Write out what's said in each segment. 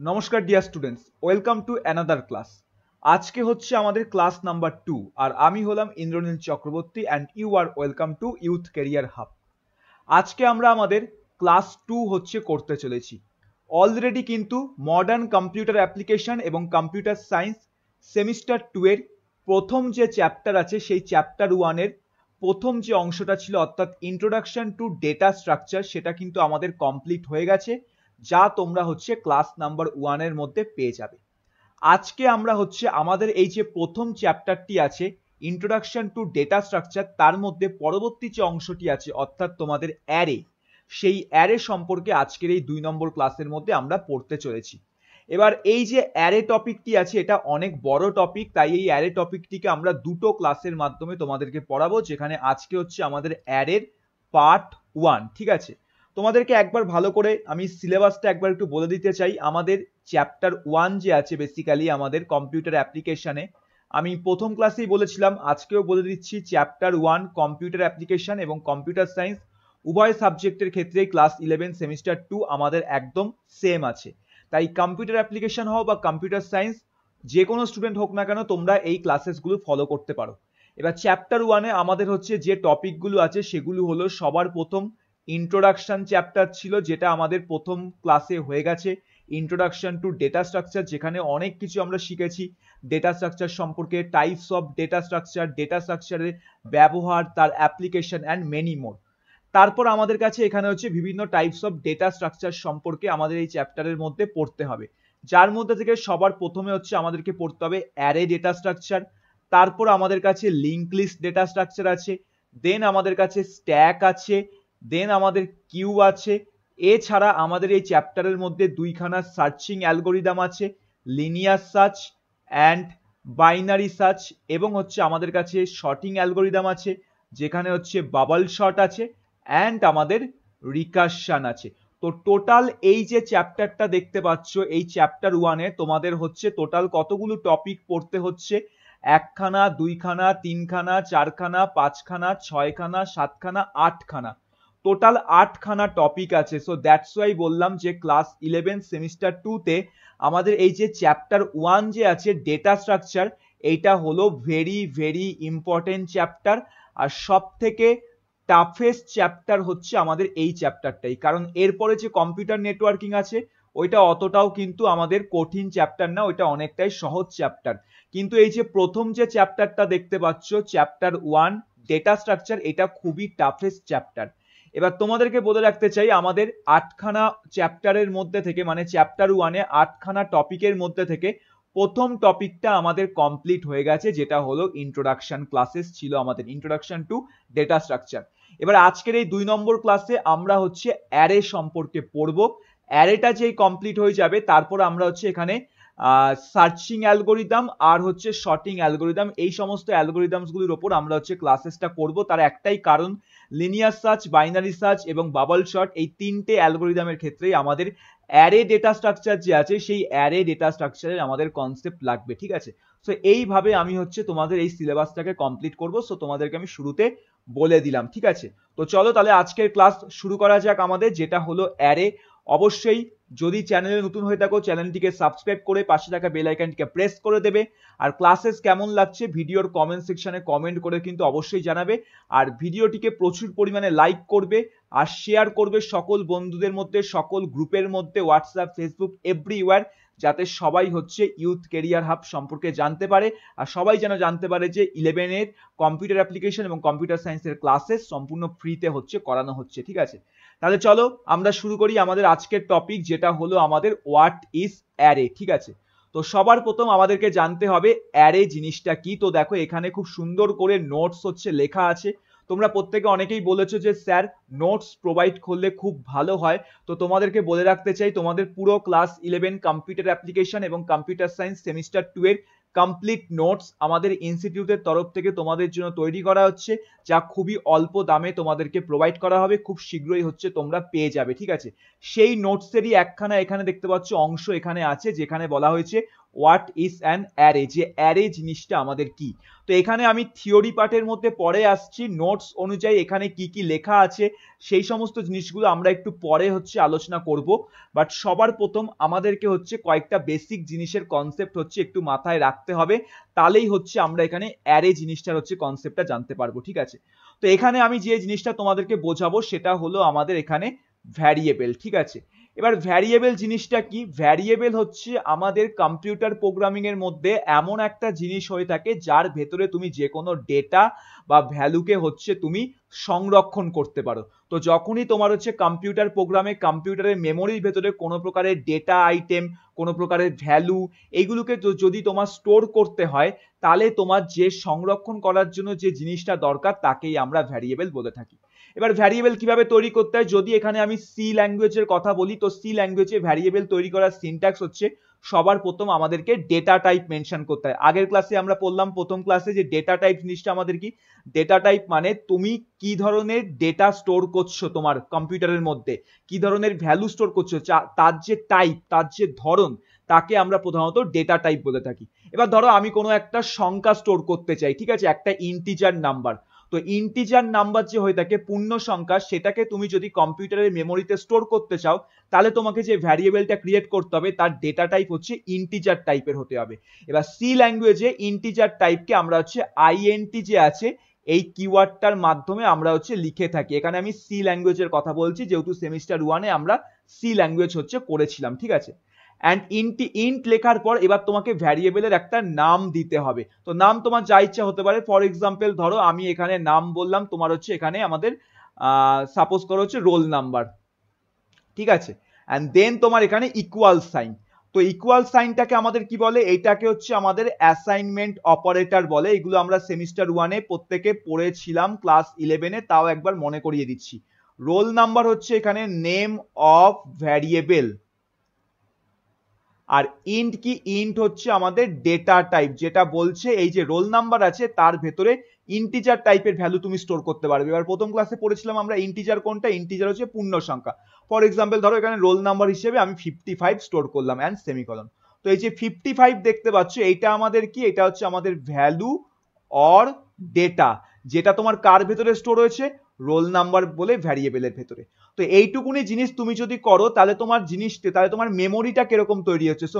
নমস্কার dear students, welcome to another class. আজকে হচ্ছে আমাদের ক্লাস নাম্বার 2 আর আমি হলাম Indranil Chakraborty and you are welcome to youth career hub. আজকে আমরা আমাদের ক্লাস 2 হচ্ছে করতে চলেছি। অলরেডি কিন্তু মডার্ন কম্পিউটার অ্যাপ্লিকেশন এবং কম্পিউটার সায়েন্স সেমিস্টার 2 এর প্রথম যে চ্যাপ্টার আছে সেই চ্যাপ্টার 1 এর প্রথম যে অংশটা ছিল অর্থাৎ ইন্ট্রোডাকশন টু ডেটা স্ট্রাকচার সেটা কিন্তু আমাদের কমপ্লিট হয়ে গেছে, যা তোমরা হচ্ছে ক্লাস নাম্বার 1 এর মধ্যে পেয়ে যাবে। আজকে আমরা হচ্ছে আমাদের এই যে প্রথম চ্যাপ্টারটি আছে ইন্ট্রোডাকশন টু ডেটা স্ট্রাকচার, তার মধ্যে পরবর্তী যে অংশটি আছে অর্থাৎ তোমাদের অ্যারে, সেই অ্যারে সম্পর্কে আজকের এই 2 নম্বর ক্লাসের মধ্যে আমরা পড়তে চলেছি। এবার এই যে অ্যারে টপিকটি আছে এটা অনেক বড় টপিক, তাই এই অ্যারে টপিকটিকে আমরা দুটো ক্লাসের মাধ্যমে তোমাদেরকে পড়াবো, যেখানে আজকে হচ্ছে আমাদের অ্যারের পার্ট 1। ঠিক আছে, তোমাদেরকে একবার ভালো করে আমি সিলেবাসটা একবার একটু বলে দিতে চাই। আমাদের চ্যাপ্টার 1 যে আছে বেসিক্যালি আমাদের কম্পিউটার অ্যাপ্লিকেশনে, আমি প্রথম ক্লাসেই বলেছিলাম, আজকেও বলে দিচ্ছি, চ্যাপ্টার 1 কম্পিউটার অ্যাপ্লিকেশন এবং কম্পিউটার সায়েন্স উভয় সাবজেক্টের ক্ষেত্রেই ক্লাস 11 সেমিস্টার 2 আমাদের একদম সেম আছে। তাই কম্পিউটার অ্যাপ্লিকেশন হোক বা কম্পিউটার সায়েন্স, যে কোনো স্টুডেন্ট হোক না কেন, তোমরা এই ক্লাসেসগুলো ফলো করতে পারো। এবার চ্যাপ্টার 1 এ আমাদের হচ্ছে যে টপিকগুলো আছে সেগুলো হলো, সবার প্রথম ইন্ট্রোডাকশন চ্যাপ্টার ছিল, যেটা আমাদের প্রথম ক্লাসে হয়ে গেছে। ইন্ট্রোডাকশন টু ডেটা স্ট্রাকচার, যেখানে অনেক কিছু আমরা শিখেছি ডেটা স্ট্রাকচার সম্পর্কে, টাইপস অফ ডেটা স্ট্রাকচারের ব্যবহার, তার অ্যাপ্লিকেশন অ্যান্ড মেনি মোর। তারপর আমাদের কাছে এখানে হচ্ছে বিভিন্ন টাইপস অফ ডেটা স্ট্রাকচার সম্পর্কে আমাদের এই চ্যাপ্টারের মধ্যে পড়তে হবে, যার মধ্যে থেকে সবার প্রথমে হচ্ছে আমাদেরকে পড়তে হবে অ্যারে ডেটা স্ট্রাকচার। তারপর আমাদের কাছে লিঙ্ক লিস্ট ডেটা স্ট্রাকচার আছে, দেন আমাদের কাছে স্ট্যাক আছে, দেন আমাদের কিউ আছে। এছাড়া আমাদের এই চ্যাপ্টারের মধ্যে দুইখানা সার্চিং অ্যালগোরিদম আছে, linear search and binary search, এবং হচ্ছে আমাদের কাছে শর্টিং অ্যালগোরিদম আছে, যেখানে হচ্ছে বাবল শর্ট আছে অ্যান্ড আমাদের রিকারশন আছে। তো টোটাল এই যে চ্যাপ্টারটা দেখতে পাচ্ছ, এই চ্যাপ্টার 1 এ তোমাদের হচ্ছে টোটাল কতগুলো টপিক পড়তে হচ্ছে? একখানা, দুইখানা, তিনখানা, চারখানা, পাঁচখানা, ছয়খানা, সাতখানা, আটখানা, টোটাল 8খানা টপিক আছে। সো দ্যাটস ওয়াই বললাম যে ক্লাস 11 সেমিস্টার 2 তে আমাদের এই যে চ্যাপ্টার 1 যে আছে ডেটা স্ট্রাকচার, এইটা হলো ভেরি ভেরি ইম্পর্টেন্ট চ্যাপ্টার। আর সব থেকে টাফেস্ট চ্যাপ্টার হচ্ছে আমাদের এই চ্যাপ্টারটাই, কারণ এরপরে যে কম্পিউটার নেটওয়ার্কিং আছে ওইটা অতটাও কিন্তু আমাদের কঠিন চ্যাপ্টার না, ওইটা অনেকটাই সহজ চ্যাপ্টার। কিন্তু এই যে প্রথম যে চ্যাপ্টারটা দেখতে পাচ্ছ চ্যাপ্টার 1 ডেটা স্ট্রাকচার, এটা খুবই টাফেস্ট চ্যাপ্টার। এবার তোমাদেরকে বলে রাখতে চাই, আমাদের 8খানা চ্যাপ্টারের মধ্যে থেকে, মানে চ্যাপ্টার 1 এ 8খানা টপিকের মধ্যে থেকে প্রথম টপিকটা আমাদের কমপ্লিট হয়ে গেছে, যেটা হলো ইন্ট্রোডাকশন ক্লাসেস ছিল আমাদের, ইন্ট্রোডাকশন টু ডেটা স্ট্রাকচার। এবার আজকের এই 2 নম্বর ক্লাসে আমরা হচ্ছে অ্যারে সম্পর্কে পড়বো। অ্যারেটা যেই কমপ্লিট হয়ে যাবে তারপর আমরা হচ্ছে এখানে সার্চিং অ্যালগোরিদম আর হচ্ছে শর্টিং অ্যালগোরিদম, এই সমস্ত অ্যালগোরিদমসগুলোর ওপর আমরা হচ্ছে ক্লাসেসটা করব। তার একটাই কারণ, লিনিয়ার সার্চ, বাইনারি সার্চ এবং বাবল শর্ট, এই তিনটে অ্যালগোরিদমের ক্ষেত্রেই আমাদের অ্যারে ডেটা স্ট্রাকচার যে আছে সেই অ্যারে ডেটা স্ট্রাকচারের আমাদের কনসেপ্ট লাগবে। ঠিক আছে, সো এইভাবে আমি হচ্ছে তোমাদের এই সিলেবাসটাকে কমপ্লিট করব। সো তোমাদেরকে আমি শুরুতে বলে দিলাম। ঠিক আছে, তো চলো তাহলে আজকের ক্লাস শুরু করা যাক আমাদের, যেটা হলো অ্যারে। অবশ্যই যদি চ্যানেলে নতুন হয়ে থাকো চ্যানেলটিকে সাবস্ক্রাইব করে পাশে থাকা বেল আইকনটিকে প্রেস করে দেবে। আর ক্লাসেস কেমন লাগছে ভিডিওর কমেন্ট সেকশনে কমেন্ট করে কিন্তু অবশ্যই জানাবে। আর ভিডিওটিকে প্রচুর পরিমাণে লাইক করবে আর শেয়ার করবে সকল বন্ধুদের মধ্যে, সকল গ্রুপের মধ্যে, হোয়াটসঅ্যাপ, ফেসবুক, এভরিওয়্যার, যাতে সবাই হচ্ছে ইউথ ক্যারিয়ার হাব সম্পর্কে জানতে পারে। আর সবাই যেন জানতে পারে যে 11 এর কম্পিউটার অ্যাপ্লিকেশন এবং কম্পিউটার সায়েন্সের ক্লাসেস সম্পূর্ণ ফ্রিতে হচ্ছে করানো হচ্ছে। ঠিক আছে, তাহলে চলো আমরা শুরু করি আমাদের আজকের টপিক, যেটা হলো আমাদের হোয়াট ইজ অ্যারে। ঠিক আছে, তো সবার প্রথম আমাদেরকে জানতে হবে অ্যারে জিনিসটা কি। তো দেখো এখানে খুব সুন্দর করে নোটস হচ্ছে লেখা আছে। তোমরা প্রত্যেকে অনেকেই বলেছো যে স্যার নোটস প্রোভাইড করলে খুব ভালো হয়। তো তোমাদেরকে বলে রাখতে চাই, তোমাদের পুরো ক্লাস 11 কম্পিউটার অ্যাপ্লিকেশন এবং কম্পিউটার সায়েন্স সেমিস্টার 2 এর কমপ্লিট নোটস আমাদের ইনস্টিটিউটের তরফ থেকে তোমাদের জন্য তৈরি করা হচ্ছে, যা খুবই অল্প দামে তোমাদেরকে প্রোভাইড করা হবে, খুব শীঘ্রই হচ্ছে তোমরা পেয়ে যাবে। ঠিক আছে, সেই নোটসেরই একখানা এখানে দেখতে পাচ্ছ অংশ এখানে আছে, যেখানে বলা হয়েছে হোয়াট ইজ অ্যান অ্যারে, যে অ্যারে জিনিসটা আমাদের কি। তো তো এখানে আমি থিওরি পার্টের মধ্যে পরে আসছি, নোটস অনুযায়ী এখানে কি কি লেখা আছে সেই সমস্ত জিনিসগুলো আমরা একটু পরে হচ্ছে আলোচনা করব। বাট সবার প্রথম আমাদেরকে হচ্ছে কয়েকটা বেসিক জিনিসের কনসেপ্ট হচ্ছে একটু মাথায় রাখতে হবে, তাহলেই হচ্ছে আমরা এখানে অ্যারে জিনিসটার হচ্ছে কনসেপ্টটা জানতে পারবো, ঠিক আছে। তো এখানে আমি যে জিনিসটা তোমাদেরকে বোঝাবো সেটা হলো আমাদের এখানে ভ্যারিয়েবল, ঠিক আছে। এবার ভ্যারিয়েবল জিনিসটা কি? ভ্যারিয়েবল হচ্ছে আমাদের কম্পিউটার প্রোগ্রামিং এর মধ্যে এমন একটা জিনিস হয়ে থাকে যার ভেতরে তুমি যে কোনো ডেটা বা ভ্যালুকে হচ্ছে তুমি সংরক্ষণ করতে পারো। তো যখনই তোমার হচ্ছে কম্পিউটার প্রোগ্রামে কম্পিউটারের মেমোরির ভেতরে কোনো প্রকারের ডেটা আইটেম, কোনো প্রকারের ভ্যালু, এইগুলোকে যদি তোমার স্টোর করতে হয়, তাহলে তোমার যে সংরক্ষণ করার জন্য যে জিনিসটা দরকার তাকেই আমরা ভ্যারিয়েবল বলে থাকি। এবার ভ্যারিয়েবল কিভাবে তৈরি করতে হয়, যদি এখানে আমি সি ল্যাঙ্গুয়েজের কথা বলি, তো সি ল্যাঙ্গুয়েজে ভ্যারিয়েবল তৈরি করার সিনট্যাক্স হচ্ছে সবার প্রথম আমাদেরকে ডেটা টাইপ মেনশন করতে হয়। আগের ক্লাসে আমরা পড়লাম প্রথম ক্লাসে যে ডেটা টাইপ জিনিসটা আমাদের কি, ডেটা টাইপ মানে তুমি কি ধরনের ডেটা স্টোর করছো তোমার কম্পিউটারের মধ্যে, কি ধরনের ভ্যালু স্টোর করছো, তার যে টাইপ, তার যে ধরন, তাকে আমরা প্রধানত ডেটা টাইপ বলে থাকি। এবার ধরো আমি কোনো একটা সংখ্যা স্টোর করতে চাই, ঠিক আছে, একটা ইন্টিজার নাম্বার। তো ইন্টিজার নাম্বার যে হয়ে থাকে পূর্ণ সংখ্যা, সেটাকে তুমি যদি কম্পিউটারের মেমোরিতে স্টোর করতে চাও, তাহলে তোমাকে যে ভ্যারিয়েবলটা ক্রিয়েট করতে হবে তার ডেটা টাইপ হচ্ছে ইন্টিজার টাইপের হতে হবে। এবার সি ল্যাঙ্গুয়েজে ইন্টিজার টাইপকে আমরা হচ্ছে আইএনটি যে আছে এই কিওয়ার্ডটার মাধ্যমে আমরা হচ্ছে লিখে থাকি। এখানে আমি সি ল্যাঙ্গুয়েজের কথা বলছি, যেহেতু সেমিস্টার 1-এ আমরা সি ল্যাঙ্গুয়েজ হচ্ছে করেছিলাম, ঠিক আছে। অ্যান্ড ইন্ট লেখার পর এবার তোমাকে ভ্যারিয়েবলের একটা নাম দিতে হবে। তো নাম তোমার যা ইচ্ছা হতে পারে। ফর এক্সাম্পল ধরো আমি এখানে নাম বললাম তোমার হচ্ছে এখানে আমাদের সাপোজ করো হচ্ছে রোল নাম্বার, ঠিক আছে। অ্যান্ড দেন তোমার এখানে ইকুয়াল সাইন। তো ইকুয়াল সাইনটাকে আমাদের কি বলে, এইটাকে হচ্ছে আমাদের অ্যাসাইনমেন্ট অপারেটর বলে। এগুলো আমরা সেমিস্টার 1-এ প্রত্যেকে পড়েছিলাম, ক্লাস 11-এ, তাও একবার মনে করিয়ে দিচ্ছি। রোল নাম্বার হচ্ছে এখানে নেম অফ ভ্যারিয়েবল। আর ইন্ট কি, ইন্ট হচ্ছে আমাদের ডেটা টাইপ, যেটা বলছে এই যে রোল নাম্বার আছে তার ভেতরে ইন্টিজার টাইপের ভ্যালু তুমি স্টোর করতে পারবে। এবার প্রথম ক্লাসে পড়েছিলাম আমরা ইন্টিজার কোনটা, ইন্টিজার হচ্ছে পূর্ণ সংখ্যা। ফর এক্সাম্পল ধরো এখানে রোল নাম্বার হিসেবে আমি 55 স্টোর করলাম এন্ড সেমিকলন। তো এই যে 55 দেখতে পাচ্ছ, এইটা আমাদের কি, এটা হচ্ছে আমাদের ভ্যালু অর ডেটা, যেটা তোমার কার ভেতরে স্টোর হয়েছে, রোল নাম্বার বলে ভ্যারিয়েবলের ভেতরে। তো এইটুকুনি জিনিস তুমি যদি করো তাহলে তোমার জিনিসটা, তাহলে তোমার মেমোরিটা কিরকম তৈরি হচ্ছে। সো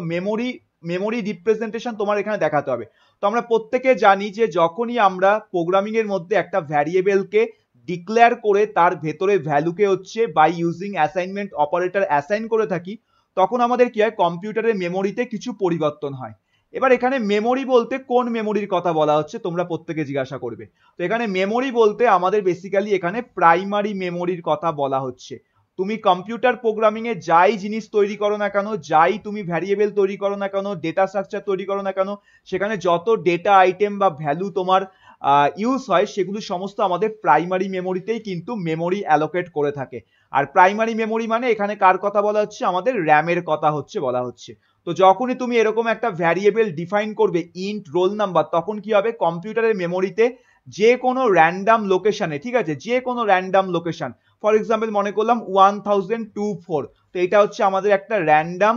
মেমোরি রিপ্রেজেন্টেশন তোমার এখানে দেখাতে হবে। তো আমরা প্রত্যেকে জানি যে যখনই আমরা প্রোগ্রামিং এর মধ্যে একটা ভ্যারিয়েবলকে ডিক্লেয়ার করে তার ভেতরে ভ্যালুকে হচ্ছে by using assignment operator assign করে থাকি, তখন আমাদের কি হয়, কম্পিউটারের মেমোরিতে কিছু পরিবর্তন হয়। এবার এখানে মেমোরি বলতে কোন মেমোরির কথা বলা হচ্ছে তোমরা প্রত্যেকে জিজ্ঞাসা করবে। তো এখানে মেমোরি বলতে আমাদের বেসিক্যালি এখানে প্রাইমারি মেমোরির কথা বলা হচ্ছে। তুমি কম্পিউটার প্রোগ্রামিং এ যাই জিনিস তৈরি করো না কেন, যাই তুমি ভ্যারিয়েবল তৈরি করো না কেন, ডেটা স্ট্রাকচার তৈরি করো না কেন, সেখানে যত ডেটা আইটেম বা ভ্যালু তোমার ইউজ হয় সেগুলো সমস্ত আমাদের প্রাইমারি মেমোরিতেই কিন্তু মেমোরি অ্যালোকেট করে থাকে। আর প্রাইমারি মেমোরি মানে এখানে কার কথা বলা হচ্ছে, আমাদের র্যামের কথা হচ্ছে বলা হচ্ছে। তো যখনই তুমি এরকম একটা ভ্যারিয়েবল ডিফাইন করবে ইন্ট রোল নাম্বার, তখন কি হবে, কম্পিউটারের মেমোরিতে যে কোনো র্যান্ডাম লোকেশনে, ঠিক আছে, যে কোনো র্যান্ডাম লোকেশন, ফর এক্সাম্পল মনে করলাম 1024, তো এটা হচ্ছে আমাদের একটা র্যান্ডাম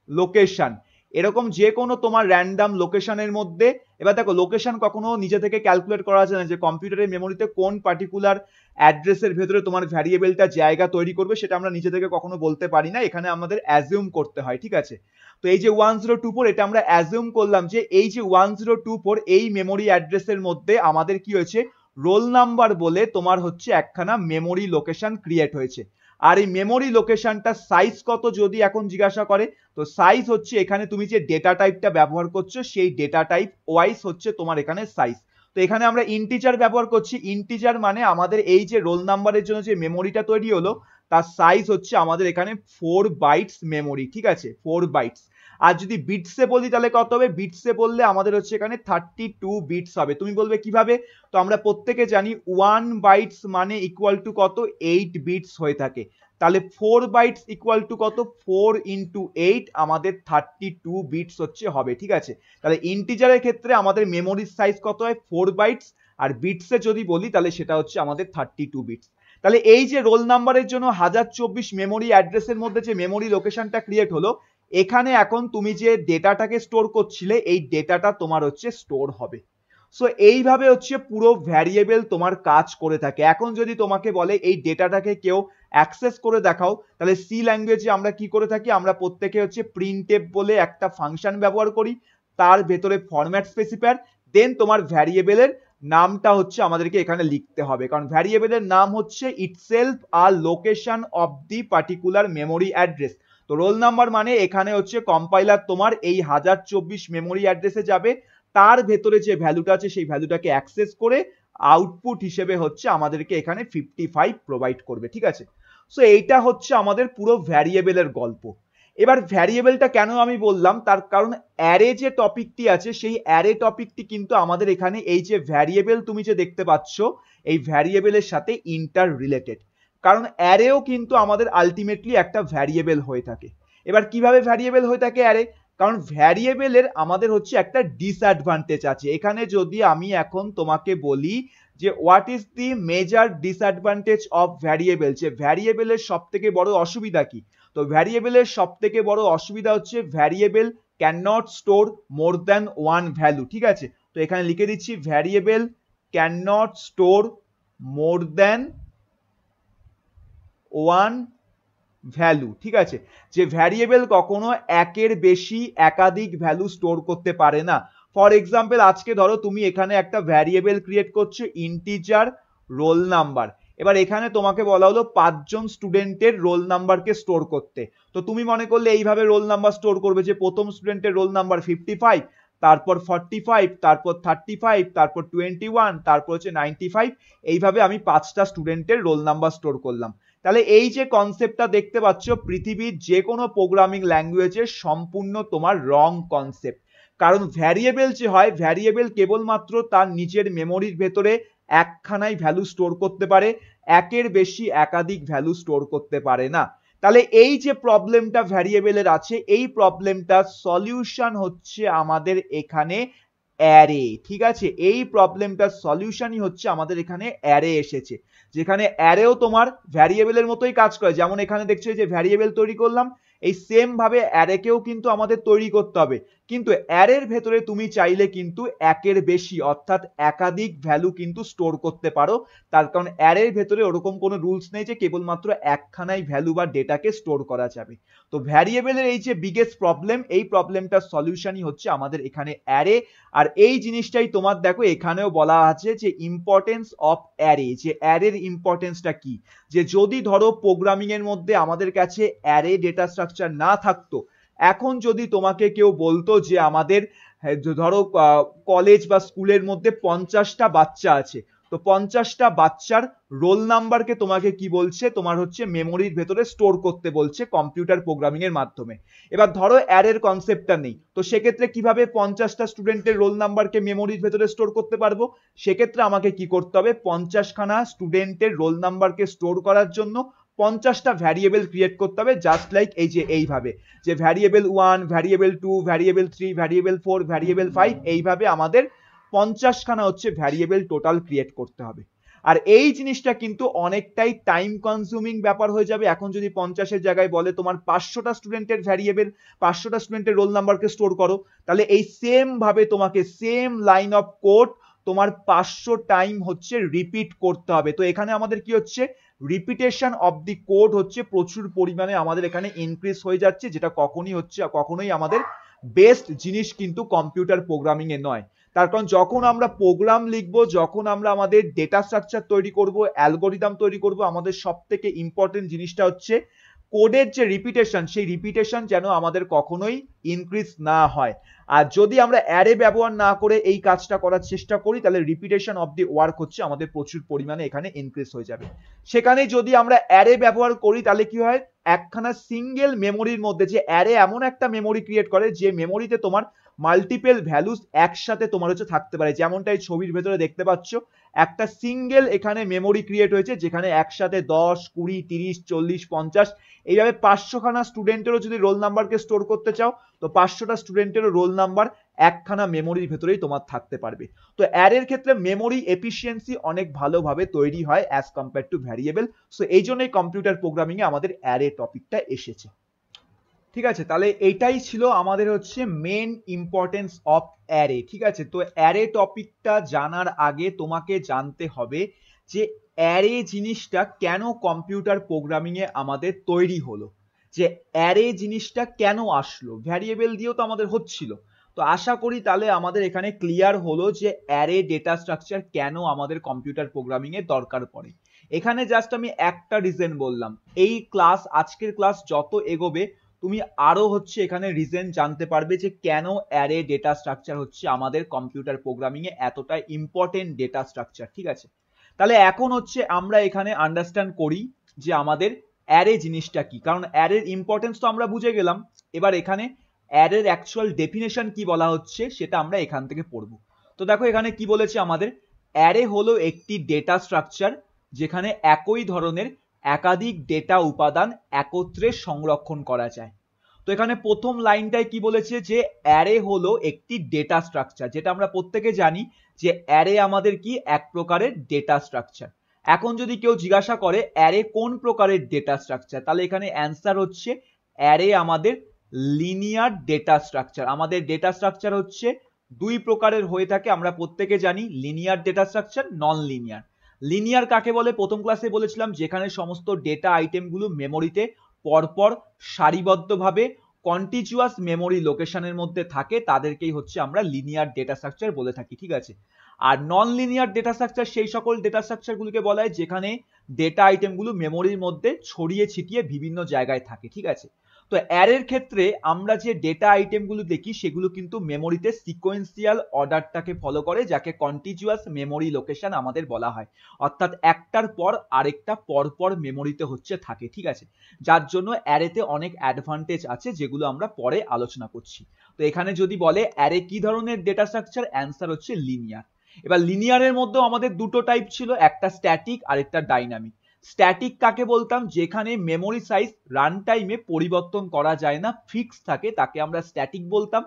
লোকেশন। এরকম যে কোনো তোমার র্যান্ডাম লোকেশনের মধ্যে, এবার দেখো লোকেশন কখনো নিজে থেকে ক্যালকুলেট করা যায় না যে কম্পিউটারের মেমোরিতে কোন পার্টিকুলার অ্যাড্রেসের ভেতরে তোমার ভ্যারিয়েবলটা জায়গা তৈরি করবে, সেটা আমরা নিজে থেকে কখনো বলতে পারি না, এখানে আমাদের অ্যাজিউম করতে হয়, ঠিক আছে। তো এই যে 1024, এটা আমরা অ্যাজিউম করলাম যে এই যে 1024 এই মেমোরি অ্যাড্রেসের মধ্যে আমাদের কি হয়েছে, রোল নাম্বার বলে তোমার হচ্ছে একখানা মেমোরি লোকেশন ক্রিয়েট হয়েছে। আর এই মেমোরি লোকেশনটা সাইজ কত যদি এখন জিজ্ঞাসা করে, তো সাইজ হচ্ছে এখানে তুমি যে ডেটা টাইপটা ব্যবহার করছো সেই ডেটা টাইপ ওয়াইজ হচ্ছে তোমার এখানে সাইজ। তো এখানে আমরা ইন্টিজার ব্যবহার করছি, ইন্টিজার মানে আমাদের এই যে রোল নাম্বারের জন্য যে মেমোরিটা তৈরি হলো তার সাইজ হচ্ছে আমাদের এখানে 4 বাইটস মেমোরি, ঠিক আছে, 4 বাইটস। আর যদি বিটসে বলি তাহলে কত হবে, বিটসে বললে আমাদের হচ্ছে এখানে 32 বিটস হবে। তুমি বলবে কিভাবে, তো আমরা প্রত্যেকে জানি 1 বাইটস মানে ইকুয়াল টু কত, 8 বিটস হয়ে থাকে। তাহলে 4 বাইটস ইকুয়াল টু কত, 4 ইন্টু 8 আমাদের 32 বিটস হচ্ছে হবে, ঠিক আছে। তাহলে ইন্টিজারের ক্ষেত্রে আমাদের মেমোরির সাইজ কত হয়, 4 বাইটস। আর বিটসে যদি বলি তাহলে সেটা হচ্ছে আমাদের 32 বিটস। তাহলে এই যে রোল নাম্বারের জন্য 1024 মেমোরি অ্যাড্রেসের মধ্যে যে মেমোরি লোকেশনটা ক্রিয়েট হলো, এখানে এখন তুমি যে ডেটাটাকে স্টোর করছিলে এই ডেটাটা তোমার হচ্ছে স্টোর হবে। সো এইভাবে হচ্ছে পুরো ভ্যারিয়েবল তোমার কাজ করে থাকে। এখন যদি তোমাকে বলে এই ডেটাটাকে কেউ অ্যাক্সেস করে দেখাও, তাহলে সি ল্যাঙ্গুয়েজে আমরা কি করে থাকি, আমরা প্রত্যেকে হচ্ছে প্রিন্টএফ বলে একটা ফাংশন ব্যবহার করি, তার ভেতরে ফরম্যাট স্পেসিফায়ার, দেন তোমার ভ্যারিয়েবলের নামটা হচ্ছে আমাদেরকে এখানে লিখতে হবে, কারণ ভ্যারিয়েবলের নাম হচ্ছে ইটসেলফ আর location of the particular memory address. তো রোল নাম্বার মানে এখানে হচ্ছে কম্পাইলার তোমার এই 1024 মেমোরি অ্যাড্রেসে যাবে, তার ভেতরে যে ভ্যালুটা আছে সেই ভ্যালুটাকে অ্যাক্সেস করে আউটপুট হিসেবে হচ্ছে আমাদেরকে এখানে 55 প্রোভাইড করবে, ঠিক আছে। সো এইটা হচ্ছে আমাদের পুরো ভ্যারিয়েবলের গল্প। এবার ভ্যারিয়েবলটা কেন আমি বললাম, তার কারণ অ্যারে যে টপিকটি আছে সেই অ্যারে টপিকটি কিন্তু আমাদের এখানে এই যে ভ্যারিয়েবল তুমি যে দেখতে পাচ্ছ এই ভ্যারিয়েবলের সাথে ইন্টার রিলেটেড, কারণ অ্যারেও কিন্তু আমাদের আলটিমেটলি একটা ভ্যারিয়েবল হয়ে থাকে। এবার কিভাবে ভ্যারিয়েবল হয়ে থাকে অ্যারে, কারণ ভ্যারিয়েবলের আমাদের হচ্ছে একটা ডিসঅ্যাডভান্টেজ আছে। এখানে যদি আমি এখন তোমাকে বলি যে what is the major disadvantage of variable, যে ভ্যারিয়েবলের সব থেকে বড় অসুবিধা কি, তো ভ্যারিয়েবলের সব থেকে বড় অসুবিধা হচ্ছে variable can not store more than one value, ঠিক আছে। তো এখানে লিখে দিচ্ছি variable can not store more than one value, ঠিক আছে। যে ভ্যারিয়েবল কখনো একের বেশি একাধিক ভ্যালু স্টোর করতে পারে না। ফর এক্সাম্পল আজকে ধরো তুমি এখানে একটা ভ্যারিয়েবল ক্রিয়েট করছো ইন্টিজার রোল নাম্বার, এবার এখানে তোমাকে বলা হলো 5 জন স্টুডেন্টের রোল নাম্বারকে স্টোর করতে, তো তুমি মনে করলে এইভাবে রোল নাম্বার স্টোর করবে যে প্রথম স্টুডেন্টের রোল নাম্বার 55, তারপর 45, তারপর 35, তারপর 21, তারপর হচ্ছে 95, এইভাবে আমি 5টা স্টুডেন্টের রোল নাম্বার স্টোর করলাম। তাহলে এই যে কনসেপ্টটা দেখতে পাচ্ছ পৃথিবীর যে কোনো প্রোগ্রামিং ল্যাঙ্গুয়েজে সম্পূর্ণ তোমার রং কনসেপ্ট, কারণ ভ্যারিয়েবল যে হয় ভ্যারিয়েবল কেবলমাত্র তার নিজের মেমোরির ভেতরে একখানাই ভ্যালু স্টোর করতে পারে, একের বেশি একাধিক ভ্যালু স্টোর করতে পারে না। তাহলে এই যে প্রবলেমটা ভ্যারিয়েবলের আছে এই প্রবলেমটার সলিউশন হচ্ছে আমাদের এখানে অ্যারে, ঠিক আছে। এই প্রবলেমটার সলিউশনই হচ্ছে আমাদের এখানে অ্যারে এসেছে, যেখানে অ্যারেও তোমার ভ্যারিয়েবলের মতোই কাজ করে। যেমন এখানে দেখছো যে ভ্যারিয়েবল তৈরি করলাম, এই সেম ভাবে অ্যারেকেও কিন্তু আমাদের তৈরি করতে হবে, কিন্তু অ্যারের ভেতরে তুমি চাইলে কিন্তু একের বেশি অর্থাৎ একাধিক ভ্যালু কিন্তু স্টোর করতে পারো, তার কারণ অ্যারের ভেতরে ওরকম কোনো রুলস নেই যে কেবলমাত্র একখানাই ভ্যালু বা ডেটাকে স্টোর করা যাবে। তো ভ্যারিয়েবলের এই যে বিগেস্ট প্রবলেম, এই প্রবলেমটার সলিউশনই হচ্ছে আমাদের এখানে অ্যারে। আর এই জিনিসটাই তোমার দেখো এখানেও বলা আছে যে ইম্পর্টেন্স অফ অ্যারে, যে অ্যারের ইম্পর্টেন্সটা কি, যে যদি ধরো প্রোগ্রামিং এর মধ্যে আমাদের কাছে অ্যারে ডেটা স্ট্রাকচার না থাকতো, এখন যদি তোমাকে কেউ বলতো যে আমাদের ধরো কলেজ বা স্কুলের মধ্যে 50টা বাচ্চা আছে, তো 50টা বাচ্চার রোল নাম্বারকে তোমাকে কি বলছে, তোমার হচ্ছে মেমোরির ভেতরে স্টোর করতে বলছে কম্পিউটার প্রোগ্রামিং এর মাধ্যমে। এবার ধরো অ্যারের কনসেপ্টটা নেই, তো সেক্ষেত্রে কিভাবে 50টা স্টুডেন্টের রোল নাম্বারকে মেমোরির ভেতরে স্টোর করতে পারবো, সেক্ষেত্রে আমাকে কি করতে হবে 50খানা স্টুডেন্টের রোল নাম্বারকে স্টোর করার জন্য 50টা ভ্যারিয়েবল ক্রিয়েট করতে হবে, জাস্ট লাইক এই যে এইভাবে, যে variable 1, variable 2, variable 3, variable 4, variable 5, এইভাবে আমাদের 50খানা হচ্ছে ভ্যারিয়েবল টোটাল ক্রিয়েট করতে হবে। আর এই জিনিসটা কিন্তু অনেকটাই টাইম কনজিউমিং ব্যাপার হয়ে যাবে। এখন যদি 50-এর জায়গায় বলে তোমার 500টা স্টুডেন্টের ভ্যারিয়েবল, 500টা স্টুডেন্টের রোল নাম্বারকে স্টোর করো, তাহলে এই সেম ভাবে তোমাকে সেম লাইন অফ কোড তোমার 500 টাইম হচ্ছে রিপিট করতে হবে। তো এখানে আমাদের কি হচ্ছে, রিপিটেশন অফ দি কোড হচ্ছে প্রচুর পরিমাণে আমাদের এখানে ইনক্রিজ হয়ে যাচ্ছে, যেটা কখনোই আমাদের বেস্ট জিনিস কিন্তু কম্পিউটার প্রোগ্রামিং এ নয়। তার কারণ যখন আমরা প্রোগ্রাম লিখবো, যখন আমরা আমাদের ডেটা স্ট্রাকচার তৈরি করব, অ্যালগোরিদম তৈরি করব, আমাদের সব থেকে ইম্পর্টেন্ট জিনিসটা হচ্ছে কোডের যে রিপিটেশন, সেই রিপিটেশন যেন আমাদের কখনোই ইনক্রিজ না হয়। আর যদি আমরা অ্যারে ব্যবহার না করে এই কাজটা করার চেষ্টা করি, তাহলে রিপিটেশন অফ দি ওয়ার্ক হচ্ছে আমাদের প্রচুর পরিমাণে এখানে ইনক্রিজ হয়ে যাবে। সেখানে যদি আমরা অ্যারে ব্যবহার করি, তাহলে কি হয়, একখানা সিঙ্গেল মেমোরির মধ্যে, যে অ্যারে এমন একটা মেমোরি ক্রিয়েট করে যে মেমোরিতে তোমার মাল্টিপল ভ্যালুস একসাথে তোমার হচ্ছে থাকতে পারে, যেমনটাই ছবির ভেতরে দেখতে পাচ্ছ একটা সিঙ্গেল এখানে মেমোরি ক্রিয়েট হয়েছে, যেখানে একসাথে 10, 20, 30, 40, 50 এইভাবে 500খানা স্টুডেন্টেরও যদি রোল নাম্বারকে স্টোর করতে চাও, তো 500টা স্টুডেন্টেরও রোল নাম্বার একখানা মেমোরির ভেতরেই তোমার থাকতে পারবে। তো অ্যারের ক্ষেত্রে মেমোরি এফিসিয়েন্সি অনেক ভালোভাবে তৈরি হয় as compare to variable. So এই জন্যই কম্পিউটার প্রোগ্রামিং এ আমাদের অ্যারে টপিকটা এসেছে। ঠিক আছে, তাহলে এটাই ছিল আমাদের হচ্ছে মেন ইম্পর্টেন্স অফ অ্যারে। ঠিক আছে, তো অ্যারে টপিকটা জানার আগে তোমাকে জানতে হবে যে অ্যারে জিনিসটা কেন কম্পিউটার প্রোগ্রামিং এ আমাদের তৈরি হলো, যে অ্যারে জিনিসটা কেন আসলো, ভ্যারিয়েবল দিয়েও তো আমাদের হচ্ছিল। তো আশা করি তাহলে আমাদের এখানে ক্লিয়ার হলো যে অ্যারে ডেটা স্ট্রাকচার কেন আমাদের কম্পিউটার প্রোগ্রামিং এ দরকার পড়ে। এখানে জাস্ট আমি একটা রিজন বললাম, এই ক্লাস, আজকের ক্লাস যত এগোবে তুমি আরো হচ্ছে এখানে রিজন জানতে পারবে যে কেন অ্যারে ডেটা স্ট্রাকচার হচ্ছে আমাদের কম্পিউটার প্রোগ্রামিং এ এতটা ইম্পর্টেন্ট ডেটা স্ট্রাকচার। ঠিক আছে, তাহলে এখন হচ্ছে আমরা এখানে আন্ডারস্ট্যান্ড করি যে আমাদের অ্যারে জিনিসটা কি, কারণ অ্যারের ইম্পর্টেন্স তো আমরা বুঝে গেলাম। এবার এখানে অ্যারের অ্যাকচুয়াল ডেফিনেশন কি বলা হচ্ছে সেটা আমরা এখান থেকে পড়বো। তো দেখো এখানে কি বলেছে আমাদের, অ্যারে হলো একটি ডেটা স্ট্রাকচার যেখানে একই ধরনের একাধিক ডেটা উপাদান একত্রে সংরক্ষণ করা যায়। তো এখানে প্রথম লাইনটায় কি বলেছে যে অ্যারে হলো একটি ডেটা স্ট্রাকচার, যেটা আমরা প্রত্যেকে জানি যে অ্যারে আমাদের কি এক প্রকারের ডেটা স্ট্রাকচার। এখন যদি কেউ জিজ্ঞাসা করে অ্যারে কোন প্রকারের ডেটা স্ট্রাকচার, তাহলে এখানে অ্যান্সার হচ্ছে অ্যারে আমাদের লিনিয়ার ডেটা স্ট্রাকচার। আমাদের ডেটা স্ট্রাকচার হচ্ছে দুই প্রকারের হয়ে থাকে, আমরা প্রত্যেকে জানি linear data structure, non linear. Linear কাকে বলে প্রথম ক্লাসে বলেছিলাম, যেখানে সমস্ত ডেটা আইটেমগুলো মেমোরিতে পরপর সারিবদ্ধভাবে কন্টিনিউয়াস মেমোরি লোকেশনের মধ্যে থাকে, তাদেরকেই হচ্ছে আমরা লিনিয়ার ডেটা স্ট্রাকচার বলে থাকি। ঠিক আছে, আর নন লিনিয়ার ডেটা স্ট্রাকচার সেই সকল ডেটা স্ট্রাকচারগুলোকে বলা হয় যেখানে ডেটা আইটেমগুলো মেমোরির মধ্যে ছড়িয়ে ছিটিয়ে বিভিন্ন জায়গায় থাকে। ঠিক আছে, তো অ্যারের ক্ষেত্রে আমরা যে ডেটা আইটেমগুলো দেখি সেগুলো কিন্তু মেমোরিতে সিকোয়েন্সিয়াল অর্ডারটাকে ফলো করে, যাকে কন্টিনিউয়াস মেমোরি লোকেশন আমাদের বলা হয়। অর্থাৎ একটার পর আরেকটা পরপর মেমোরিতে হচ্ছে থাকে। ঠিক আছে, যার জন্য অ্যারেতে অনেক অ্যাডভান্টেজ আছে যেগুলো আমরা পরে আলোচনা করছি। তো এখানে যদি বলে অ্যারে কি ধরনের ডেটা স্ট্রাকচার, অ্যান্সার হচ্ছে লিনিয়ার। এবার লিনিয়ারের মধ্যেও আমাদের দুটো টাইপ ছিল, একটা স্ট্যাটিক আর একটা ডাইনামিক। স্ট্যাটিক কাকে বলতাম, যেখানে মেমোরি সাইজ রান টাইমে পরিবর্তন করা যায় না, ফিক্স থাকে, তাকে আমরা স্ট্যাটিক বলতাম।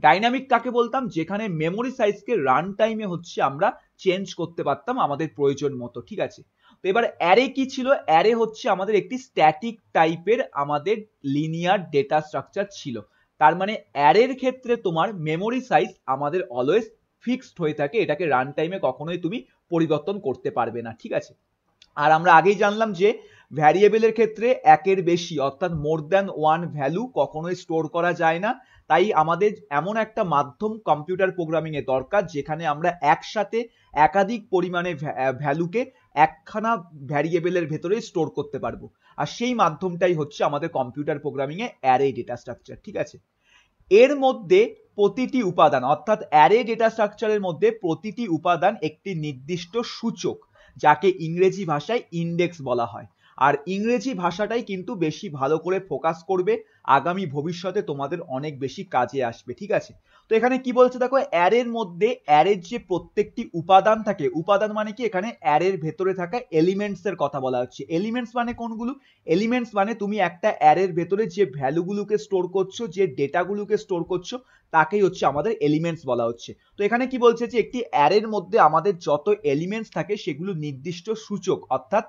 ডাইনামিক কাকে বলতাম, যেখানে মেমোরি সাইজকে রান টাইমে হচ্ছে আমরা চেঞ্জ করতে পারতাম আমাদের প্রয়োজন মতো। ঠিক আছে, তো এবার অ্যারে কি ছিল, অ্যারে হচ্ছে আমাদের একটি স্ট্যাটিক টাইপের আমাদের লিনিয়ার ডেটা স্ট্রাকচার ছিল। তার মানে অ্যারের ক্ষেত্রে তোমার মেমোরি সাইজ আমাদের অলওয়েজ ফিক্সড হয়ে থাকে, এটাকে রান টাইমে কখনোই তুমি পরিবর্তন করতে পারবে না। ঠিক আছে, আর আমরা আগেই জানলাম যে ভ্যারিয়েবলের ক্ষেত্রে একের বেশি অর্থাৎ মোর দ্যান ওয়ান ভ্যালু কখনোই স্টোর করা যায় না। তাই আমাদের এমন একটা মাধ্যম কম্পিউটার প্রোগ্রামিং এ দরকার যেখানে আমরা একসাথে একাধিক পরিমাণে ভ্যালুকে একখানা ভ্যারিয়েবলের ভেতরে স্টোর করতে পারবো, আর সেই মাধ্যমটাই হচ্ছে আমাদের কম্পিউটার প্রোগ্রামিং এ অ্যারে ডেটা স্ট্রাকচার। ঠিক আছে, এর মধ্যে প্রতিটি উপাদান অর্থাৎ অ্যারে ডেটা স্ট্রাকচারের মধ্যে প্রতিটি উপাদান একটি নির্দিষ্ট সূচক, যাকে ইংরেজি ভাষায় ইন্ডেক্স বলা হয়। আর ইংরেজি ভাষাটাই কিন্তু বেশি ভালো করে ফোকাস করবে, আগামী ভবিষ্যতে তোমাদের অনেক বেশি কাজে আসবে। ঠিক আছে, তো এখানে কি বলছে দেখো, অ্যারের মধ্যে অ্যারের যে প্রত্যেকটি উপাদান থাকে, উপাদান মানে কি, এখানে অ্যারের ভেতরে থাকা এলিমেন্টস এর কথা বলা হচ্ছে। এলিমেন্টস মানে কোনগুলো, এলিমেন্টস মানে তুমি একটা অ্যারের ভেতরে যে ভ্যালুগুলোকে স্টোর করছো, যে ডেটাগুলোকে স্টোর করছো, তাকেই হচ্ছে আমাদের এলিমেন্টস বলা হচ্ছে। তো এখানে কি বলছে যে একটি অ্যারের মধ্যে আমাদের যত এলিমেন্টস থাকে সেগুলো নির্দিষ্ট সূচক অর্থাৎ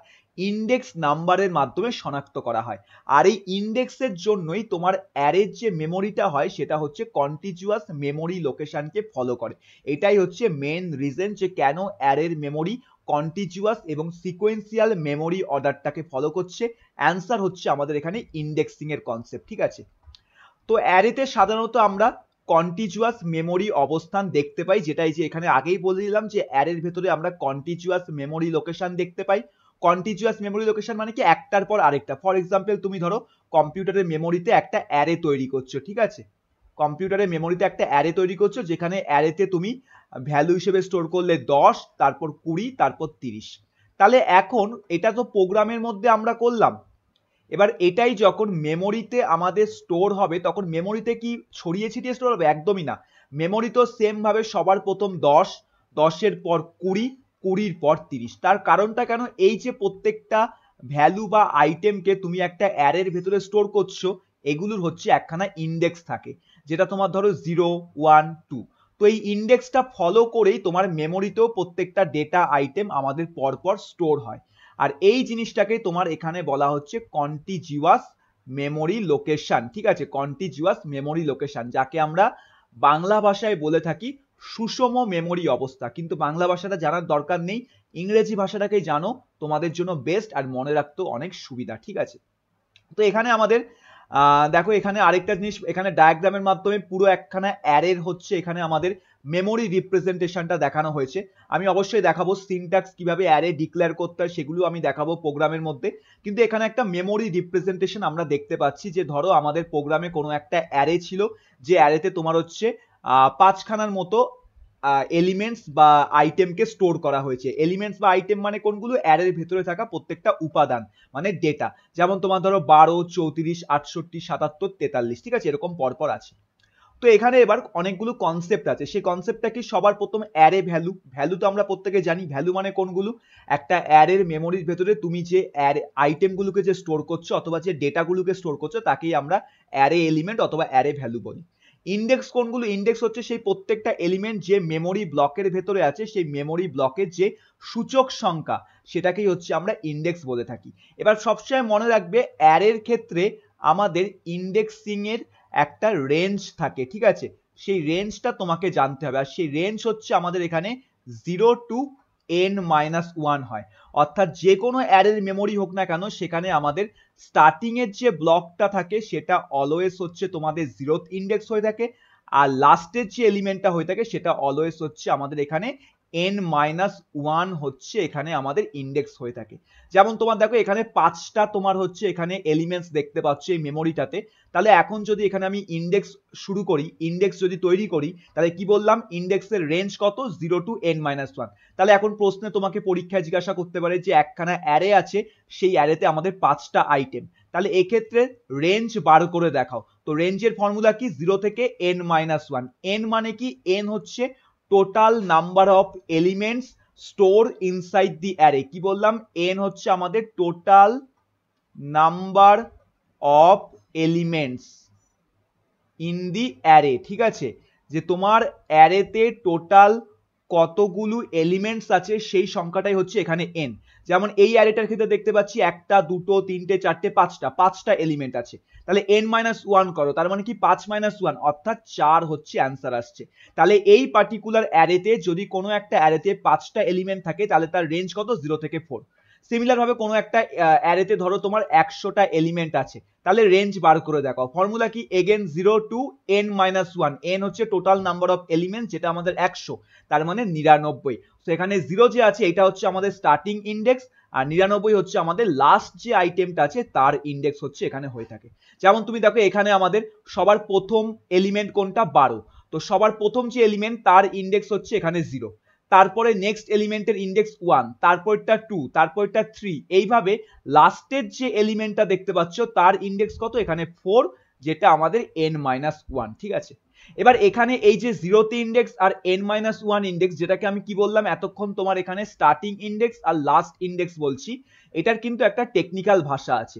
ইন্ডেক্স নাম্বারের মাধ্যমে শনাক্ত করা হয়। আর এই ইন্ডেক্সের জন্যই তোমার অ্যারের যে মেমোরিটা হয় সেটা হচ্ছে কন্টিনিউয়াস মেমোরি লোকেশনকে ফলো করে। এটাই হচ্ছে মেন রিজন যে কেন অ্যারের মেমোরি কন্টিনিউয়াস এবং সিকোয়েন্সিয়াল মেমোরি অর্ডারটাকে ফলো করছে। অ্যান্সার হচ্ছে আমাদের এখানে ইন্ডেক্সিং এর কনসেপ্ট। ঠিক আছে, তো অ্যারেতে সাধারণত আমরা কন্টিনিউয়াস মেমোরি অবস্থান দেখতে পাই, যেটা এই যে এখানে আগেই বলে দিলাম যে অ্যারের ভেতরে আমরা কন্টিনিউয়াস মেমোরি লোকেশন দেখতে পাই। কন্টিনিউয়াস মেমোরি লোকেশন মানে কি, একটার পর আরেকটা। ফর এক্সাম্পল তুমি ধরো কম্পিউটারের মেমোরিতে একটা অ্যারে তৈরি করছো। ঠিক আছে, কম্পিউটারের মেমোরিতে একটা অ্যারে তৈরি করছো, যেখানে অ্যারেতে তুমি ভ্যালু হিসেবে স্টোর করলে 10, তারপর 20, তারপর 30। তাহলে এখন এটা তো প্রোগ্রামের মধ্যে আমরা করলাম, এবার এটাই যখন মেমোরিতে আমাদের স্টোর হবে তখন মেমোরিতে কি ছড়িয়ে ছিটিয়ে স্টোর হবে? একদমই না। মেমোরি তো সেম ভাবে সবার প্রথম 10, 10-এর পর 20, 20-র পর 30। তার কারণটা কেন, এই যে প্রত্যেকটা ভ্যালু বা আইটেমকে তুমি একটা অ্যারের ভেতরে স্টোর করছো, এগুলোর হচ্ছে একখানা ইন্ডেক্স থাকে, যেটা তোমার ধরো 0, 1, 2। তো এই ইন্ডেক্সটা ফলো করেই তোমার মেমোরিতেও প্রত্যেকটা ডেটা আইটেম আমাদের পরপর স্টোর হয়। আর এই জিনিসটাকে তোমার এখানে বলা হচ্ছে কন্টিনিউয়াস মেমোরি লোকেশন, ঠিক আছে, কন্টিজিউয়াস মেমোরি লোকেশন, যাকে আমরা বাংলা ভাষায় বলে থাকি সুষম মেমোরি অবস্থা। কিন্তু বাংলা ভাষাটা জানার দরকার নেই, ইংরেজি ভাষাটাকেই জানো, তোমাদের জন্য বেস্ট আর মনে রাখতেও অনেক সুবিধা, ঠিক আছে। তো এখানে আমাদের দেখো এখানে আরেকটা জিনিস, এখানে ডায়াগ্রামের মাধ্যমে পুরো একখানা অ্যারের হচ্ছে এখানে আমাদের মেমোরি রিপ্রেজেন্টেশনটা দেখানো হয়েছে। আমি অবশ্যই দেখাবো সিনট্যাক্স কিভাবে অ্যারে ডিক্লেয়ার করতে হয়, সেগুলো আমি দেখাবো প্রোগ্রামের মধ্যে। কিন্তু এখানে একটা মেমোরি রিপ্রেজেন্টেশন আমরা দেখতে পাচ্ছি, যে ধরো আমাদের প্রোগ্রামে কোনো একটা অ্যারে ছিল, যে অ্যারেতে তোমার হচ্ছে 5খানার মতো এলিমেন্টস বা আইটেমকে স্টোর করা হয়েছে। এলিমেন্টস বা আইটেম মানে কোনগুলো? অ্যারের ভেতরে থাকা প্রত্যেকটা উপাদান, মানে ডেটা। যেমন তোমার ধরো 12, 34, 68, 77, 43, ঠিক আছে, এরকম পরপর আছে। তো এখানে এবার অনেকগুলো কনসেপ্ট আছে। সেই কনসেপ্টটা কি? সবার প্রথম অ্যারে ভ্যালু। ভ্যালু তো আমরা প্রত্যেকে জানি, ভ্যালু মানে কোনগুলো? একটা অ্যারের মেমোরির ভেতরে তুমি যে অ্যারে আইটেমগুলোকে যে স্টোর করছো অথবা যে ডেটাগুলোকে স্টোর করছো তাকেই আমরা অ্যারে এলিমেন্ট অথবা অ্যারে ভ্যালু বলি। ইন্ডেক্স কোনগুলো? ইন্ডেক্স হচ্ছে সেই প্রত্যেকটা এলিমেন্ট যে মেমোরি ব্লকের ভেতরে আছে, সেই মেমোরি ব্লকের যে সূচক সংখ্যা সেটাকেই হচ্ছে আমরা ইন্ডেক্স বলে থাকি। এবার সবসময় মনে রাখবে অ্যারের ক্ষেত্রে আমাদের ইন্ডেক্সিং এর একটা রেঞ্জ থাকে, ঠিক আছে, সেই রেঞ্জটা তোমাকে জানতে হবে। আর সেই রেঞ্জ হচ্ছে আমাদের এখানে 0 to n-1 হয়। অর্থাৎ যে কোনো অ্যারের মেমোরি হোক না কেন, সেখানে আমাদের স্টার্টিং এর যে ব্লকটা থাকে সেটা অলওয়েজ হচ্ছে তোমাদের 0th ইন্ডেক্স হয়ে থাকে, আর লাস্টের যে এলিমেন্টটা হয়ে থাকে সেটা অলওয়েজ হচ্ছে আমাদের এখানে n-1 হচ্ছে এখানে আমাদের ইন্ডেক্স হয়ে থাকে। যেমন তোমার দেখো এখানে 5টা তোমার হচ্ছে এখানে এলিমেন্টস দেখতে পাচ্ছ এই মেমোরিটাতে। তাহলে এখন যদি এখানে আমি ইন্ডেক্স শুরু করি, ইন্ডেক্স যদি তৈরি করি, তাহলে কি বললাম? ইন্ডেক্সের রেঞ্জ কত? 0 to n-1। তাহলে এখন প্রশ্নে তোমাকে পরীক্ষায় জিজ্ঞাসা করতে পারে যে একখানা অ্যারে আছে, সেই অ্যারেতে আমাদের 5টা আইটেম, তাহলে এক্ষেত্রে রেঞ্জ বার করে দেখাও। তো রেঞ্জের ফর্মুলা কি? 0 থেকে n-1। n মানে কি? n হচ্ছে total number of elements store inside the array. কি বললাম? n হচ্ছে আমাদের total number of elements in the array, ঠিক আছে, যে তোমার অ্যারেতে টোটাল কতগুলো এলিমেন্টস আছে সেই সংখ্যাটাই হচ্ছে এখানে n। যেমন এই অ্যারেটার ক্ষেত্রে দেখতে পাচ্ছি 1টা 2টো 3টে 4টে 5টা এলিমেন্ট আছে, তাহলে n-1 করো, তার মানে কি 5-1 অর্থাৎ 4 হচ্ছে অ্যান্সার আসছে। তাহলে এই পার্টিকুলার অ্যারেতে যদি কোনো একটা অ্যারেতে 5টা এলিমেন্ট থাকে তাহলে তার রেঞ্জ কত? 0 থেকে 4। সিমিলার ভাবে কোনো একটা অ্যারেতে ধরো তোমার 100টা এলিমেন্ট আছে, তাহলে রেঞ্জ বার করে দেখাও। ফর্মুলা কি? Again 0 to n-1। n হচ্ছে টোটাল নাম্বার অফ এলিমেন্ট, যেটা আমাদের 100, তার মানে 99। তো এখানে 0 যে আছে এটা হচ্ছে আমাদের স্টার্টিং ইন্ডেক্স, আর 99 হচ্ছে আমাদের লাস্ট যে আইটেমটা আছে তার ইন্ডেক্স হচ্ছে এখানে হয়ে থাকে। যেমন তুমি দেখো এখানে আমাদের সবার প্রথম এলিমেন্ট কোনটা? 12। তো সবার প্রথম যে এলিমেন্ট তার ইন্ডেক্স হচ্ছে এখানে 0, তারপরে নেক্সট এলিমেন্টের ইন্ডেক্স 1, তারপরটা 2, তারপরটা 3, এইভাবে লাস্টের যে এলিমেন্টটা দেখতে পাচ্ছ তার ইন্ডেক্স কত? এখানে 4, যেটা আমাদের n-1, ঠিক আছে। এবার এখানে এই যে 0th ইন্ডেক্স আর n-1 ইন্ডেক্স, যেটাকে আমি কি বললাম এতক্ষণ, তোমার এখানে স্টার্টিং ইন্ডেক্স আর লাস্ট ইন্ডেক্স বলছি, এটার কিন্তু একটা টেকনিক্যাল ভাষা আছে।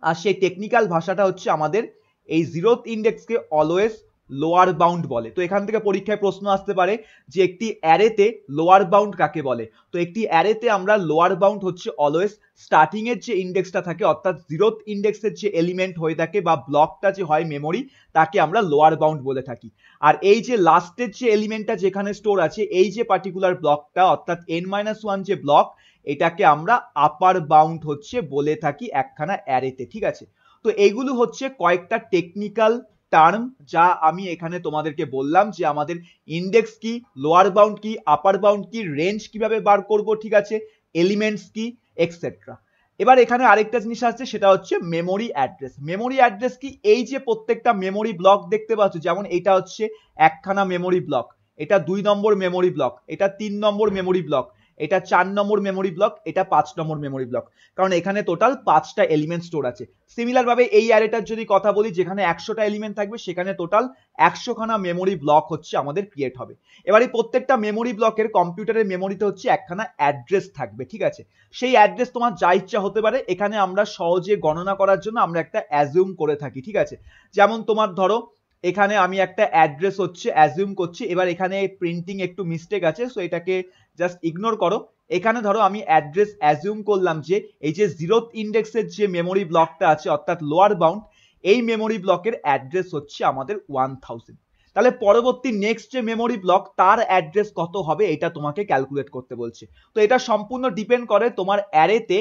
আর সেই টেকনিক্যাল ভাষাটা হচ্ছে আমাদের এই 0th ইন্ডেক্সকে অলওয়েজ লোয়ার বাউন্ড বলে। তো এখান থেকে পরীক্ষায় প্রশ্ন আসতে পারে যে একটি অ্যারেতে লোয়ার বাউন্ড কাকে বলে? তো একটি অ্যারেতে আমরা লোয়ার বাউন্ড হচ্ছে অলওয়েজ স্টার্টিং এর যে ইন্ডেক্সটা থাকে, অর্থাৎ 0th ইন্ডেক্সের যে এলিমেন্ট হয়ে থাকে বা ব্লকটা যে হয় মেমোরি, তাকে আমরা লোয়ার বাউন্ড বলে থাকি। আর এই যে লাস্টের যে এলিমেন্টটা যেখানে স্টোর আছে, এই যে পার্টিকুলার ব্লকটা অর্থাৎ n-1 যে ব্লক, এটাকে আমরা আপার বাউন্ড হচ্ছে বলে থাকি একখানা অ্যারেতে, ঠিক আছে। তো এইগুলো হচ্ছে কয়েকটা টেকনিক্যাল টার্ম যা আমি এখানে তোমাদেরকে বললাম, যে আমাদের ইন্ডেক্স কি, লোয়ার বাউন্ড কি, আপার বাউন্ড কি, রেঞ্জ কিভাবে বার করব, ঠিক আছে, এলিমেন্টস কি, এক্সেট্রা। এবার এখানে আরেকটা জিনিস আছে, সেটা হচ্ছে মেমোরি অ্যাড্রেস। মেমোরি অ্যাড্রেস কি? এই যে প্রত্যেকটা মেমোরি ব্লক দেখতে পাচ্ছ, যেমন এটা হচ্ছে একখানা মেমোরি ব্লক, এটা 2 নম্বর মেমোরি ব্লক, এটা 3 নম্বর মেমোরি ব্লক, এটা 4 নম্বর মেমোরি ব্লক, এটা 5 নম্বর মেমোরি ব্লক, কারণ এখানে টোটাল 5টা এলিমেন্ট স্টোর আছে। সিমিলার ভাবে এই অ্যারেটার যদি কথা বলি, যেখানে 100টা এলিমেন্ট থাকবে, সেখানে টোটাল 100 খানা মেমোরি ব্লক হচ্ছে আমাদের ক্রিয়েট হবে। এবার এই প্রত্যেকটা মেমোরি ব্লকের কম্পিউটারের মেমোরিতে হচ্ছে একখানা অ্যাড্রেস থাকবে, ঠিক আছে। সেই অ্যাড্রেস তোমার যা ইচ্ছা হতে পারে, এখানে আমরা সহজে গণনা করার জন্য আমরা একটা অ্যাজিউম করে থাকি, ঠিক আছে। যেমন তোমার ধরো এখানে আমি একটা অ্যাড্রেস হচ্ছে অ্যাজিউম করছি। এবার এখানে প্রিন্টিং একটু মিস্টেক আছে, সো এটাকে জাস্ট ইগনোর করো। এখানে ধরো আমি অ্যাড্রেস অ্যাজিউম করলাম যে এই যে 0th ইন্ডেক্সের যে মেমোরি ব্লকটা আছে অর্থাৎ লোয়ার বাউন্ড, এই মেমোরি ব্লকের অ্যাড্রেস হচ্ছে আমাদের 1000। তাহলে পরবর্তী নেক্সট যে মেমোরি ব্লক তার অ্যাড্রেস কত হবে এটা তোমাকে ক্যালকুলেট করতে বলছে। তো এটা সম্পূর্ণ ডিপেন্ড করে তোমার অ্যারেতে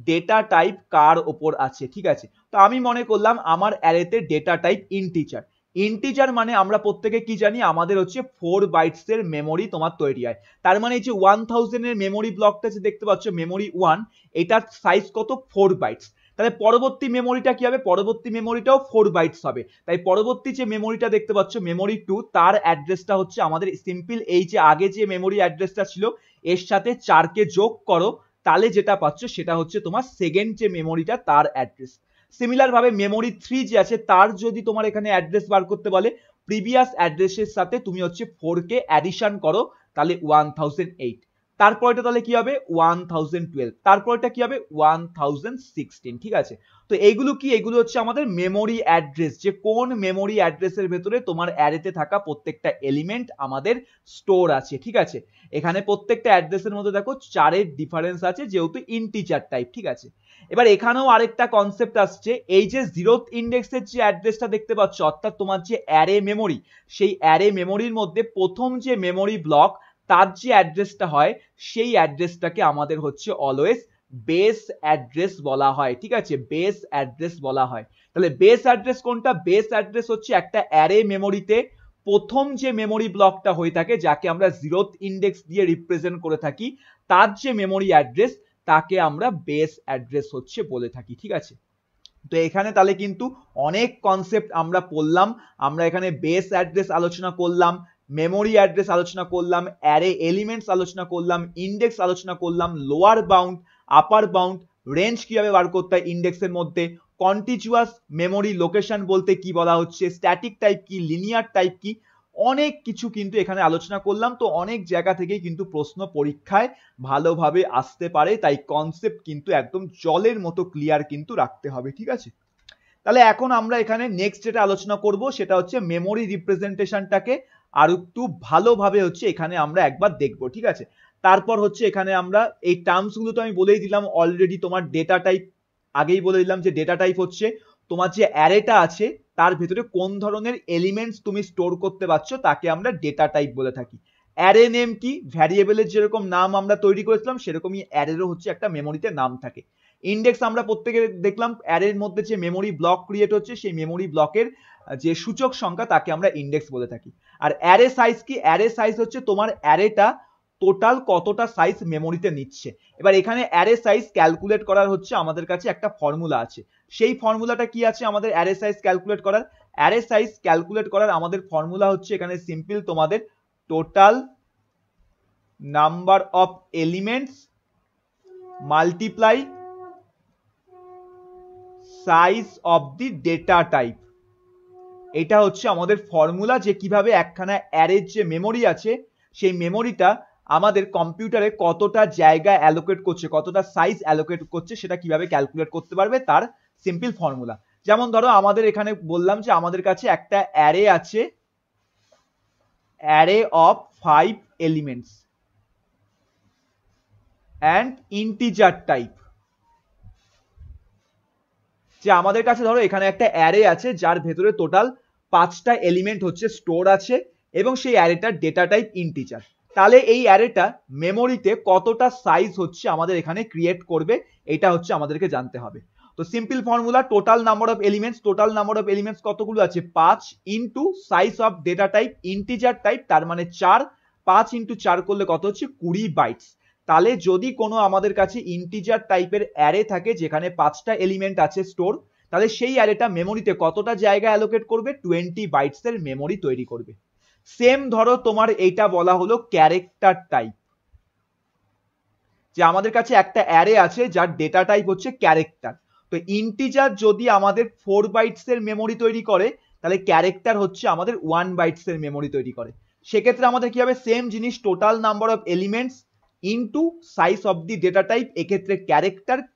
ডেটা টাইপ কার ওপর আছে, ঠিক আছে। তো আমি মনে করলাম আমার অ্যারেতে ডেটা টাইপ ইন্টিজার। ইন্টিজার মানে আমরা প্রত্যেকে কি জানি, আমাদের হচ্ছে 4 বাইটস এর মেমোরি তোমার তৈরি হয়। তার মানে এই যে 1000 এর মেমোরি ব্লকটা যে দেখতে পাচ্ছ মেমোরি 1, এটার সাইজ কত 4 বাইটস। তাহলে পরবর্তী মেমোরিটা কি হবে, পরবর্তী মেমোরিটাও 4 বাইটস হবে। তাই পরবর্তী যে মেমোরিটা দেখতে পাচ্ছ মেমোরি 2, তার অ্যাড্রেসটা হচ্ছে আমাদের সিম্পল এই যে আগে যে মেমোরি অ্যাড্রেসটা ছিল এর সাথে 4 কে যোগ করো, তাহলে যেটা পাচ্ছ সেটা হচ্ছে তোমার সেকেন্ড যে মেমোরিটা তার অ্যাড্রেস। সিমিলার ভাবে মেমোরি 3 যে আছে তার যদি তোমার এখানে অ্যাড্রেস বার করতে বলে, প্রিভিয়াস অ্যাড্রেসের সাথে তুমি হচ্ছে 4 কে অ্যাডিশন করো, তাহলে 1008। তারপরটা তাহলে কি হবে 1012, তারপরটা কি হবে 1016, ঠিক আছে। তো এইগুলো কি, এগুলো হচ্ছে আমাদের মেমোরি অ্যাড্রেস, যে কোন মেমোরি অ্যাড্রেসের ভেতরে তোমার অ্যারেতে থাকা প্রত্যেকটা এলিমেন্ট আমাদের স্টোর আছে, ঠিক আছে। এখানে প্রত্যেকটা অ্যাড্রেসের মধ্যে দেখো 4-এর ডিফারেন্স আছে যেহেতু ইন্টিজার টাইপ, ঠিক আছে। এবার এখানেও আরেকটা কনসেপ্ট আসছে, এই যে 0th ইন্ডেক্সের যে অ্যাড্রেসটা দেখতে পাচ্ছ অর্থাৎ তোমার যে অ্যারে মেমোরি, সেই অ্যারে মেমোরির মধ্যে প্রথম যে মেমোরি ব্লক তার যে অ্যাড্রেসটা হয় সেই অ্যাড্রেসটাকে আমাদের হচ্ছে অলওয়েজ বেস অ্যাড্রেস বলা হয়, ঠিক আছে, বেস অ্যাড্রেস বলা হয়। তাহলে বেস অ্যাড্রেস কোনটা, বেস অ্যাড্রেস হচ্ছে একটা অ্যারে মেমোরিতে প্রথম যে মেমোরি ব্লকটা হয়ে থাকে যাকে আমরা 0th ইন্ডেক্স দিয়ে রিপ্রেজেন্ট করে থাকি, তার যে মেমোরি অ্যাড্রেস তাকে আমরা বেস অ্যাড্রেস হচ্ছে বলে থাকি, ঠিক আছে। তো এখানে তাহলে কিন্তু অনেক কনসেপ্ট আমরা পড়লাম। আমরা এখানে বেস অ্যাড্রেস আলোচনা করলাম, মেমোরি অ্যাড্রেস আলোচনা করলাম, অ্যারে এলিমেন্টস আলোচনা করলাম, ইন্ডেক্স আলোচনা করলাম, লোয়ার বাউন্ড, আপার বাউন্ড, রেঞ্জ কিভাবে বার করতে হয় ইন্ডেক্সের মধ্যে, কন্টিজুয়াস মেমোরি লোকেশন বলতে কি বলা হচ্ছে, স্ট্যাটিক টাইপ কি, লিনিয়ার টাইপ কি, অনেক কিছু কিন্তু এখানে আলোচনা করলাম। তো অনেক জায়গা থেকে কিন্তু প্রশ্ন পরীক্ষায় ভালোভাবে আসতে পারে, তাই কনসেপ্ট কিন্তু একদম জলের মতো ক্লিয়ার কিন্তু রাখতে হবে, ঠিক আছে। তাহলে এখন আমরা এখানে নেক্সট যেটা আলোচনা করব সেটা হচ্ছে মেমোরি রিপ্রেজেন্টেশনটাকে আর একটু ভালোভাবে হচ্ছে এখানে আমরা একবার দেখব, ঠিক আছে। তারপর হচ্ছে এখানে আমরা এই টার্মস গুলো তো আমি বলেই দিলাম অলরেডি, তোমার ডেটা টাইপ আগেই বলে দিলাম যে ডেটা টাইপ হচ্ছে তোমার যে অ্যারেটা আছে তার ভেতরে কোন ধরনের এলিমেন্টস তুমি স্টোর করতে পারছো তাকে আমরা ডেটা টাইপ বলে থাকি। অ্যারে নেম কি, ভ্যারিয়েবলের যেরকম নাম আমরা তৈরি করেছিলাম সেরকমই অ্যারেরও হচ্ছে একটা মেমোরিতে নাম থাকে। ইন্ডেক্স আমরা প্রত্যেকে দেখলাম অ্যারের মধ্যে যে মেমোরি ব্লক ক্রিয়েট হচ্ছে সেই মেমোরি ব্লকের যে সূচক সংখ্যা তাকে আমরা ইন্ডেক্স বলে থাকি। আর অ্যারে সাইজ কি, অ্যারে সাইজ হচ্ছে তোমার অ্যারেটা টোটাল কতটা সাইজ মেমোরিতে নিচ্ছে। এবার এখানে অ্যারে সাইজ ক্যালকুলেট করার হচ্ছে আমাদের কাছে একটা ফর্মুলা আছে। সেই ফর্মুলাটা কি আছে আমাদের অ্যারে সাইজ ক্যালকুলেট করার, অ্যারে সাইজ ক্যালকুলেট করার আমাদের ফর্মুলা হচ্ছে এখানে সিম্পল তোমাদের total number of elements multiply size of the data type. এটা হচ্ছে আমাদের ফর্মুলা, যে কিভাবে একখানা অ্যারের যে মেমোরি আছে সেই মেমোরিটা আমাদের কম্পিউটারে কতটা জায়গা অ্যালোকেট করছে, কতটা সাইজ অ্যালোকেট করছে সেটা কিভাবে ক্যালকুলেট করতে পারবে তার সিম্পল ফর্মুলা। যেমন ধরো আমাদের এখানে বললাম যে আমাদের কাছে একটা অ্যারে আছে, array of 5 elements and integer type. যে আমাদের কাছে ধরো এখানে একটা অ্যারে আছে যার ভেতরে টোটাল 5টা এলিমেন্ট হচ্ছে স্টোর আছে এবং সেই অ্যারেটার ডেটা টাইপ ইন্টিজার। তাহলে এই অ্যারেটা মেমোরিতে কতটা সাইজ হচ্ছে আমাদের এখানে ক্রিয়েট করবে, এটা হচ্ছে আমাদেরকে জানতে হবে। তো simple formula total number of elements, total number of elements কতগুলো আছে 5 into size of data type integer type, তার মানে 4, 5 ইন্টু 4 করলে কত হচ্ছে 20 বাইটস। তাহলে যদি কোনো আমাদের কাছে ইন্টিজার টাইপের অ্যারে থাকে যেখানে 5টা এলিমেন্ট আছে স্টোর, তাহলে সেই অ্যারেটা মেমোরিতে কতটা জায়গা অ্যালোকেট করবে 20 বাইটস এর মেমোরি তৈরি করবে। সেম ধরো তোমার এইটা বলা হলো ক্যারেক্টার টাইপ, যে আমাদের কাছে একটা অ্যারে আছে যার ডেটা টাইপ হচ্ছে ক্যারেক্টার। তো ইন্টিজার যদি আমাদের 4 বাইটস এর মেমোরি তৈরি করে তাহলে ক্যারেক্টার হচ্ছে আমাদের 1 বাইটস এর মেমোরি তৈরি করে। সেক্ষেত্রে আমাদের কি হবে, সেম জিনিস total number of elements into size of the data type, এক্ষেত্রে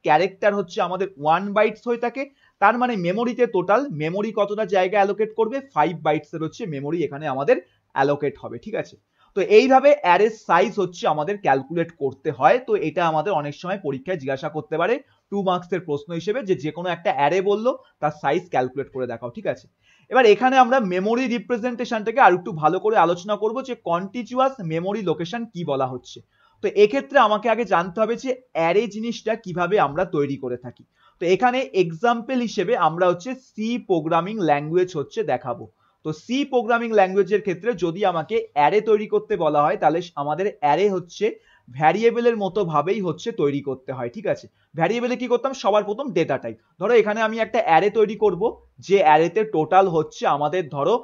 ক্যারেক্টার হচ্ছে আমাদের 1 বাইটস হয়ে থাকে, তার মানে মেমোরিতে টোটাল মেমোরি কতটা জায়গা অ্যালোকেট করবে, 5 বাইটসের হচ্ছে মেমোরি এখানে আমাদের অ্যালোকেট হবে, ঠিক আছে। তো এইভাবে অ্যারের সাইজ হচ্ছে আমাদের ক্যালকুলেট করতে হয়। তো এটা আমাদের অনেক সময় পরীক্ষায় জিজ্ঞাসা করতে পারে 2 মার্কসের প্রশ্ন হিসেবে, যে কোনো একটা অ্যারে বললো তার সাইজ ক্যালকুলেট করে দেখাও, ঠিক আছে। এবার এখানে আমরা মেমোরি রিপ্রেজেন্টেশনটাকে আর একটু ভালো করে আলোচনা করব যে কন্টিনিউয়াস মেমোরি লোকেশন কি বলা হচ্ছে। তো এক্ষেত্রে আমাকে আগে জানতে হবে যে অ্যারে জিনিসটা কিভাবে আমরা তৈরি করে থাকি। তো এখানে এক্সাম্পল হিসেবে আমরা হচ্ছে সি প্রোগ্রামিং ল্যাঙ্গুয়েজ হচ্ছে দেখাবো। তো সি প্রোগ্রামিং ল্যাঙ্গুয়েজের ক্ষেত্রে যদি আমাকে অ্যারে তৈরি করতে বলা হয়, তাহলে আমাদের অ্যারে হচ্ছে ভ্যারিয়েবলের মতো ভাবেই হচ্ছে তৈরি করতে হয়, ঠিক আছে। ভ্যারিয়েবলে কি করতাম, সবার প্রথম ডেটা টাইপ। ধরো এখানে আমি একটা অ্যারে তৈরি করব, যে অ্যারেতে টোটাল হচ্ছে আমাদের ধরো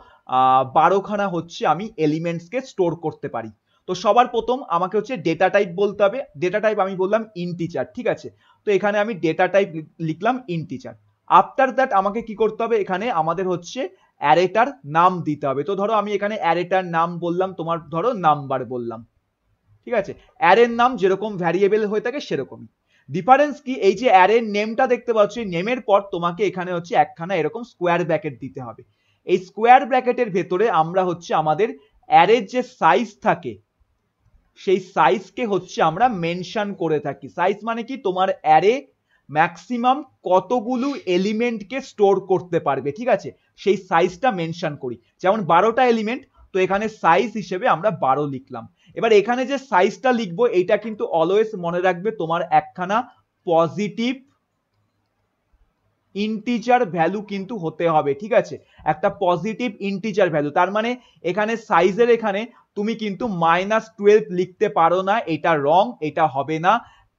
12খানা হচ্ছে আমি এলিমেন্টসকে স্টোর করতে পারি। তো সবার প্রথম আমাকে হচ্ছে ডেটা টাইপ বলতে হবে। ডেটা টাইপ আমি বললাম ইন্টিজার, ঠিক আছে। তো এখানে আমি ডেটা টাইপ লিখলাম ইন্টিজার। আফটার দ্যাট আমাকে কি করতে হবে, এখানে আমাদের হচ্ছে অ্যারেটার নাম দিতে হবে। তো ধরো আমি এখানে অ্যারেটার নাম বললাম তোমার ধরো নাম্বার বললাম, ঠিক আছে। অ্যারের নাম যেরকম ভ্যারিয়েবল হয়ে থাকে সেরকমই। ডিফারেন্স কি, এই যে অ্যারের নেমটা দেখতে পাচ্ছ, এই নেমের পর তোমাকে এখানে হচ্ছে একখানা এরকম স্কোয়ার ব্র্যাকেট দিতে হবে। এই স্কোয়ার ব্র্যাকেটের ভেতরে আমরা হচ্ছে আমাদের অ্যারের যে সাইজ থাকে সেই সাইজকে হচ্ছে আমরা মেনশন করে থাকি। সাইজ মানে কি, তোমার অ্যারে ম্যাক্সিমাম কতগুলো এলিমেন্টকে স্টোর করতে পারবে, ঠিক আছে, সেই সাইজটা মেনশন করি। যেমন 12টা এলিমেন্ট, তো এখানে সাইজ হিসেবে আমরা 12 লিখলাম। এবার এখানে যে সাইজটা লিখবো এটা কিন্তু অলওয়েজ মনে রাখবে তোমার একখানা পজিটিভ ইন্টিজার ভ্যালু কিন্তু হতে হবে, ঠিক আছে, একটা পজিটিভ ইন্টিজার ভ্যালু। তার মানে এখানে সাইজের এখানে তুমি কিন্তু -12 লিখতে পারো না, এটা রং, এটা হবে না।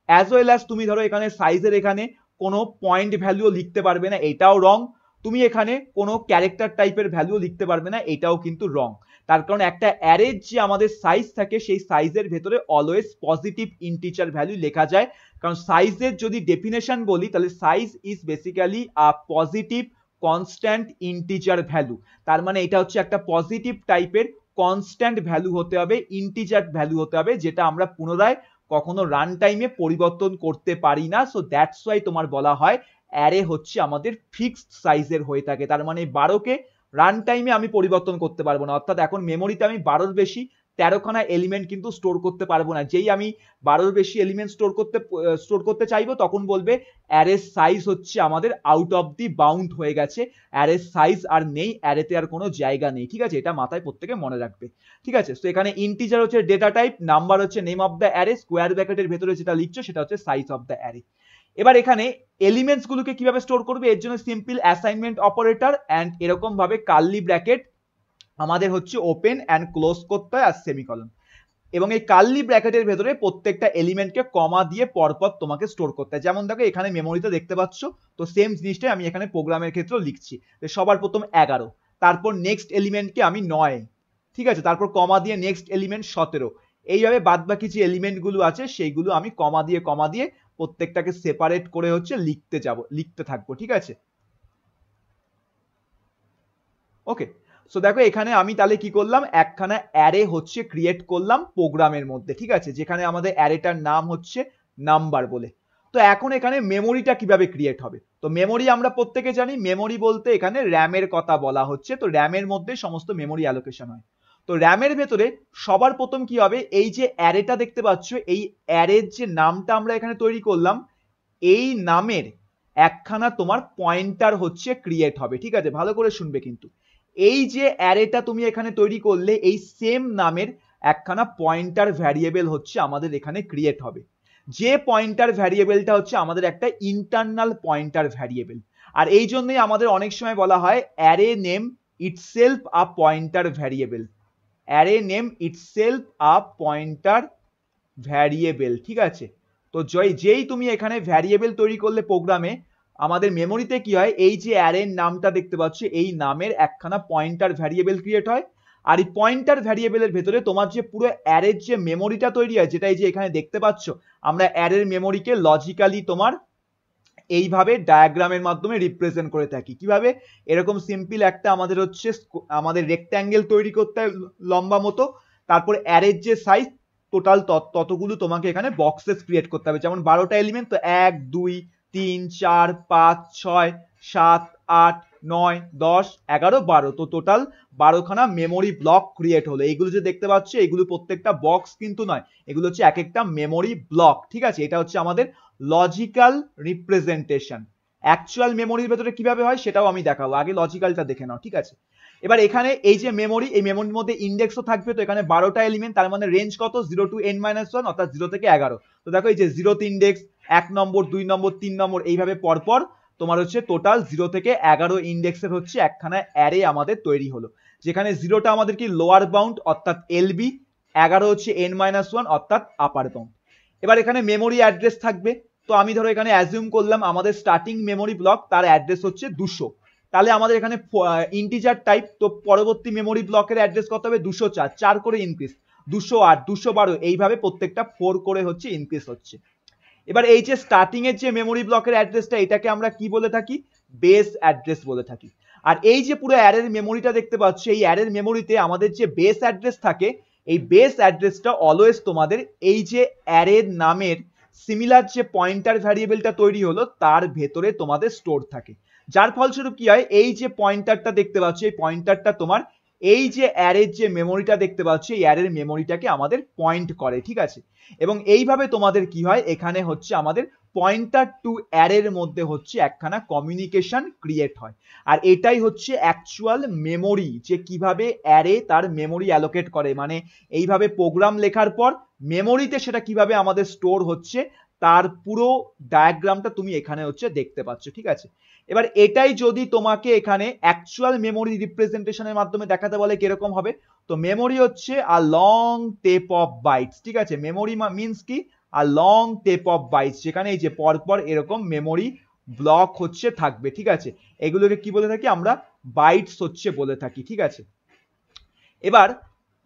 অ্যাজ ওয়েল অ্যাজ তুমি ধরো এখানে সাইজের এখানে কোনো পয়েন্ট ভ্যালুও লিখতে পারবে না, এটাও রং। তুমি এখানে কোনো ক্যারেক্টার টাইপের ভ্যালুও লিখতে পারবে না, এটাও কিন্তু রং। তার কারণ একটা অ্যারের যে আমাদের সাইজ থাকে সেই সাইজের ভেতরে অলওয়েজ পজিটিভ ইন্টিজার ভ্যালু লেখা যায়। কারণ সাইজের যদি ডেফিনেশন বলি, তাহলে size is basically a positive constant integer value. তার মানে এটা হচ্ছে একটা পজিটিভ টাইপের কনস্ট্যান্ট ভ্যালু হতে হবে, ইন্টিজার ভ্যালু হতে হবে, যেটা আমরা পুনরায় কখনো রান টাইমে পরিবর্তন করতে পারি না। সো দ্যাটস ওয়াই তোমার বলা হয় অ্যারে হচ্ছে আমাদের ফিক্সড সাইজের হয়ে থাকে। তার মানে 12কে রান টাইমে আমি পরিবর্তন করতে পারবো না, অর্থাৎ এখন মেমোরিতে আমি 12-র বেশি 13খানা এলিমেন্ট কিন্তু স্টোর করতে পারবো না। যেই আমি 12-র বেশি এলিমেন্ট স্টোর করতে চাইবো, তখন বলবে অ্যারের সাইজ হচ্ছে আমাদের আউট অফ দি বাউন্ড হয়ে গেছে, অ্যারের সাইজ আর নেই, অ্যারেতে আর কোনো জায়গা নেই, ঠিক আছে। এটা মাথায় প্রত্যেকে মনে রাখবে, ঠিক আছে। তো এখানে ইন্টিজার হচ্ছে ডেটা টাইপ, নাম্বার হচ্ছে name of the array, square ব্র্যাকেটের ভেতরে যেটা লিখছো সেটা হচ্ছে সাইজ অফ দ্য অ্যারে। এবার এখানে এলিমেন্টস গুলোকে কিভাবে স্টোর করবে, এর জন্য সিম্পল অ্যাসাইনমেন্ট অপারেটর অ্যান্ড এরকম ভাবে কার্লি ব্র্যাকেট আমাদের হচ্ছে ওপেন অ্যান্ড ক্লোজ করতে হয় আর সেমিকলন। এবং এই কার্লি ব্র্যাকেটের ভেতরে প্রত্যেকটা এলিমেন্টকে কমা দিয়ে পরপর তোমাকে স্টোর করতে হয়। যেমন দেখো এখানে মেমোরিতে দেখতে পাচ্ছ, তো সেম জিনিসটাই আমি এখানে প্রোগ্রামের ক্ষেত্রেও লিখছি। সবার প্রথম 11, তারপর নেক্সট এলিমেন্টকে আমি 9, ঠিক আছে, তারপর কমা দিয়ে নেক্সট এলিমেন্ট 17। এইভাবে বাদ বাকি যে এলিমেন্টগুলো আছে সেইগুলো আমি কমা দিয়ে প্রত্যেকটাকে সেপারেট করে হচ্ছে লিখতে থাকবো, ঠিক আছে। ওকে, সো দেখো এখানে আমি তাহলে কি করলাম, একখানা অ্যারে হচ্ছে ক্রিয়েট করলাম প্রোগ্রামের মধ্যে, ঠিক আছে, যেখানে আমাদের অ্যারেটার নাম হচ্ছে নাম্বার বলে। তো এখন এখানে মেমোরিটা কিভাবে ক্রিয়েট হবে, তো মেমোরি আমরা প্রত্যেকে জানি, মেমোরি বলতে এখানে র্যামের কথা বলা হচ্ছে। তো র্যামের মধ্যে সমস্ত মেমোরি অ্যালোকেশন হয়। তো র্যামের ভেতরে সবার প্রথম কি হবে, এই যে অ্যারেটা দেখতে পাচ্ছ, এই অ্যারের যে নামটা আমরা এখানে তৈরি করলাম, এই নামের একখানা তোমার পয়েন্টার হচ্ছে ক্রিয়েট হবে, ঠিক আছে, ভালো করে শুনবে কিন্তু। এই যে অ্যারেটা তুমি এখানে তৈরি করলে, এই সেম নামের একখানা পয়েন্টার ভ্যারিয়েবল হচ্ছে আমাদের এখানে ক্রিয়েট হবে। যে পয়েন্টার ভ্যারিয়েবলটা হচ্ছে আমাদের একটা ইন্টারনাল পয়েন্টার ভ্যারিয়েবল। আর এই জন্যই আমাদের অনেক সময় বলা হয় অ্যারে নেম ইটসেলফ আ pointer variable. Array name itself আ পয়েন্টার ভ্যারিয়েবল, ঠিক আছে। তো যেই তুমি এখানে ভ্যারিয়েবল তৈরি করলে প্রোগ্রামে, আমাদের মেমোরিতে কি হয়, এই যে অ্যারের নামটা দেখতে পাচ্ছ, এই নামের একখানা পয়েন্টার ভ্যারিয়েবল ক্রিয়েট হয়। আর এই পয়েন্টার ভ্যারিয়েবলের ভেতরে তোমার যে পুরো অ্যারের যে মেমোরিটা তৈরি হয়, যেটা এই যে এখানে দেখতে পাচ্ছ, আমরা অ্যারের মেমোরিকে লজিক্যালি তোমার এইভাবে ডায়াগ্রামের মাধ্যমে রিপ্রেজেন্ট করে থাকি। কিভাবে, এরকম সিম্পল একটা আমাদের হচ্ছে আমাদের রেক্ট্যাঙ্গেল তৈরি করতে হয় লম্বা মতো, তারপর অ্যারের যে সাইজ টোটাল ততগুলো তোমাকে এখানে বক্সেস ক্রিয়েট করতে হবে। যেমন 12টা এলিমেন্ট, তো 1 2 3 4 5 6 7 8 9 10 11 12, তো টোটাল 12খানা মেমোরি ব্লক ক্রিয়েট হলো। এইগুলো যে দেখতে পাচ্ছ এগুলো প্রত্যেকটা বক্স কিন্তু নয়, এগুলো হচ্ছে এক একটা মেমোরি ব্লক, ঠিক আছে। এটা হচ্ছে আমাদের লজিক্যাল রিপ্রেজেন্টেশন। অ্যাকচুয়াল মেমোরির ভেতরে কিভাবে হয় সেটাও আমি দেখাবো, আগে লজিক্যালটা দেখে নাও, ঠিক আছে। এবার এখানে এই যে মেমোরি, এই মেমোরির মধ্যে ইন্ডেক্সও থাকবে, তো এখানে 12টা এলিমেন্ট, তার মানে রেঞ্জ কত 0 to n-1, অর্থাৎ 0 থেকে 11। তো দেখো এই যে 0th ইন্ডেক্স, 1 নম্বর 2 নম্বর 3 নম্বর এইভাবে পরপর তোমার হচ্ছে টোটাল 0 থেকে 11 ইন্ডেক্সের হচ্ছে একখানা অ্যারে আমাদের তৈরি হলো, যেখানে 0টা আমাদের কি লোয়ার বাউন্ড অর্থাৎ এলবি, 11 হচ্ছে n-1 অর্থাৎ আপার বাউন্ড। এবার এখানে মেমোরি অ্যাড্রেস থাকবে, তো আমি ধরো এখানে অ্যাজিউম করলাম আমাদের স্টার্টিং মেমোরি ব্লক তার অ্যাড্রেস হচ্ছে 200, তাহলে আমাদের এখানে ইন্টিজার টাইপ, তো পরবর্তী মেমোরি ব্লকের অ্যাড্রেস কত হবে 204, 4 করে ইনক্রিজ, 208 212 এইভাবে প্রত্যেকটা 4 করে হচ্ছে ইনক্রিজ হচ্ছে। এবার এই যে স্টার্টিং এর যে মেমোরি ব্লকের অ্যাড্রেসটা, এটাকে আমরা কি বলে থাকি, বেস অ্যাড্রেস বলে থাকি। আর এই যে পুরো অ্যারের মেমোরিটা দেখতে পাচ্ছ, এই অ্যারের মেমোরিতে আমাদের যে বেস অ্যাড্রেস থাকে, এই বেস অ্যাড্রেসটা অলওয়েজ তোমাদের এই যে অ্যারের নামের সিমিলার যে পয়েন্টার ভ্যারিয়েবলটা তৈরি হলো তার ভেতরে তোমাদের স্টোর থাকে, যার ফলস্বরূপ কি হয়, এই যে পয়েন্টারটা দেখতে পাচ্ছ, এই পয়েন্টারটা তোমার এই যে অ্যারের যে মেমোরিটা দেখতে পাচ্ছ, এই অ্যারের মেমোরিটাকে আমাদের পয়েন্ট করে, ঠিক আছে। এবং এইভাবে তোমাদের কি হয়, এখানে হচ্ছে আমাদের পয়েন্টার টু অ্যারের মধ্যে হচ্ছে একখানা কমিউনিকেশন ক্রিয়েট হয়। আর এটাই হচ্ছে অ্যাকচুয়াল মেমোরি, যে কিভাবে অ্যারে তার মেমোরি অ্যালোকেট করে, মানে এইভাবে প্রোগ্রাম লেখার পর মেমোরিতে সেটা কিভাবে আমাদের স্টোর হচ্ছে তার পুরো ডায়াগ্রামটা তুমি এখানে হচ্ছে দেখতে পাচ্ছ, ঠিক আছে। এবার এটাই যদি তোমাকে এখানে অ্যাকচুয়াল মেমোরি রিপ্রেজেন্টেশনের মাধ্যমে দেখাতে বলে কিরকম হবে, তো মেমোরি হচ্ছে a long tape of bytes, ঠিক আছে। মেমোরি মিনস কি, a long tape of bytes, যেখানে এই যে পরপর এরকম মেমোরি ব্লক হচ্ছে থাকবে, ঠিক আছে। এগুলোকে কি বলে থাকি আমরা, বাইটস হচ্ছে বলে থাকি, ঠিক আছে। এবার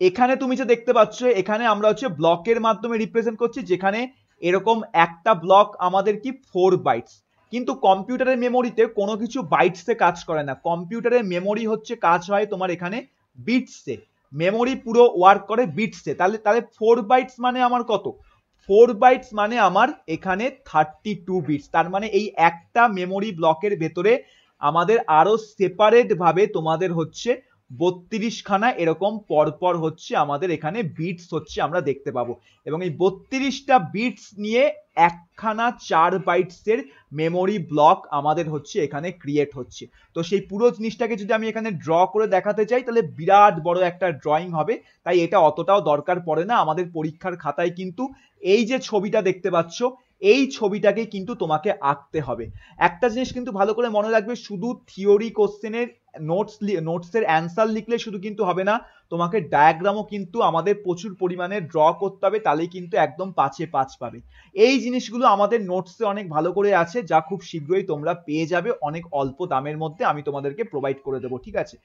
এখানে তুমি যে দেখতে পাচ্ছ, এখানে আমরা হচ্ছে ব্লকের মাধ্যমে রিপ্রেজেন্ট করছি, যেখানে এরকম একটা ব্লক আমাদের কি 4 বাইটস, কিন্তু কম্পিউটারের মেমোরিতে কোনো কিছু বাইটসে কাজ করে না, কম্পিউটারের মেমোরি হচ্ছে কাজ হয় তোমার এখানে বিটসে, মেমোরি পুরো ওয়ার্ক করে বিটসে। তাহলে তাহলে 4 বাইটস মানে আমার কত, 4 বাইটস মানে আমার এখানে 32 বিটস, তার মানে এই একটা মেমোরি ব্লকের ভেতরে আমাদের আরো সেপারেট ভাবে তোমাদের হচ্ছে 32খানা এরকম পরপর হচ্ছে আমাদের এখানে বিটস হচ্ছে আমরা দেখতে পাবো, এবং এই 32টা বিটস নিয়ে একখানা 4 বাইটসের মেমোরি ব্লক আমাদের হচ্ছে এখানে ক্রিয়েট হচ্ছে। তো সেই পুরো জিনিসটাকে যদি আমি এখানে ড্র করে দেখাতে চাই, তাহলে বিরাট বড় একটা ড্রয়িং হবে, তাই এটা অতটাও দরকার পড়ে না। আমাদের পরীক্ষার খাতায় কিন্তু এই যে ছবিটা দেখতে পাচ্ছ, এই ছবিটাকে কিন্তু তোমাকে আঁকতে হবে। একটা জিনিস কিন্তু ভালো করে মনে রাখবে, শুধু থিওরি কোশ্চেনের নোটসের অ্যান্সার লিখলে শুধু কিন্তু হবে না, তোমাকে ডায়াগ্রামও কিন্তু আমাদের প্রচুর পরিমাণে ড্র করতে হবে, তাহলেই কিন্তু একদম 5-এ 5 পাবে। এই জিনিসগুলো আমাদের নোটসে অনেক ভালো করে আছে, যা খুব শীঘ্রই তোমরা পেয়ে যাবে অনেক অল্প দামের মধ্যে, আমি তোমাদেরকে প্রোভাইড করে দেবো, ঠিক আছে।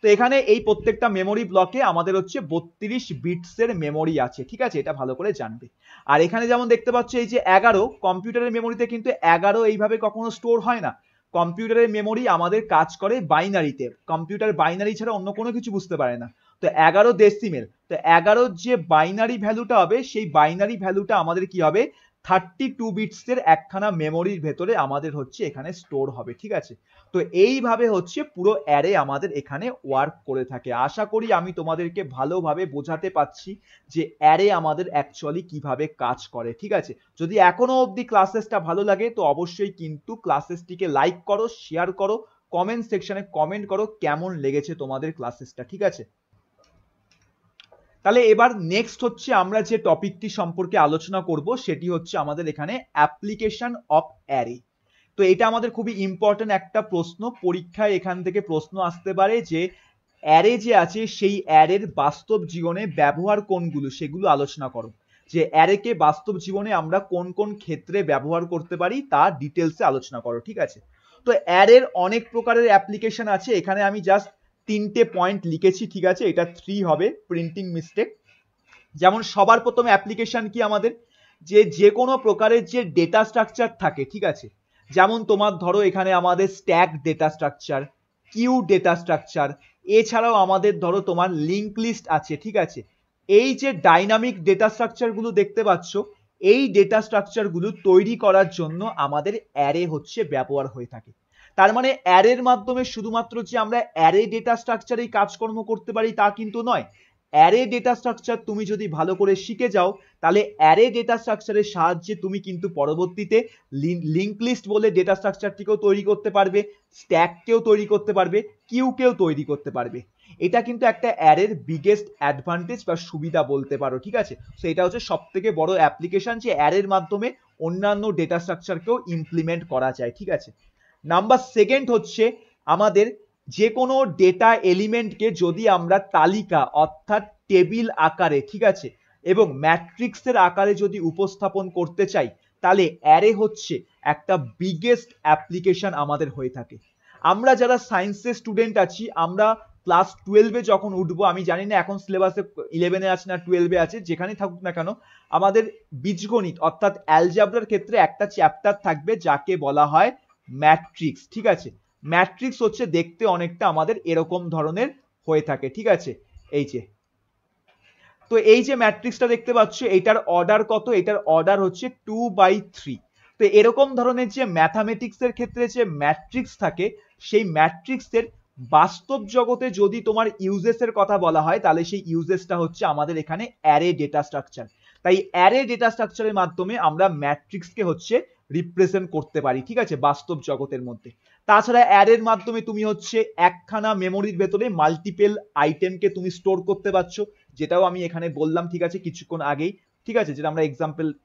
তো এখানে এই প্রত্যেকটা মেমোরি ব্লকে আমাদের হচ্ছে 32 বিটসের মেমোরি আছে, ঠিক আছে, এটা ভালো করে জানবে। আর এখানে যেমন দেখতে পাচ্ছ এই যে 11, কম্পিউটারের মেমোরিতে কিন্তু 11 এইভাবে কখনো স্টোর হয় না, কম্পিউটারের মেমোরি আমাদের কাজ করে বাইনারিতে, কম্পিউটার বাইনারি ছাড়া অন্য কোনো কিছু বুঝতে পারে না। তো 11 ডেসিমেল, তো 11 যে বাইনারি ভ্যালুটা হবে, সেই বাইনারি ভ্যালুটা আমাদের কি হবে 32 বিটসের একখানা মেমোরির ভেতরে আমাদের হচ্ছে এখানে স্টোর হবে, ঠিক আছে। তো এইভাবে হচ্ছে পুরো অ্যারে আমাদের এখানে ওয়ার্ক করে থাকে। আশা করি আমি তোমাদেরকে ভালোভাবে বোঝাতে পারছি যে অ্যারে আমাদের অ্যাকচুয়ালি কিভাবে কাজ করে, ঠিক আছে। যদি এখনো অবধি ক্লাসেসটা ভালো লাগে তো অবশ্যই কিন্তু ক্লাসেসটিকে লাইক করো, শেয়ার করো, কমেন্ট সেকশনে কমেন্ট করো কেমন লেগেছে তোমাদের ক্লাসেসটা, ঠিক আছে। তাহলে এবার নেক্সট হচ্ছে আমরা যে টপিকটি সম্পর্কে আলোচনা করব সেটি হচ্ছে আমাদের এখানে অ্যাপ্লিকেশন অফ অ্যারে। তো এটা আমাদের খুবই ইম্পর্টেন্ট একটা প্রশ্ন, পরীক্ষায় এখান থেকে প্রশ্ন আসতে পারে যে অ্যারে যে আছে সেই অ্যারের বাস্তব জীবনে ব্যবহার কোনগুলো সেগুলো আলোচনা করো, যে অ্যারেকে বাস্তব জীবনে আমরা কোন কোন ক্ষেত্রে ব্যবহার করতে পারি তা ডিটেলসে আলোচনা করো, ঠিক আছে। তো অ্যারের অনেক প্রকারের অ্যাপ্লিকেশন আছে, এখানে আমি জাস্ট 3টে পয়েন্ট লিখেছি, ঠিক আছে, এটা 3 হবে, প্রিন্টিং মিস্টেক। যেমন সবার প্রথমে অ্যাপ্লিকেশন কি আমাদের, যে কোনো প্রকারের যে ডেটা স্ট্রাকচার থাকে, ঠিক আছে, যেমন তোমার ধরো এখানে আমাদের stack data structure, queue data structure, এছাড়াও আমাদের ধরো তোমার লিঙ্ক লিস্ট আছে, ঠিক আছে। এই যে ডাইনামিক ডেটা স্ট্রাকচার গুলো দেখতে পাচ্ছ, এই ডেটা স্ট্রাকচার গুলো তৈরি করার জন্য আমাদের অ্যারে হচ্ছে ব্যবহার হয়ে থাকে। তার মানে অ্যারের মাধ্যমে শুধুমাত্র যে আমরা অ্যারে ডেটা স্ট্রাকচারেই কাজকর্ম করতে পারি তা কিন্তু নয়। অ্যারে ডেটা স্ট্রাকচার তুমি যদি ভালো করে শিখে যাও তাহলে অ্যারে ডেটা স্ট্রাকচারের সাহায্যে তুমি কিন্তু পরবর্তীতে লিঙ্ক লিস্ট বলে ডেটা স্ট্রাকচারটিকেও তৈরি করতে পারবে, স্ট্যাককেও তৈরি করতে পারবে, কিউকেও তৈরি করতে পারবে। এটা কিন্তু একটা অ্যারের বিগেস্ট অ্যাডভান্টেজ বা সুবিধা বলতে পারো, ঠিক আছে। সো এটা হচ্ছে সব থেকে বড় অ্যাপ্লিকেশন যে অ্যারের মাধ্যমে অন্যান্য ডেটা স্ট্রাকচারকেও ইমপ্লিমেন্ট করা যায়, ঠিক আছে। নাম্বার সেকেন্ড হচ্ছে আমাদের যে কোনো ডেটা এলিমেন্টকে যদি আমরা তালিকা অর্থাৎ টেবিল আকারে, ঠিক আছে, এবং ম্যাট্রিক্সের আকারে যদি উপস্থাপন করতে চাই তাহলে অ্যারে হচ্ছে একটা বিগেস্ট অ্যাপ্লিকেশন আমাদের হয়ে থাকে। আমরা যারা সায়েন্সের স্টুডেন্ট আছি, আমরা ক্লাস 12-এ যখন উঠবো, আমি জানি না এখন সিলেবাসে 11-এ আছে না 12-এ আছে, যেখানেই থাকুক না কেন, আমাদের বীজগণিত অর্থাৎ অ্যালজেব্রার ক্ষেত্রে একটা চ্যাপ্টার থাকবে যাকে বলা হয় ম্যাট্রিক্স, ঠিক আছে। ম্যাট্রিক্স হচ্ছে দেখতে অনেকটা আমাদের এরকম ধরনের হয়ে থাকে, ঠিক আছে। এই যে, তো এই যে ম্যাট্রিক্সটা দেখতে পাচ্ছ, এটার অর্ডার কত? এটার অর্ডার হচ্ছে 2/3। তো এরকম ধরনের যে ম্যাথামেটিক্সের ক্ষেত্রে যে ম্যাট্রিক্স থাকে, সেই ম্যাট্রিক্সের বাস্তব জগতে যদি তোমার ইউজেসের কথা বলা হয় তাহলে সেই ইউজেসটা হচ্ছে আমাদের এখানে অ্যারে ডেটা স্ট্রাকচার। তাই অ্যারে ডেটা স্ট্রাকচারের মাধ্যমে আমরা ম্যাট্রিক্সকে হচ্ছে রিপ্রেজেন্ট করতে পারি, ঠিক আছে, বাস্তব জগতের মধ্যে। তাছাড়া অ্যারের মাধ্যমে তুমি হচ্ছে একখানা মেমোরির ভেতরে মাল্টিপল আইটেমকে তুমি স্টোর করতে পারছো, যেটাও আমি এখানে বললাম, ঠিক আছে, কিছুক্ষণ আগেই, ঠিক আছে, যেটা আমরা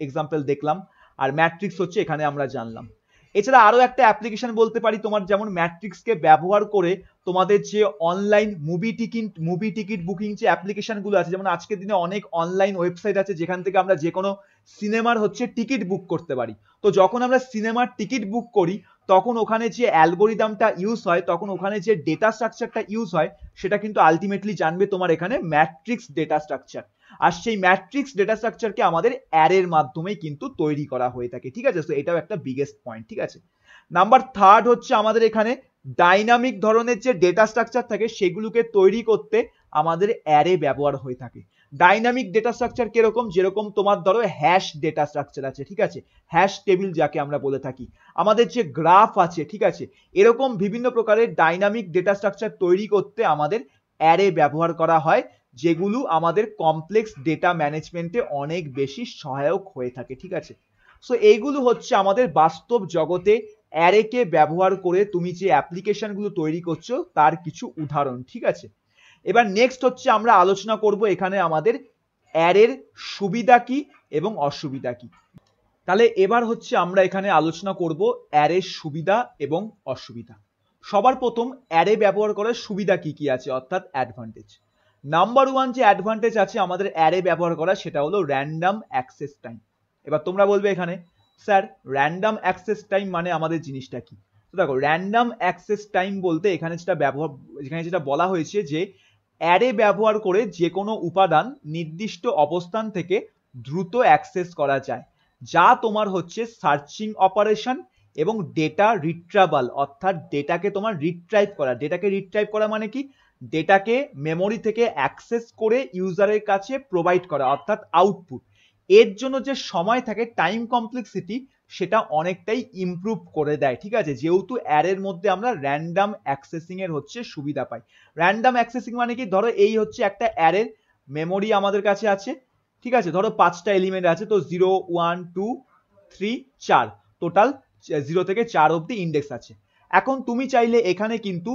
এক্সাম্পল দেখলাম। আর ম্যাট্রিক্স হচ্ছে এখানে আমরা জানলাম। এছাড়া আরো একটা অ্যাপ্লিকেশন বলতে পারি, তোমার যেমন ম্যাট্রিক্সকে ব্যবহার করে তোমাদের যে অনলাইন মুভি টিকিট বুকিং যে অ্যাপ্লিকেশনগুলো আছে, যেমন আজকের দিনে অনেক অনলাইন ওয়েবসাইট আছে যেখান থেকে আমরা যে কোনো সিনেমার হচ্ছে টিকিট বুক করতে পারি। তো যখন আমরা সিনেমার টিকিট বুক করি তখন ওখানে যে অ্যালগোরিদমটা ইউজ হয়, তখন ওখানে যে ডেটা স্ট্রাকচারটা ইউজ হয় সেটা কিন্তু আলটিমেটলি জানবে তোমার এখানে ম্যাট্রিক্স ডেটা স্ট্রাকচার। আর সেই ম্যাট্রিক্স ডেটা স্ট্রাকচারকে আমাদের অ্যারের মাধ্যমেই কিন্তু তৈরি করা হয়ে থাকে, ঠিক আছে। তো এটাও একটা বিগেস্ট পয়েন্ট, ঠিক আছে। নাম্বার থার্ড হচ্ছে আমাদের এখানে ডাইনামিক ধরনের যে ডেটা স্ট্রাকচার থাকে সেগুলোকে তৈরি করতে আমাদের অ্যারে ব্যবহার হয়ে থাকে। ডাইনামিক ডেটা স্ট্রাকচার কিরকম? যেরকম তোমার ধরো হ্যাশ ডেটা স্ট্রাকচার আছে, ঠিক আছে, হ্যাশ টেবিল যাকে আমরা বলে থাকি, আমাদের যে গ্রাফ আছে, ঠিক আছে, এরকম বিভিন্ন প্রকারের ডাইনামিক ডেটা স্ট্রাকচার তৈরি করতে আমাদের অ্যারে ব্যবহার করা হয়, যেগুলো আমাদের কমপ্লেক্স ডেটা ম্যানেজমেন্টে অনেক বেশি সহায়ক হয়ে থাকে, ঠিক আছে। সো এইগুলো হচ্ছে আমাদের বাস্তব জগতে অ্যারেকে ব্যবহার করে তুমি যে অ্যাপ্লিকেশনগুলো তৈরি করছো তার কিছু উদাহরণ, ঠিক আছে। এবার নেক্সট হচ্ছে আমরা আলোচনা করব এখানে আমাদের অ্যারের সুবিধা কি এবং অসুবিধা কি। তাহলে এবার হচ্ছে আমরা এখানে আলোচনা করব অ্যারের সুবিধা এবং অসুবিধা। সবার প্রথম অ্যারে ব্যবহার করার সুবিধা কি কি আছে, অর্থাৎ অ্যাডভান্টেজ। নাম্বার 1 যে অ্যাডভান্টেজ আছে আমাদের অ্যারে ব্যবহার করা, সেটা হলো র্যান্ডম অ্যাক্সেস টাইম। এবার তোমরা বলবে এখানে, স্যার র্যান্ডম অ্যাক্সেস টাইম মানে আমাদের জিনিসটা কি? তো দেখো, র্যান্ডম অ্যাক্সেস টাইম বলতে এখানে যেটা বলা হয়েছে যে অ্যারে ব্যবহার করে যে কোনো উপাদান নির্দিষ্ট অবস্থান থেকে দ্রুত অ্যাক্সেস করা যায়, যা তোমার হচ্ছে সার্চিং অপারেশন এবং ডেটা রিট্রাভাল, অর্থাৎ ডেটাকে তোমার রিট্রাইভ করা মানে কি? ডেটাকে মেমোরি থেকে অ্যাক্সেস করে ইউজারের কাছে প্রোভাইড করা, অর্থাৎ আউটপুট। এর জন্য যে সময় থাকে, টাইম কমপ্লেক্সিটি, সেটা অনেকটাই ইমপ্রুভ করে দেয়, ঠিক আছে, যেহেতু অ্যারের মধ্যে আমরা র্যান্ডম অ্যাক্সেসিং এর হচ্ছে সুবিধা পাই। র্যান্ডম অ্যাক্সেসিং মানে কি? ধরো এই হচ্ছে একটা অ্যারের মেমোরি আমাদের কাছে আছে, ঠিক আছে, ধরো 5টা এলিমেন্ট আছে, তো 0 1 2 3 4, টোটাল 0 থেকে 4 অব্দি ইন্ডেক্স আছে। এখন তুমি চাইলে এখানে কিন্তু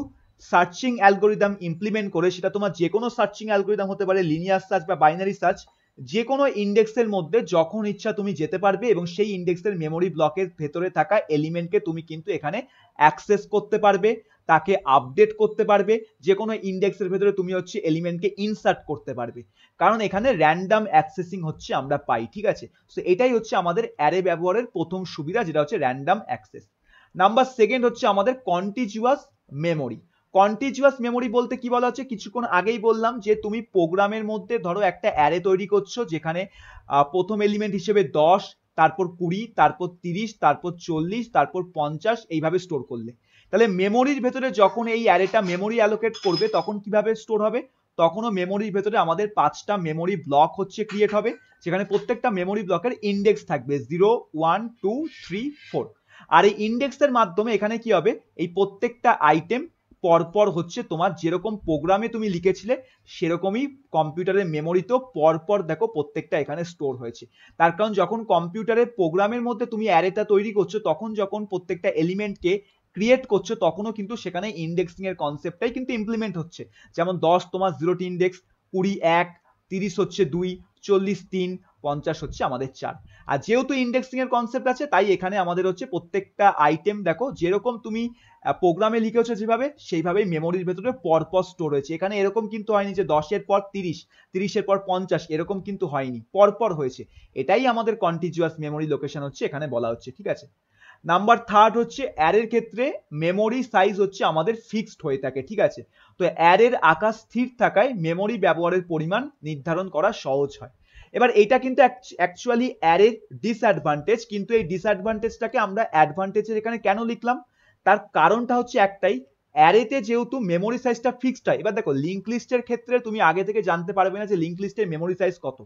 সার্চিং অ্যালগোরিদম ইমপ্লিমেন্ট করে, সেটা তোমার যে কোনো সার্চিং অ্যালগোরিদম হতে পারে, লিনিয়ার সার্চ বা বাইনারি সার্চ, যে কোনো ইন্ডেক্সের মধ্যে যখন ইচ্ছা তুমি যেতে পারবে এবং সেই ইন্ডেক্সের মেমোরি ব্লকের ভেতরে থাকা এলিমেন্টকে তুমি কিন্তু এখানে অ্যাক্সেস করতে পারবে, তাকে আপডেট করতে পারবে, যে কোনো ইন্ডেক্সের ভেতরে তুমি হচ্ছে এলিমেন্টকে ইনসার্ট করতে পারবে, কারণ এখানে র্যান্ডম অ্যাক্সেসিং হচ্ছে আমরা পাই, ঠিক আছে। সো এটাই হচ্ছে আমাদের অ্যারে ব্যবহারের প্রথম সুবিধা, যেটা হচ্ছে র্যান্ডম অ্যাক্সেস। নাম্বার সেকেন্ড হচ্ছে আমাদের কন্টিজিউয়াস মেমোরি। কন্টিজিউয়াস মেমোরি বলতে কি বলা হচ্ছে? কিছুক্ষণ আগেই বললাম যে তুমি প্রোগ্রামের মধ্যে ধরো একটা অ্যারে তৈরি করছো, যেখানে প্রথম এলিমেন্ট হিসেবে 10, তারপর 20, তারপর 30, তারপর 40, তারপর 50, এইভাবে স্টোর করলে, তাহলে মেমোরির ভেতরে যখন এই অ্যারেটা মেমোরি অ্যালোকেট করবে তখন কিভাবে স্টোর হবে? তখনও মেমোরির ভেতরে আমাদের 5টা মেমোরি ব্লক হচ্ছে ক্রিয়েট হবে, যেখানে প্রত্যেকটা মেমোরি ব্লকের ইন্ডেক্স থাকবে 0 1 2 3 4। আর এই ইন্ডেক্সের মাধ্যমে এখানে কি হবে, এই প্রত্যেকটা আইটেম পরপর হচ্ছে তোমার যেরকম প্রোগ্রামে তুমি লিখেছিলে সেরকমই কম্পিউটারের মেমোরিতেও পরপর দেখো প্রত্যেকটা এখানে স্টোর হয়েছে। তার কারণ যখন কম্পিউটারের প্রোগ্রামের মধ্যে তুমি অ্যারেটা তৈরি করছো, তখন যখন প্রত্যেকটা এলিমেন্টকে ক্রিয়েট করছো তখনও কিন্তু সেখানে ইন্ডেক্সিং এর কনসেপ্টটাই কিন্তু ইমপ্লিমেন্ট হচ্ছে। যেমন 10 তোমার 0টি ইন্ডেক্স, 20 1, 30 হচ্ছে 2, 40 3, 50 হচ্ছে আমাদের 4। আর যেহেতু ইন্ডেক্সিং এর কনসেপ্ট আছে তাই এখানে আমাদের হচ্ছে প্রত্যেকটা আইটেম দেখো যেরকম তুমি প্রোগ্রামে লিখেছো যেভাবে সেইভাবেই মেমোরির ভেতরে পরপর স্টোর হয়েছে। এখানে এরকম কিন্তু হয়নি যে 10-এর পর 30, 30-এর পর 50, এরকম কিন্তু হয়নি, পরপর হয়েছে। এটাই আমাদের কন্টিজিউয়াস মেমোরি লোকেশন হচ্ছে এখানে বলা হচ্ছে, ঠিক আছে। নাম্বার থার্ড হচ্ছে অ্যারের ক্ষেত্রে মেমোরি সাইজ হচ্ছে আমাদের ফিক্সড হয়ে থাকে, ঠিক আছে। তো অ্যারের আকার স্থির থাকায় মেমোরি ব্যবহারের পরিমাণ নির্ধারণ করা সহজ হয়। এবার এটা কিন্তু অ্যাকচুয়ালি অ্যারের ডিসঅ্যাডভান্টেজ, কিন্তু এই ডিসঅ্যাডভান্টেজটাকে আমরা অ্যাডভান্টেজের এখানে কেন লিখলাম, তার কারণটা হচ্ছে একটাই, অ্যারেতে যেহেতু মেমোরি সাইজটা ফিক্সড হয়। এবার দেখো লিঙ্ক লিস্টের ক্ষেত্রে তুমি আগে থেকে জানতে পারবে না যে লিঙ্ক লিস্টের মেমোরি সাইজ কত,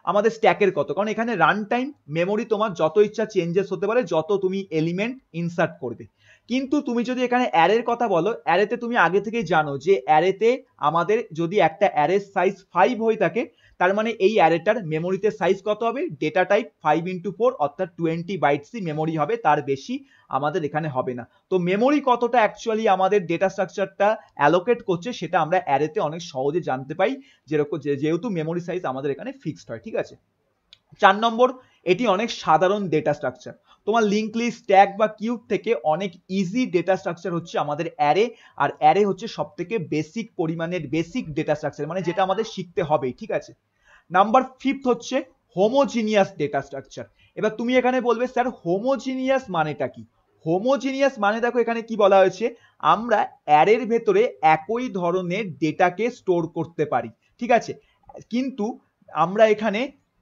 আমাদের স্ট্যাকের কত, কারণ এখানে রান টাইম মেমোরি তোমার যত ইচ্ছা চেঞ্জেস হতে পারে যত তুমি এলিমেন্ট ইনসার্ট করবে। কিন্তু তুমি যদি এখানে অ্যারের কথা বলো, অ্যারেতে তুমি আগে থেকেই জানো যে অ্যারেতে আমাদের যদি একটা অ্যারের সাইজ 5 হয়ে থাকে, তার মানে এই অ্যারেটার মেমোরিতে সাইজ কত হবে, ডেটা টাইপ 5x4 অর্থাৎ 20 বাইটসই মেমোরি হবে, তার বেশি আমাদের এখানে হবে না। তো মেমোরি কতটা অ্যাকচুয়ালি আমাদের ডেটা স্ট্রাকচারটা অ্যালোকেট করছে সেটা আমরা অ্যারেতে অনেক সহজে জানতে পাই, যেরকম যেহেতু মেমোরি সাইজ আমাদের এখানে ফিক্সড হয়, ঠিক আছে। 4 নম্বর, এটি অনেক সাধারণ ডেটা স্ট্রাকচার। তোমার লিঙ্ক লিস্ট, স্ট্যাক বা কিউব থেকে অনেক ইজি ডেটা স্ট্রাকচার হচ্ছে আমাদের অ্যারে, আর অ্যারে হচ্ছে সবথেকে বেসিক পরিমাণের বেসিক ডেটা স্ট্রাকচার, মানে যেটা আমাদের শিখতে হবে, ঠিক আছে। নাম্বার 5 হচ্ছে হোমোজিনিয়াস ডেটা স্ট্রাকচার। এবার তুমি এখানে বলবে স্যার হোমোজিনিয়াস মানেটা কি? হোমোজিনিয়াস মানে দেখো এখানে কি বলা হয়েছে, আমরা অ্যারের ভেতরে একই ধরনের ডেটাকে স্টোর করতে পারি, ঠিক আছে, কিন্তু আমরা এখানে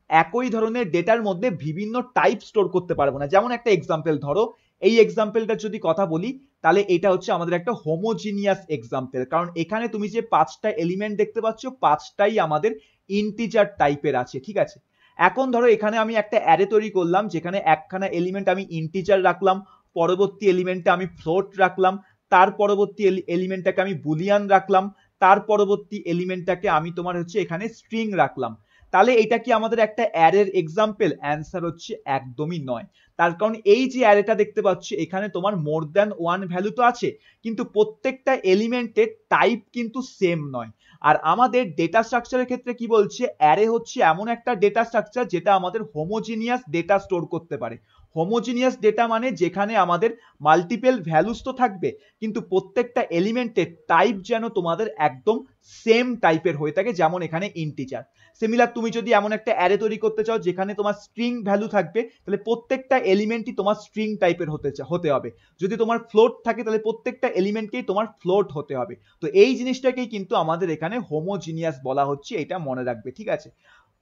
একই ধরনের ডেটার মধ্যে বিভিন্ন টাইপ স্টোর করতে পারবো না। যেমন একটা এক্সাম্পল ধরো, এই এক্সাম্পলটা যদি কথা বলি তাহলে এটা হচ্ছে আমাদের একটা হোমোজিনিয়াস এক্সাম্পল, কারণ এখানে তুমি যে 5টা এলিমেন্ট দেখতে পাচ্ছ 5টাই আমাদের ইন্টিজার টাইপের আছে, ঠিক আছে। এখন ধরো এখানে আমি একটা অ্যারে তৈরি করলাম যেখানে একখানা এলিমেন্ট আমি ইন্টিজার রাখলাম, পরবর্তী এলিমেন্টে আমি ফ্লোট রাখলাম, তার পরবর্তী এলিমেন্টটাকে আমি বুলিয়ান রাখলাম, তার পরবর্তী এলিমেন্টটাকে আমি তোমার হচ্ছে এখানে স্ট্রিং রাখলাম। তাহলে এটা কি আমাদের একটা অ্যারের এক্সাম্পল? অ্যান্সার হচ্ছে একদমই নয়। তার কারণ এই যে অ্যারেটা দেখতে পাচ্ছ এখানে তোমার মোর দ্যান ওয়ান ভ্যালু তো আছে, কিন্তু প্রত্যেকটা এলিমেন্টের টাইপ কিন্তু সেম নয়। আর আমাদের ডেটা স্ট্রাকচারের ক্ষেত্রে কি বলছে, অ্যারে হচ্ছে এমন একটা ডেটা স্ট্রাকচার যেটা আমাদের হোমোজিনিয়াস ডেটা স্টোর করতে পারে। হোমোজিনিয়াস ডেটা মানে যেখানে আমাদের মাল্টিপল ভ্যালুস তো থাকবে, কিন্তু প্রত্যেকটা এলিমেন্টের টাইপ যেন তোমাদের একদম সেম টাইপের হয়ে থাকে, যেমন এখানে ইন্টিজার। সিমিলার তুমি যদি এমন একটা অ্যারে তৈরি করতে চাও যেখানে তোমার স্ট্রিং ভ্যালু থাকবে, তাহলে প্রত্যেকটা এলিমেন্টই তোমার স্ট্রিং টাইপের হতে হবে। যদি তোমার ফ্লোট থাকে তাহলে প্রত্যেকটা এলিমেন্টকেই তোমার ফ্লোট হতে হবে। তো এই জিনিসটাকেই কিন্তু আমাদের এখানে হোমোজিনিয়াস বলা হচ্ছে, এটা মনে রাখবে, ঠিক আছে।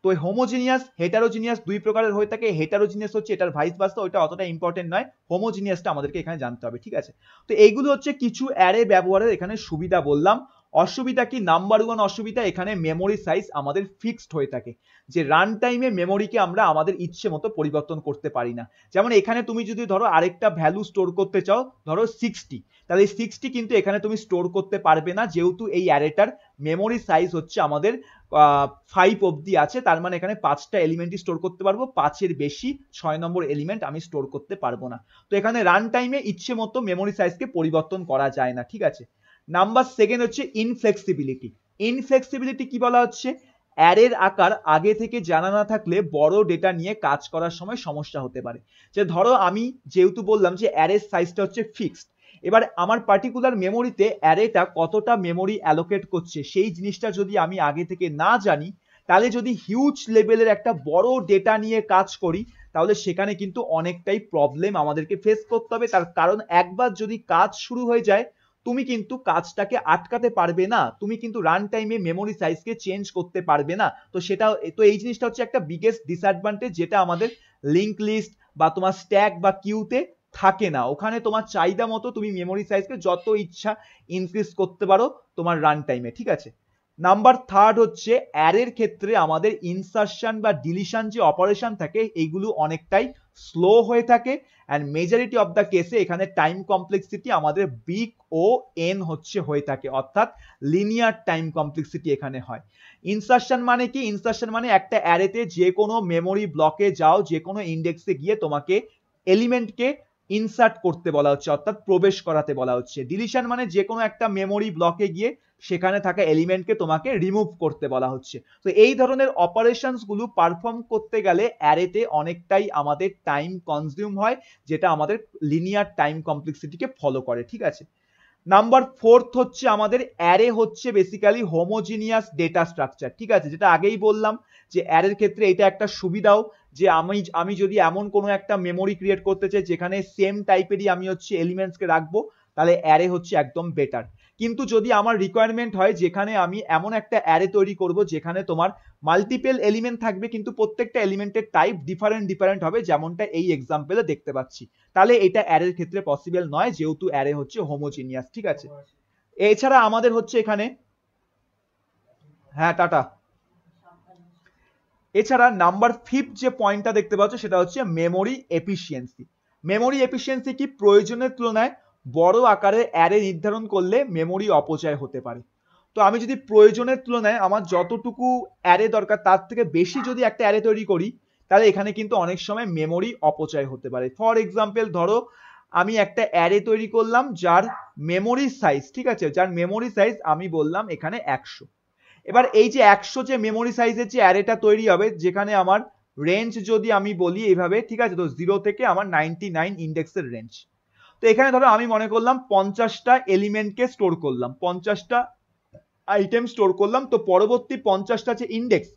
তো হোমোজিনিয়াস হেটারোজিনিয়াস দুই প্রকারের হয়ে থাকে। হেটারোজিনিয়াস হচ্ছে এটার ভাইস ভার্সা, ওইটা অতটা ইম্পর্টেন্ট নয়, হোমোজিনিয়াসটা আমাদেরকে এখানে জানতে হবে, ঠিক আছে। তো এইগুলো হচ্ছে কিছু অ্যারে ব্যবহারের এখানে সুবিধা বললাম। অসুবিধা কি? নাম্বার 1 অসুবিধা, এখানে মেমোরি সাইজ আমাদের ফিক্সড হয়ে থাকে, যে রান টাইমে মেমোরিকে আমরা আমাদের ইচ্ছে মতো পরিবর্তন করতে পারি না। যেমন এখানে তুমি যদি ধরো আরেকটা ভ্যালু স্টোর করতে চাও, ধরো 60, তাহলে 60 কিন্তু এখানে তুমি স্টোর করতে পারবে না, যেহেতু এই অ্যারেটার মেমোরি সাইজ হচ্ছে আমাদের 5 অবধি আছে। তার মানে এখানে 5টা এলিমেন্টই স্টোর করতে পারবো, 5-এর বেশি 6 নম্বর এলিমেন্ট আমি স্টোর করতে পারবো না। তো এখানে রান টাইমে ইচ্ছে মতো মেমোরি সাইজকে পরিবর্তন করা যায় না, ঠিক আছে। নাম্বার 2 হচ্ছে ইনফ্লেক্সিবিলিটি। ইনফ্লেক্সিবিলিটি কি বলা হচ্ছে, অ্যারের আকার আগে থেকে জানা না থাকলে বড় ডেটা নিয়ে কাজ করার সময় সমস্যা হতে পারে। যে ধরো আমি যেহেতু বললাম যে অ্যারের সাইজটা হচ্ছে ফিক্সড, এবার আমার পার্টিকুলার মেমোরিতে অ্যারেটা কতটা মেমোরি অ্যালোকেট করছে সেই জিনিসটা যদি আমি আগে থেকে না জানি, তাহলে যদি হিউজ লেভেলের একটা বড় ডেটা নিয়ে কাজ করি তাহলে সেখানে কিন্তু অনেকটাই প্রবলেম আমাদেরকে ফেস করতে হবে। তার কারণ একবার যদি কাজ শুরু হয়ে যায় তুমি কিন্তু কাজটাকে আটকাতে পারবে না, তুমি কিন্তু রান টাইমে মেমোরি সাইজকে চেঞ্জ করতে পারবে না। তো সেটা তো এই জিনিসটা হচ্ছে একটা বিগেস্ট ডিসঅ্যাডভান্টেজ, যেটা আমাদের লিঙ্ক লিস্ট বা তোমার স্ট্যাক বা কিউতে থাকে না। ওখানে তোমার চাহিদা মতো তুমি মেমোরি সাইজকে যত ইচ্ছা ইনক্রিজ করতে পারো তোমার রান টাইমে, ঠিক আছে। নাম্বার 3 হচ্ছে অ্যারের ক্ষেত্রে আমাদের ইনসারশন বা ডিলিশন যে অপারেশন থাকে এইগুলো অনেকটাই স্লো হয়ে থাকে, অ্যান্ড মেজরিটি অফ দ্য কেসে এখানে টাইম কমপ্লেক্সিটি আমাদের বিগ ও এন হচ্ছে হয়ে থাকে, অর্থাৎ লিনিয়ার টাইম কমপ্লেক্সিটি এখানে হয়। ইনসারশন মানে কি? ইনসারশন মানে একটা অ্যারেতে যে কোনো মেমোরি ব্লকে যাও, যে কোনো ইন্ডেক্সে গিয়ে তোমাকে এলিমেন্টকে ইনসার্ট করতে বলা হচ্ছে, অর্থাৎ প্রবেশ করাতে বলা হচ্ছে। ডিলিশন মানে যে কোনো একটা মেমোরি ব্লকে গিয়ে সেখানে থাকা এলিমেন্টকে তোমাকে রিমুভ করতে বলা হচ্ছে। তো এই ধরনের অপারেশনস গুলো পারফর্ম করতে গেলে অ্যারেতে অনেকটাই আমাদের টাইম কনজিউম হয়, যেটা আমাদের লিনিয়ার টাইম কমপ্লেক্সিটিকে ফলো করে, ঠিক আছে। নাম্বার 4 হচ্ছে আমাদের অ্যারে হচ্ছে বেসিক্যালি হোমোজিনিয়াস ডেটা স্ট্রাকচার, ঠিক আছে, যেটা আগেই বললাম যে অ্যারের ক্ষেত্রে এটা একটা সুবিধাও, যে আমি যদি এমন কোনো একটা মেমোরি ক্রিয়েট করতে চাই যেখানে সেম টাইপেরই আমি হচ্ছে এলিমেন্টসকে রাখবো, তাহলে অ্যারে হচ্ছে একদম বেটার। কিন্তু যদি আমার রিকোয়ারমেন্ট হয় যেখানে আমি এমন একটা অ্যারে তৈরি করব যেখানে তোমার মাল্টিপল এলিমেন্ট থাকবে কিন্তু প্রত্যেকটা এলিমেন্টের টাইপ ডিফারেন্ট হবে, যেমনটা এই এক্সাম্পলে দেখতে পাচ্ছি, তাহলে এটা অ্যারের ক্ষেত্রে পসিবল নয়, যেহেতু অ্যারে হচ্ছে হোমোজিনিয়াস, ঠিক আছে। এছাড়া আমাদের হচ্ছে এখানে, হ্যাঁ টাটা, এছাড়া নাম্বার 5 যে পয়েন্টটা দেখতে পাচ্ছ সেটা হচ্ছে মেমোরি এফিসিয়েন্সি। মেমোরি এফিসিয়েন্সি কি? প্রয়োজনের তুলনায় বড় আকারের অ্যারে নির্ধারণ করলে মেমোরি অপচয় হতে পারে। তো আমি যদি প্রয়োজনের তুলনায় আমার যতটুকু অ্যারে দরকার তার থেকে বেশি যদি একটা অ্যারে তৈরি করি, তাহলে এখানে কিন্তু অনেক সময় মেমোরি অপচয় হতে পারে। ফর এক্সাম্পল ধরো আমি একটা অ্যারে তৈরি করলাম যার মেমোরি সাইজ, ঠিক আছে, যার মেমোরি সাইজ আমি বললাম এখানে 100। এবার এই যে 100 যে মেমোরি সাইজের যে অ্যারেটা তৈরি হবে, যেখানে আমার রেঞ্জ যদি আমি বলি এইভাবে, ঠিক আছে, তো 0 থেকে আমার 99 ইন্ডেক্সের রেঞ্জ। তো এখানে ধরো আমি মনে করলাম 50টা এলিমেন্টকে স্টোর করলাম, 50টা আইটেম স্টোর করলাম, তো পরবর্তী 50টা যে ইন্ডেক্স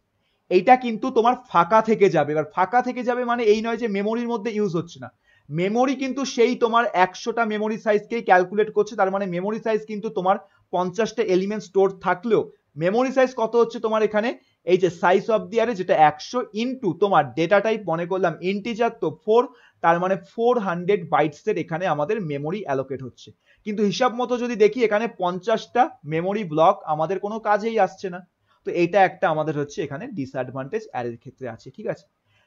এইটা কিন্তু তোমার ফাঁকা থেকে যাবে। এবার ফাঁকা থেকে যাবে মানে এই নয় যে মেমোরির মধ্যে ইউজ হচ্ছে না, মেমোরি কিন্তু সেই তোমার 100টা মেমোরি সাইজকেই ক্যালকুলেট করছে, তার মানে মেমোরি সাইজ কিন্তু তোমার 50টা এলিমেন্ট স্টোর থাকলেও মেমোরি সাইজ কত হচ্ছে তোমার এখানে, এই যে সাইজ অফ দি অ্যারে যেটা 100 ইনটু তোমার ডেটা টাইপ মনে করলাম ইন্টিজার, তো 4, তার মানে 400 বাইটসের এখানে আমাদের মেমোরি অ্যালোকেট হচ্ছে। কিন্তু হিসাব মতো যদি দেখি এখানে 50টা মেমোরি ব্লক আমাদের কোনো কাজেই আসছে না, তো এটা একটা আমাদের হচ্ছে এখানে ডিসঅ্যাডভান্টেজ অ্যারের ক্ষেত্রে আছে, ঠিক আছে।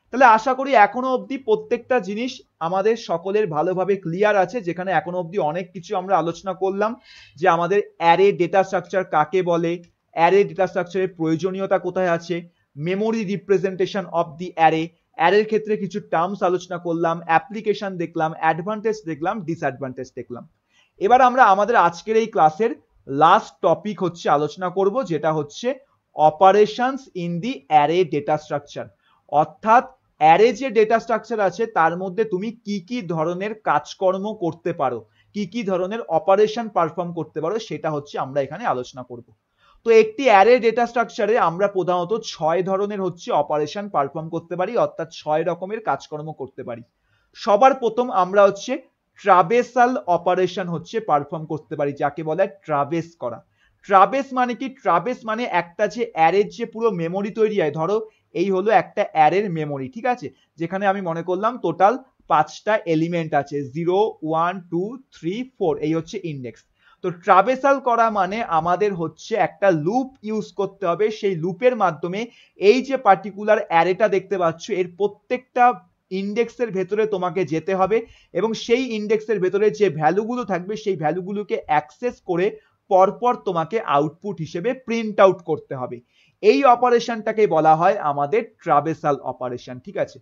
তাহলে আশা করি এখনো অবধি প্রত্যেকটা জিনিস আমাদের সকলের ভালোভাবে ক্লিয়ার আছে, যেখানে এখনো অবধি অনেক কিছু আমরা আলোচনা করলাম, যে আমাদের অ্যারে ডেটা স্ট্রাকচার কাকে বলে, অ্যারে ডেটা স্ট্রাকচারের প্রয়োজনীয়তা কোথায় আছে, memory representation of the array, অ্যারের ক্ষেত্রে কিছু টার্মস আলোচনা করলাম, অ্যাপ্লিকেশন দেখলাম, অ্যাডভান্টেজ দেখলাম, ডিসঅ্যাডভান্টেজ দেখলাম। এবার আমরা আমাদের আজকের এই ক্লাসের লাস্ট টপিক হচ্ছে আলোচনা করব, যেটা হচ্ছে operations in the array data structure, অর্থাৎ অ্যারে যে ডেটা স্ট্রাকচার আছে তার মধ্যে তুমি কি কি ধরনের কাজকর্ম করতে পারো, কি কি ধরনের অপারেশন পারফর্ম করতে পারো, সেটা হচ্ছে আমরা এখানে আলোচনা করব। তো একটি অ্যারে ডেটা স্ট্রাকচারে আমরা প্রধানত 6 ধরনের হচ্ছে অপারেশন পারফর্ম করতে পারি, অর্থাৎ 6 রকমের কাজকর্ম করতে পারি। সবার প্রথম আমরা হচ্ছে ট্রাভেসাল অপারেশন হচ্ছে পারফর্ম করতে পারি, যাকে বলে ট্রাভেস করা। ট্রাভেস মানে কি? ট্রাভেস মানে একটা যে অ্যারের যে পুরো মেমোরি তৈরি হয়, ধরো এই হলো একটা অ্যারের মেমোরি, ঠিক আছে, যেখানে আমি মনে করলাম টোটাল 5টা এলিমেন্ট আছে, 0 1 2 3 4, এই হচ্ছে ইন্ডেক্স। তো ট্রাভেসাল করা মানে আমাদের হচ্ছে একটা লুপ ইউজ করতে হবে, সেই লুপের মাধ্যমে এই যে পার্টিকুলার অ্যারেটা দেখতে পাচ্ছ এর প্রত্যেকটা ইন্ডেক্সের ভেতরে তোমাকে যেতে হবে, এবং সেই ইন্ডেক্সের ভেতরে যে ভ্যালুগুলো থাকবে সেই ভ্যালুগুলোকে অ্যাক্সেস করে পরপর তোমাকে আউটপুট হিসেবে প্রিন্ট আউট করতে হবে। এই অপারেশনটাকে বলা হয় আমাদের ট্রাভেসাল অপারেশন, ঠিক আছে।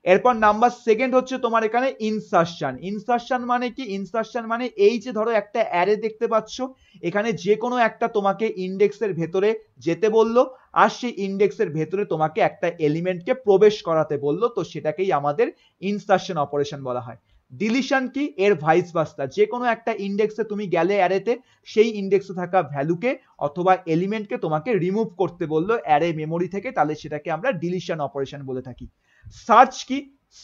এরপর নাম্বার 2 হচ্ছে তোমার এখানে ইনসারশন। ইনসারশন মানে কি? ইনসারশন মানে এই যে ধরো একটা অ্যারে দেখতে পাচ্ছ, এখানে যে কোনো একটা তোমাকে ইন্ডেক্সের ভেতরে যেতে বললো, আর সেই ইন্ডেক্সের ভেতরে তোমাকে একটা এলিমেন্টকে প্রবেশ করাতে বললো, তো সেটাকেই আমাদের ইনসারশন অপারেশন বলা হয়। ডিলিশন কি? এর ভাইস ভার্সা, যে কোনো একটা ইন্ডেক্সে তুমি গেলে অ্যারেতে, সেই ইন্ডেক্সে থাকা ভ্যালুকে অথবা এলিমেন্টকে তোমাকে রিমুভ করতে বললো অ্যারে মেমোরি থেকে, তাহলে সেটাকে আমরা ডিলিশন অপারেশন বলে থাকি। সার্চ কি?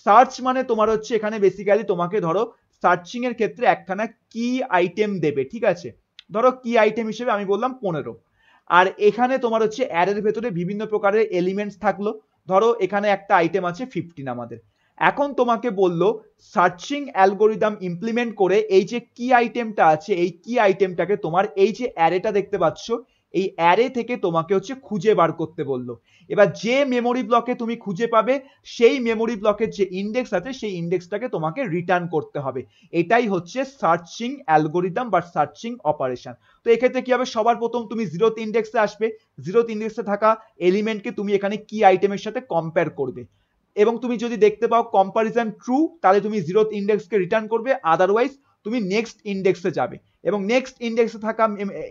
সার্চ মানে তোমার হচ্ছে এখানে বেসিক্যালি তোমাকে ধরো সার্চিং এর ক্ষেত্রে একখানা কি আইটেম দেবে, ঠিক আছে, ধরো কি আইটেম হিসেবে আমি বললাম 15, আর এখানে তোমার হচ্ছে অ্যারের ভেতরে বিভিন্ন প্রকারের এলিমেন্টস থাকলো, ধরো এখানে একটা আইটেম আছে 15 আমাদের। এখন তোমাকে বললো সার্চিং অ্যালগোরিদম ইমপ্লিমেন্ট করে এই যে কি আইটেমটা আছে, এই কি আইটেমটাকে তোমার এই যে অ্যারেটা দেখতে পাচ্ছ এই অ্যারে থেকে তোমাকে হচ্ছে খুঁজে বার করতে বললো। এবার যে মেমোরি ব্লকে তুমি খুঁজে পাবে সেই মেমোরি ব্লকের যে ইন্ডেক্স আছে সেই ইন্ডেক্সটাকে তোমাকে রিটার্ন করতে হবে। এটাই হচ্ছে সার্চিং অ্যালগোরিদম বা সার্চিং অপারেশন। তো এক্ষেত্রে কি হবে, সবার প্রথম তুমি জিরোথ ইন্ডেক্সে আসবে, জিরোথ ইন্ডেক্সে থাকা এলিমেন্টকে তুমি এখানে কি আইটেমের সাথে কম্পেয়ার করবে, এবং তুমি যদি দেখতে পাও কম্পারিজন ট্রু তাহলে তুমি জিরোথ ইন্ডেক্সকে রিটার্ন করবে, আদারওয়াইজ তুমি নেক্সট ইন্ডেক্সে যাবে এবং নেক্সট ইন্ডেক্সে থাকা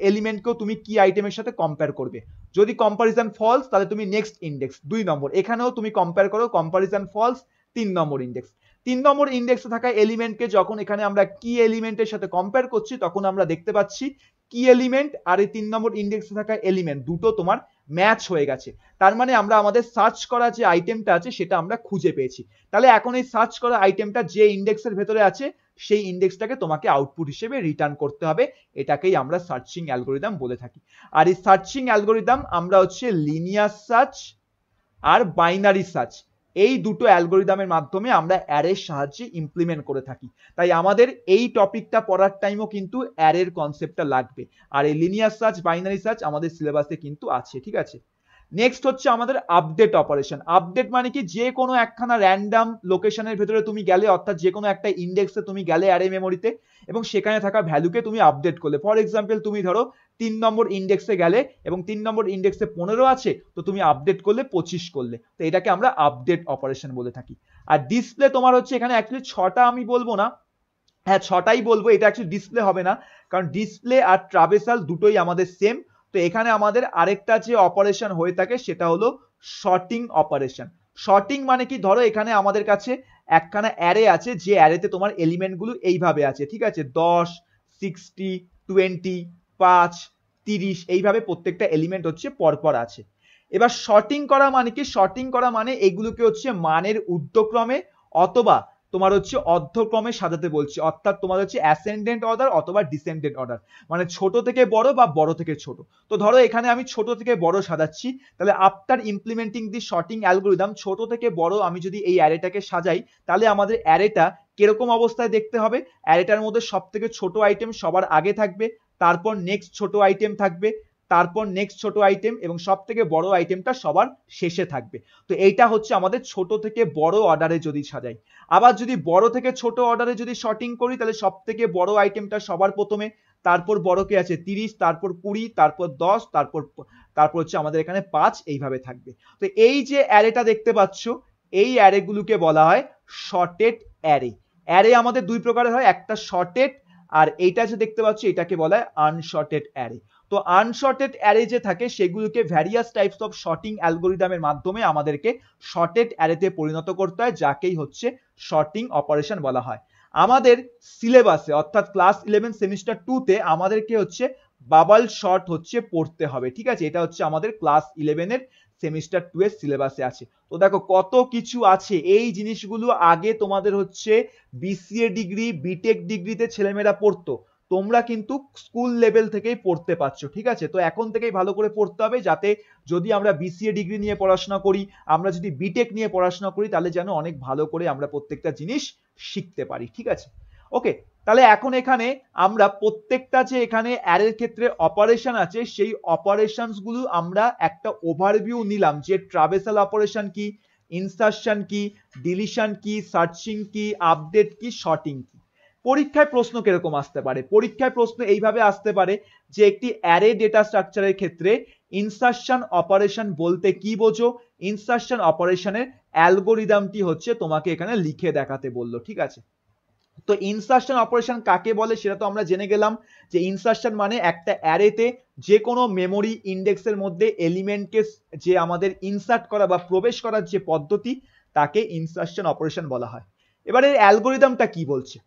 এলিমেন্টকেও তুমি কি আইটেমের সাথে কম্পেয়ার করবে। যদি কম্পারিজন ফলস তাহলে তুমি নেক্সট ইন্ডেক্স 2 নম্বর, এখানেও তুমি কম্পেয়ার করো, কম্পারিজন ফলস 3 নম্বর ইন্ডেক্স। 3 নম্বর ইন্ডেক্সে থাকা এলিমেন্টকে যখন এখানে আমরা কি এলিমেন্টের সাথে কম্পেয়ার করছি তখন আমরা দেখতে পাচ্ছি কি এলিমেন্ট আর এই 3 নম্বর ইন্ডেক্সে থাকা এলিমেন্ট দুটো তোমার ম্যাচ হয়ে গেছে। তার মানে আমরা আমাদের সার্চ করা যে আইটেমটা আছে সেটা আমরা খুঁজে পেয়েছি। তাহলে এখন এই সার্চ করা আইটেমটা যে ইন্ডেক্সের ভেতরে আছে সেই ইন্ডেক্সটাকে তোমাকে আউটপুট হিসেবে রিটার্ন করতে হবে, এটাকেই আমরা সার্চিং অ্যালগোরিদম বলে থাকি। আর এই সার্চিং অ্যালগোরিদম আমরা হচ্ছে লিনিয়ার সার্চ আর বাইনারি সার্চ এই দুটো অ্যালগোরিদমের মাধ্যমে আমরা অ্যারের সাহায্যে ইমপ্লিমেন্ট করে থাকি। তাই আমাদের এই টপিকটা পড়ার টাইমও কিন্তু অ্যারের কনসেপ্টটা লাগবে, আর এই লিনিয়ার সার্চ বাইনারি সার্চ আমাদের সিলেবাসে কিন্তু আছে, ঠিক আছে। নেক্সট হচ্ছে আমাদের আপডেট অপারেশন। আপডেট মানে কি, যে কোনো একখানা র্যান্ডম লোকেশনের ভেতরে তুমি গেলে, অর্থাৎ যে কোনো একটা ইন্ডেক্সে তুমি গেলে অ্যারে মেমোরিতে এবং সেখানে থাকা ভ্যালুকে তুমি আপডেট করলে। ফর এক্সাম্পল তুমি ধরো 3 নম্বর ইন্ডেক্সে গেলে এবং 3 নম্বর ইন্ডেক্সে 15 আছে, তো তুমি আপডেট করলে 25 করলে, তো এটাকে আমরা আপডেট অপারেশন বলে থাকি। আর ডিসপ্লে তোমার হচ্ছে এখানে অ্যাকচুয়ালি 6টা আমি বলবো না, হ্যাঁ 6টাই বলবো, এটা অ্যাকচুয়ালি ডিসপ্লে হবে না কারণ ডিসপ্লে আর ট্রাভেসাল দুটোই আমাদের সেম। তো এখানে আমাদের আরেকটা যে অপারেশন হয়ে থাকে সেটা হলো শর্টিং অপারেশন। শর্টিং মানে কি, ধরো এখানে আমাদের কাছে একখানা অ্যারে আছে, যে অ্যারেতে তোমার এলিমেন্টগুলো এইভাবে আছে, ঠিক আছে, 10, 60, 20, 5, 30 এইভাবে প্রত্যেকটা এলিমেন্ট হচ্ছে পরপর আছে। এবার শর্টিং করা মানে কি, শর্টিং করা মানে এগুলোকে হচ্ছে মানের ঊর্ধ্বক্রমে অথবা তোমার হচ্ছে অর্ধক্রমে সাজাতে বলছি, অর্থাৎ তোমার হচ্ছে অ্যাসেন্ডেন্ট অর্ডার অথবা ডিসেন্ডেন্ট অর্ডার, মানে ছোট থেকে বড় বা বড় থেকে ছোট। তো ধরো এখানে আমি ছোট থেকে বড় সাজাচ্ছি, তাহলে আফটার ইমপ্লিমেন্টিং দি শর্টিং অ্যালগোরিদম ছোট থেকে বড় আমি যদি এই অ্যারেটাকে সাজাই তাহলে আমাদের অ্যারেটা কিরকম অবস্থায় দেখতে হবে, অ্যারেটার মধ্যে সব থেকে ছোট আইটেম সবার আগে থাকবে, তারপর নেক্সট ছোট আইটেম থাকবে, তারপর নেক্সট ছোট আইটেম এবং সব থেকে বড় আইটেমটা সবার শেষে থাকবে। তো এইটা হচ্ছে আমাদের ছোট থেকে বড় অর্ডারে যদি সাজাই। আবার যদি বড় থেকে ছোট অর্ডারে যদি শর্টিং করি তাহলে সব থেকে বড় আইটেমটা সবার প্রথমে, তারপর বড়কে আছে 30, তারপর 20, তারপর 10, তারপর হচ্ছে আমাদের এখানে 5 এইভাবে থাকবে। তো এই যে অ্যারেটা দেখতে পাচ্ছ এই অ্যারেগুলোকে বলা হয় শর্টেড অ্যারে। অ্যারে আমাদের দুই প্রকারের হয়, একটা শর্টেড আর এইটা যে দেখতে পাচ্ছ এটাকে বলা হয় আনশর্টেড অ্যারে। তো আনশর্টেড অ্যারে যে থাকে সেগুলোকে ভ্যারিয়াস টাইপস অফ শর্টিং অ্যালগোরিদমের মাধ্যমে আমাদেরকে শর্টেড অ্যারেতে পরিণত করতে হয়, যাকেই হচ্ছে শর্টিং অপারেশন বলা হয়। আমাদের সিলেবাসে অর্থাৎ ক্লাস 11 সেমিস্টার 2 তে আমাদেরকে হচ্ছে বাবল শর্ট হচ্ছে পড়তে হবে, ঠিক আছে, এটা হচ্ছে আমাদের ক্লাস 11 এর সেমিস্টার 2 এর সিলেবাসে আছে। তো দেখো কত কিছু আছে, এই জিনিসগুলো আগে তোমাদের হচ্ছে বিসিএ ডিগ্রি বিটেক ডিগ্রিতে ছেলেমেয়েরা পড়তো, তোমরা কিন্তু স্কুল লেভেল থেকেই পড়তে পারছো, ঠিক আছে। তো এখন থেকেই ভালো করে পড়তে হবে, যাতে যদি আমরা বিসিএ ডিগ্রি নিয়ে পড়াশোনা করি, আমরা যদি বিটেক নিয়ে পড়াশোনা করি তাহলে যেন অনেক ভালো করে আমরা প্রত্যেকটা জিনিস শিখতে পারি, ঠিক আছে। ওকে, তাহলে এখন এখানে আমরা প্রত্যেকটা যে এখানে অ্যারের ক্ষেত্রে অপারেশন আছে সেই অপারেশনস গুলো আমরা একটা ওভারভিউ নিলাম, যে ট্রাভেসাল অপারেশন কি, ইনসার্শন কি, ডিলিশন কি, সার্চিং কি, আপডেট কি, শর্টিং কি। পরীক্ষায় প্রশ্ন কিরকম আসতে পারে, পরীক্ষায় প্রশ্ন এইভাবে আসতে পারে যে একটি অ্যারে ডেটা স্ট্রাকচারের ক্ষেত্রে ইনসার্শন অপারেশন বলতে কি বোঝো, ইনসার্শন অপারেশনের অ্যালগোরিদমটি হচ্ছে তোমাকে এখানে লিখে দেখাতে বললো, ঠিক আছে। তো ইনসার্শন অপারেশন কাকে বলে সেটা তো আমরা জেনে গেলাম, যে ইনসার্শন মানে একটা অ্যারেতে যে কোনো মেমোরি ইন্ডেক্সের মধ্যে এলিমেন্টকে যে আমাদের ইনসার্ট করা বা প্রবেশ করার যে পদ্ধতি তাকে ইনসার্শন অপারেশন বলা হয়। এবারে অ্যালগোরিদমটা কি বলছে,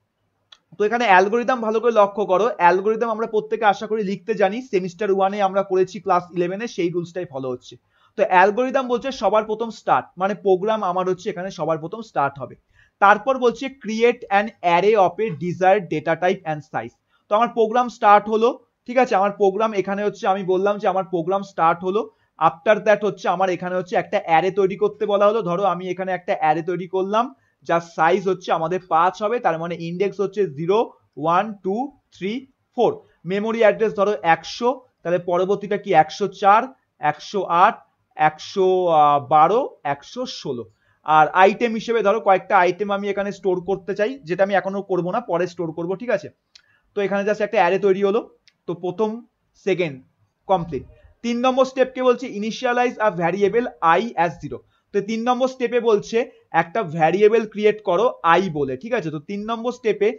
তো এখানে অ্যালগোরিদম ভালো করে লক্ষ্য করো, অ্যালগোরিদম আমরা প্রত্যেকে আশা করি লিখতে জানি, সেমিস্টার 1 এ আমরা করেছি, ক্লাস 11 এ সেই রুলসটাই ফলো হচ্ছে। তো অ্যালগোরিদম বলছে সবার প্রথম স্টার্ট, মানে প্রোগ্রাম আমার হচ্ছে এখানে সবার প্রথম স্টার্ট হবে, তারপর বলছে create an array of A desired data type and size. তো আমার প্রোগ্রাম স্টার্ট হলো, ঠিক আছে, আমার প্রোগ্রাম এখানে হচ্ছে আমি বললাম যে আমার প্রোগ্রাম স্টার্ট হলো, আফটার দ্যাট হচ্ছে আমার এখানে হচ্ছে একটা অ্যারে তৈরি করতে বলা হলো। ধরো আমি এখানে একটা অ্যারে তৈরি করলাম যার সাইজ হচ্ছে আমাদের 5 হবে, তার মানে ইন্ডেক্স হচ্ছে 0, 1, 2, 3, 4, মেমোরি অ্যাড্রেস ধরো 100, তাহলে পরবর্তীটা কি 104, 108, 112, 116। আর আইটেম হিসেবে ধরো কয়েকটা আইটেম আমি এখানে স্টোর করতে চাই, যেটা আমি এখনো করবো না, পরে স্টোর করবো, ঠিক আছে। তো এখানে জাস্ট একটা অ্যারে তৈরি হলো। তো প্রথম, সেকেন্ড কমপ্লিট। 3 নম্বর স্টেপকে বলছে initialize a variable I as 0। তো 3 নম্বর স্টেপে বলছে একটা ভ্যারিয়েবল ক্রিয়েট করো আই বলে, ঠিক আছে। তো 3 নম্বর স্টেপে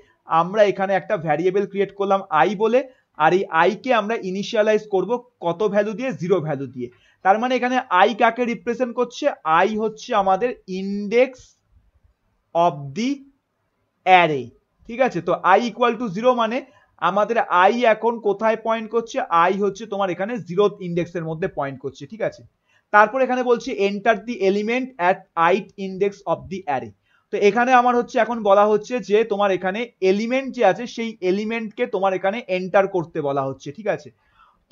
আমরা এখানে একটা ভ্যারিয়েবল ক্রিয়েট করলাম আই বলে, আর এই আই কে আমরা ইনিশিয়ালাইজ করব কত ভ্যালু দিয়ে? 0 ভ্যালু দিয়ে। তার মানে এখানে আই কাকে রিপ্রেজেন্ট করছে? আই হচ্ছে আমাদের ইন্ডেক্স অফ দি অ্যারে, ঠিক আছে। তো আই ইকুয়াল টু 0 মানে আমাদের আই এখন কোথায় পয়েন্ট করছে? আই হচ্ছে তোমার এখানে 0th ইন্ডেক্সের মধ্যে পয়েন্ট করছে, ঠিক আছে। তারপর এখানে বলছি enter the element at ith index of the array. তো এখানে আমার হচ্ছে এখন বলা হচ্ছে যে তোমার এখানে এলিমেন্ট যে আছে সেই এলিমেন্টকে তোমার এখানে এন্টার করতে বলা হচ্ছে, ঠিক আছে।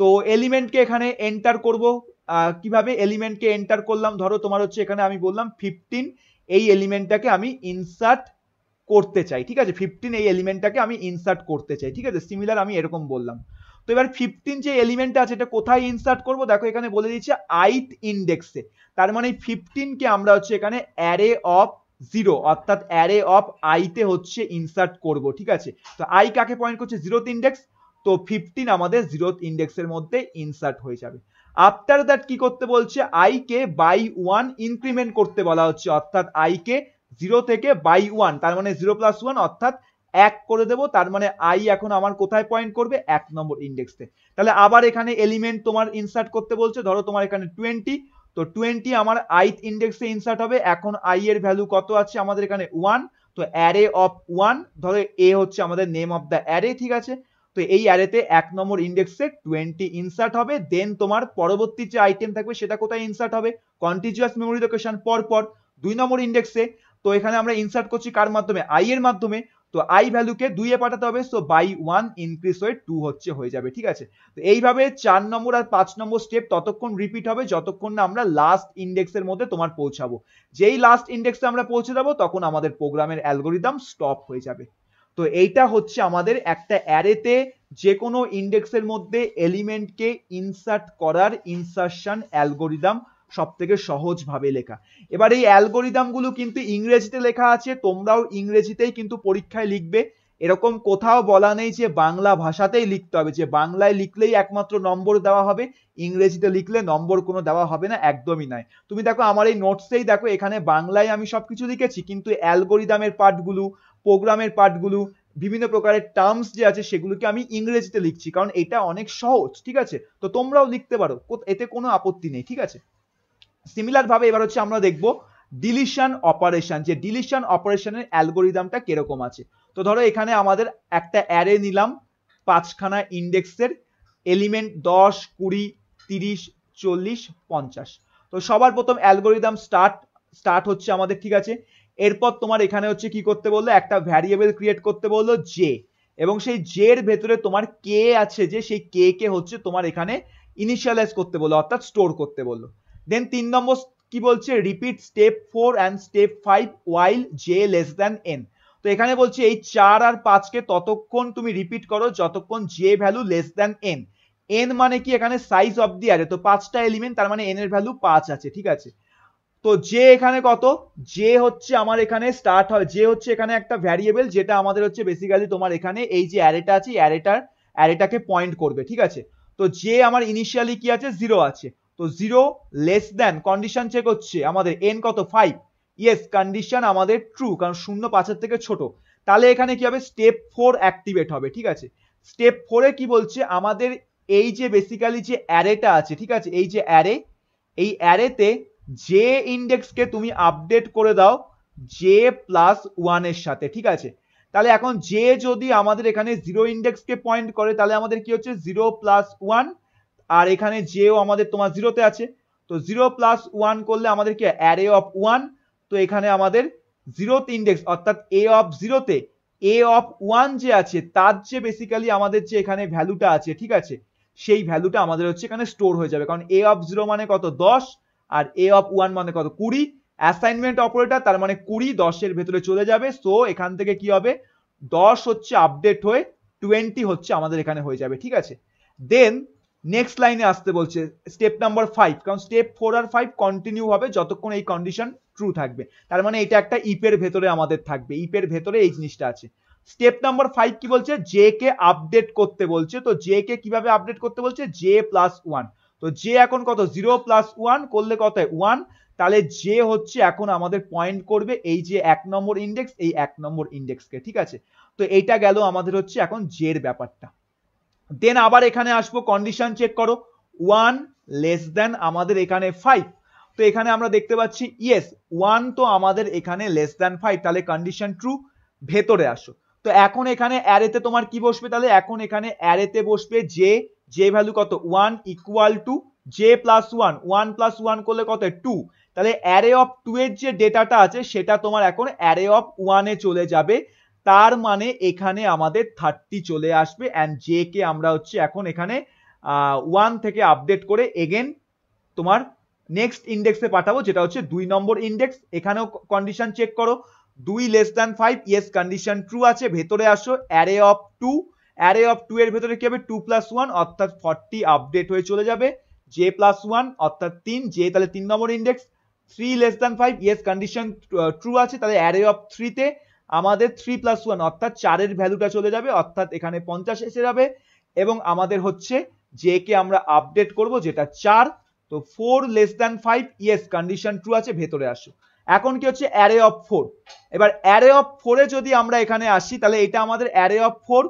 তো এলিমেন্টকে এখানে এন্টার করব কিভাবে? এলিমেন্টকে এন্টার করলাম, ধরো তোমার হচ্ছে এখানে আমি বললাম 15, এই এলিমেন্টটাকে আমি ইনসার্ট করতে চাই, ঠিক আছে। 15 এই এলিমেন্টটাকে আমি ইনসার্ট করতে চাই, ঠিক আছে। সিমিলার আমি এরকম বললাম। তো এবার 15 যে এলিমেন্টটা আছে এটা কোথায় ইনসার্ট করব? দেখো এখানে বলে দিচ্ছে ith ইন্ডেক্সে। তার মানে 15 কে আমরা হচ্ছে এখানে অ্যারে অফ 0 অর্থাৎ অ্যারে অফ i তে হচ্ছে ইনসার্ট করব, ঠিক আছে। তো i কাকে পয়েন্ট করছে? 0th index. তো 15 আমাদের 0th ইন্ডেক্সের মধ্যে ইনসার্ট হয়ে যাবে। আফটার দ্যাট কি করতে বলছে? i কে বাই 1 ইনক্রিমেন্ট করতে বলা হচ্ছে, অর্থাৎ i কে 0 থেকে বাই 1, তার মানে 0 প্লাস 1 অর্থাৎ 1 করে দেবো। তার মানে i এখন আমার কোথায় পয়েন্ট করবে? 1 নম্বর ইন্ডেক্সে। তাহলে আবার এখানে এলিমেন্ট তোমার ইনসার্ট করতে বলছে, ধরো তোমার এখানে 20, তো 20 আমার ith ইন্ডেক্সে ইনসার্ট হবে। এখন i এর ভ্যালু কত আছে আমাদের এখানে? 1। তো অ্যারে অফ 1, ধরো এ হচ্ছে আমাদের নেম অফ দ্য অ্যারে, ঠিক আছে। তো এই অ্যারেতে 1 নম্বর ইন্ডেক্সে 20 ইনসার্ট হবে। দেন তোমার পরবর্তী যে আইটেম থাকবে সেটা কোথায় ইনসার্ট হবে? কন্টিনিউয়াস মেমোরি লোকেশন পর পর 2 নম্বর ইন্ডেক্সে। তো এখানে আমরা ইনসার্ট করছি কার মাধ্যমে? i এর মাধ্যমে। তো i ভ্যালুকে 2 এ পাঠাতে হবে, সো বাই 1 ইনক্রিজ হয়ে 2 হচ্ছে হয়ে যাবে, ঠিক আছে। তো এইভাবে 4 নম্বর আর 5 নম্বর স্টেপ ততক্ষণ রিপিট হবে যতক্ষণ না আমরা লাস্ট ইন্ডেক্সের মধ্যে তোমার পৌঁছাবো। যেই লাস্ট ইন্ডেক্সে আমরা পৌঁছে যাবো তখন আমাদের প্রোগ্রামের অ্যালগোরিদম স্টপ হয়ে যাবে। তো এইটা হচ্ছে আমাদের একটা অ্যারেতে যে কোনো ইন্ডেক্সের মধ্যে এলিমেন্টকে ইনসার্ট করার ইনসার্শন অ্যালগোরিদম, সব থেকে সহজ ভাবে লেখা। এবার এই অ্যালগোরিদম গুলো কিন্তু ইংরেজিতে লেখা আছে, তোমরাও ইংরেজিতেই কিন্তু পরীক্ষায় লিখবে। এরকম কোথাও বলা নেই যে বাংলা ভাষাতেই লিখতে হবে, যে বাংলায় লিখলেই একমাত্র নম্বর দেওয়া হবে, ইংরেজিতে লিখলে নম্বর কোনো দেওয়া হবে না, একদমই নয়। তুমি দেখো আমার এই নোটসেই দেখো এখানে বাংলায় আমি সবকিছু লিখেছি, কিন্তু অ্যালগোরিদমের পার্টগুলো, প্রোগ্রামের পার্টগুলো, বিভিন্ন প্রকারের টার্মস যে আছে সেগুলোকে আমি ইংরেজিতে লিখছি, কারণ এটা অনেক সহজ, ঠিক আছে। তো তোমরাও লিখতে পারো, এতে কোনো আপত্তি নেই, ঠিক আছে। সিমিলার ভাবে এবার হচ্ছে আমরা দেখব ডিলিশন অপারেশন, যে ডিলিশন অপারেশনের অ্যালগোরিদমটা কিরকম আছে। তো ধরো এখানে আমাদের একটা অ্যারে নিলাম 5খানা ইন্ডেক্সের, এলিমেন্ট 10, 20, 30, 40, 50। তো সবার প্রথম অ্যালগোরিদম স্টার্ট হচ্ছে আমাদের, ঠিক আছে। এরপর তোমার এখানে হচ্ছে কি করতে বললো? একটা ভ্যারিয়েবল ক্রিয়েট করতে বললো জে, এবং সেই জে এর ভেতরে তোমার কে আছে, যে সেই কে কে হচ্ছে তোমার এখানে ইনিশিয়ালাইজ করতে বললো, অর্থাৎ স্টোর করতে বললো। দেন 3 নম্বর কি বলছে? Repeat step 4 and step 5 while J less than N. তো এখানে বলছে এই 4 আর 5 কে ততক্ষণ তুমি রিপিট করো যতক্ষণ J value less than N. N মানে কি? এখানে সাইজ অফ দি অ্যারে, তো 5টা এলিমেন্ট, তার মানে এন এর ভ্যালু 5 আছে, ঠিক আছে। তো জে এখানে কত? জে হচ্ছে আমার এখানে স্টার্ট হয়, জে হচ্ছে এখানে একটা ভ্যারিয়েবল যেটা আমাদের হচ্ছে বেসিক্যালি তোমার এখানে এই যে অ্যারেটা আছে অ্যারেটাকে পয়েন্ট করবে, ঠিক আছে। তো জে আমার ইনিশিয়ালি কি আছে? 0 আছে। তো 0 লেস দ্যান, কন্ডিশন চেক হচ্ছে আমাদের এন কত? 5। ইয়েস, কন্ডিশন আমাদের ট্রু, কারণ 0 5-এর থেকে ছোট। তাহলে এখানে কি হবে? স্টেপ 4 অ্যাক্টিভেট হবে, ঠিক আছে। স্টেপ 4-এ কি বলছে? আমাদের এই যে বেসিক্যালি যে অ্যারেটা আছে, ঠিক আছে, এই যে অ্যারে, এই অ্যারেতে জে ইন্ডেক্সকে তুমি আপডেট করে দাও জে প্লাস 1 এর সাথে, ঠিক আছে। তাহলে এখন জে যদি আমাদের এখানে 0 ইন্ডেক্সকে পয়েন্ট করে তাহলে আমাদের কি হচ্ছে? 0 প্লাস 1, আর এখানে জেও আমাদের তোমার 0তে আছে। তো 0 প্লাস 1 করলে আমাদের কি? Array of 1। তো এখানে আমাদের 0th ইন্ডেক্স অর্থাৎ এ অফ 0তে এ অফ 1 যে আছে তার যে বেসিক্যালি আমাদের যে এখানে ভ্যালুটা আছে, ঠিক আছে, সেই ভ্যালুটা আমাদের হচ্ছে এখানে স্টোর হয়ে যাবে, কারণ এ অফ 0 মানে কত? 10, আর এ অফ 1 মানে কত? 20। অ্যাসাইনমেন্ট অপারেটর, তার মানে 20 10 এর ভেতরে চলে যাবে। সো এখান থেকে কি হবে? 10 হচ্ছে আপডেট হয়ে 20 হচ্ছে আমাদের এখানে হয়ে যাবে, ঠিক আছে। দেন নেক্সট লাইনে আসতে বলছে স্টেপ নাম্বার 5, কারণ স্টেপ 4 আর 5 কন্টিনিউ হবে যতক্ষণ এই কন্ডিশন ট্রু থাকবে। তার মানে এটা একটা ইপের ভেতরে আমাদের থাকবে, ইপের ভেতরে এই জিনিসটা আছে। স্টেপ নাম্বার 5 কি বলছে, জে কে আপডেট করতে বলছে। তো জে কে কিভাবে আপডেট করতে বলছে, জে প্লাস 1। তো জে এখন কত, 0 প্লাস 1 করলে কত হয় 1, তাহলে জে হচ্ছে এখন আমাদের পয়েন্ট করবে এই যে 1 নম্বর ইন্ডেক্স, এই 1 নম্বর ইন্ডেক্সকে, ঠিক আছে। তো এইটা গেল আমাদের হচ্ছে এখন জে এর ব্যাপারটা। দেন আবার এখানে আসবো, কন্ডিশন চেক করো, 1 লেস দেন আমাদের এখানে 5। তো এখানে আমরা দেখতে পাচ্ছি ইয়েস 1 তো আমাদের এখানে লেস দেন 5, তাহলে কন্ডিশন ট্রু। ভেতরে আসো, তো এখন এখানে অ্যারেতে তোমার কি বসবে, তাহলে এখন এখানে অ্যারেতে বসবে জে, জে ভ্যালু কত 1 equal to J plus 1, 1 plus 1 করলে কত 2, তাহলে অ্যারে অফ 2 এর যে ডেটাটা আছে সেটা তোমার এখন অ্যারে অফ 1 এ চলে যাবে। তার মানে এখানে আমাদের 30 চলে আসবে, এন্ড জে কে আমরা হচ্ছে এখন এখানে 1 থেকে আপডেট করে এগেন তোমার নেক্সট ইন্ডেক্সে পাঠাবো, যেটা হচ্ছে 2 নম্বর ইন্ডেক্স। এখানেও কন্ডিশন চেক করো, 2 less than 5, yes condition true আছে। ভেতরে আসো, অ্যারে অফ 2, অ্যারে অফ 2 এর ভেতরে কি হবে 2 প্লাস 1 অর্থাৎ 40 আপডেট হয়ে চলে যাবে। জে প্লাস 1 অর্থাৎ 3, জে তাহলে 3 number index. 3 less than 5, yes condition true আছে, তাহলে অ্যারে অফ 3 তে আমাদের 3 প্লাস 1 অর্থাৎ 4 এর ভ্যালুটা চলে যাবে, অর্থাৎ এখানে 50 এসে যাবে। এবং আমাদের হচ্ছে জে কে আমরা আপডেট করব যেটা 4। তো 4 less than 5, yes condition true আছে। ভেতরে আসো, এখন কি হচ্ছে অ্যারে অফ 4। এবার অ্যারে অফ 4 এ যদি আমরা এখানে আসি, তাহলে এটা আমাদের অ্যারে অফ 4।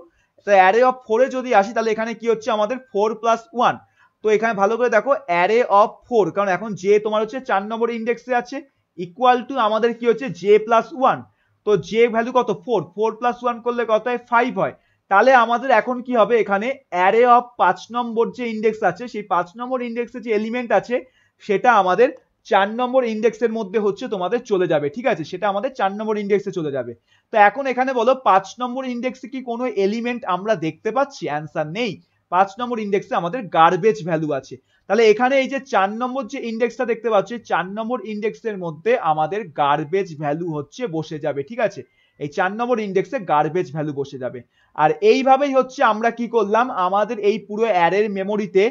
তো অ্যারে অফ 4 এ যদি আসি, তাহলে এখানে কি হচ্ছে আমাদের 4 প্লাস 1। তো এখানে ভালো করে দেখো, অ্যারে অফ 4, কারণ এখন জে তোমার হচ্ছে 4 নম্বর ইন্ডেক্সে আছে, ইকুয়াল টু আমাদের কি হচ্ছে জে প্লাস 1। তো জে ভ্যালু কত 4, 4 প্লাস 1 করলে কত হয় 5 হয়। তাহলে আমাদের এখন কি হবে, এখানে অ্যারে অফ 5 নম্বর যে ইন্ডেক্স আছে, সেই 5 নম্বর ইন্ডেক্সে যে এলিমেন্ট আছে সেটা আমাদের 4 নম্বর ইন্ডেক্সের মধ্যে হচ্ছে তোমাদের চলে যাবে, ঠিক আছে, সেটা আমাদের 4 নম্বর ইন্ডেক্সে চলে যাবে। তো এখন এখানে বলো 5 নম্বর ইন্ডেক্সে কি কোনো এলিমেন্ট আমরা দেখতে পাচ্ছি, অ্যান্সার নেই। 5 নম্বর ইন্ডেক্সে আমাদের গার্বেজ ভ্যালু আছে। তাহলে এখানে এই যে 4 নম্বর যে ইন্ডেক্সটা দেখতে পাচ্ছি, 4 নম্বর ইন্ডেক্সের মধ্যে আমাদের গার্বেজ ভ্যালু হচ্ছে বসে যাবে, ঠিক আছে, এই 4 নম্বর ইন্ডেক্সে গার্বেজ ভ্যালু বসে যাবে। আর এইভাবেই হচ্ছে আমরা কি করলাম, আমাদের এই পুরো অ্যারের মেমোরিতে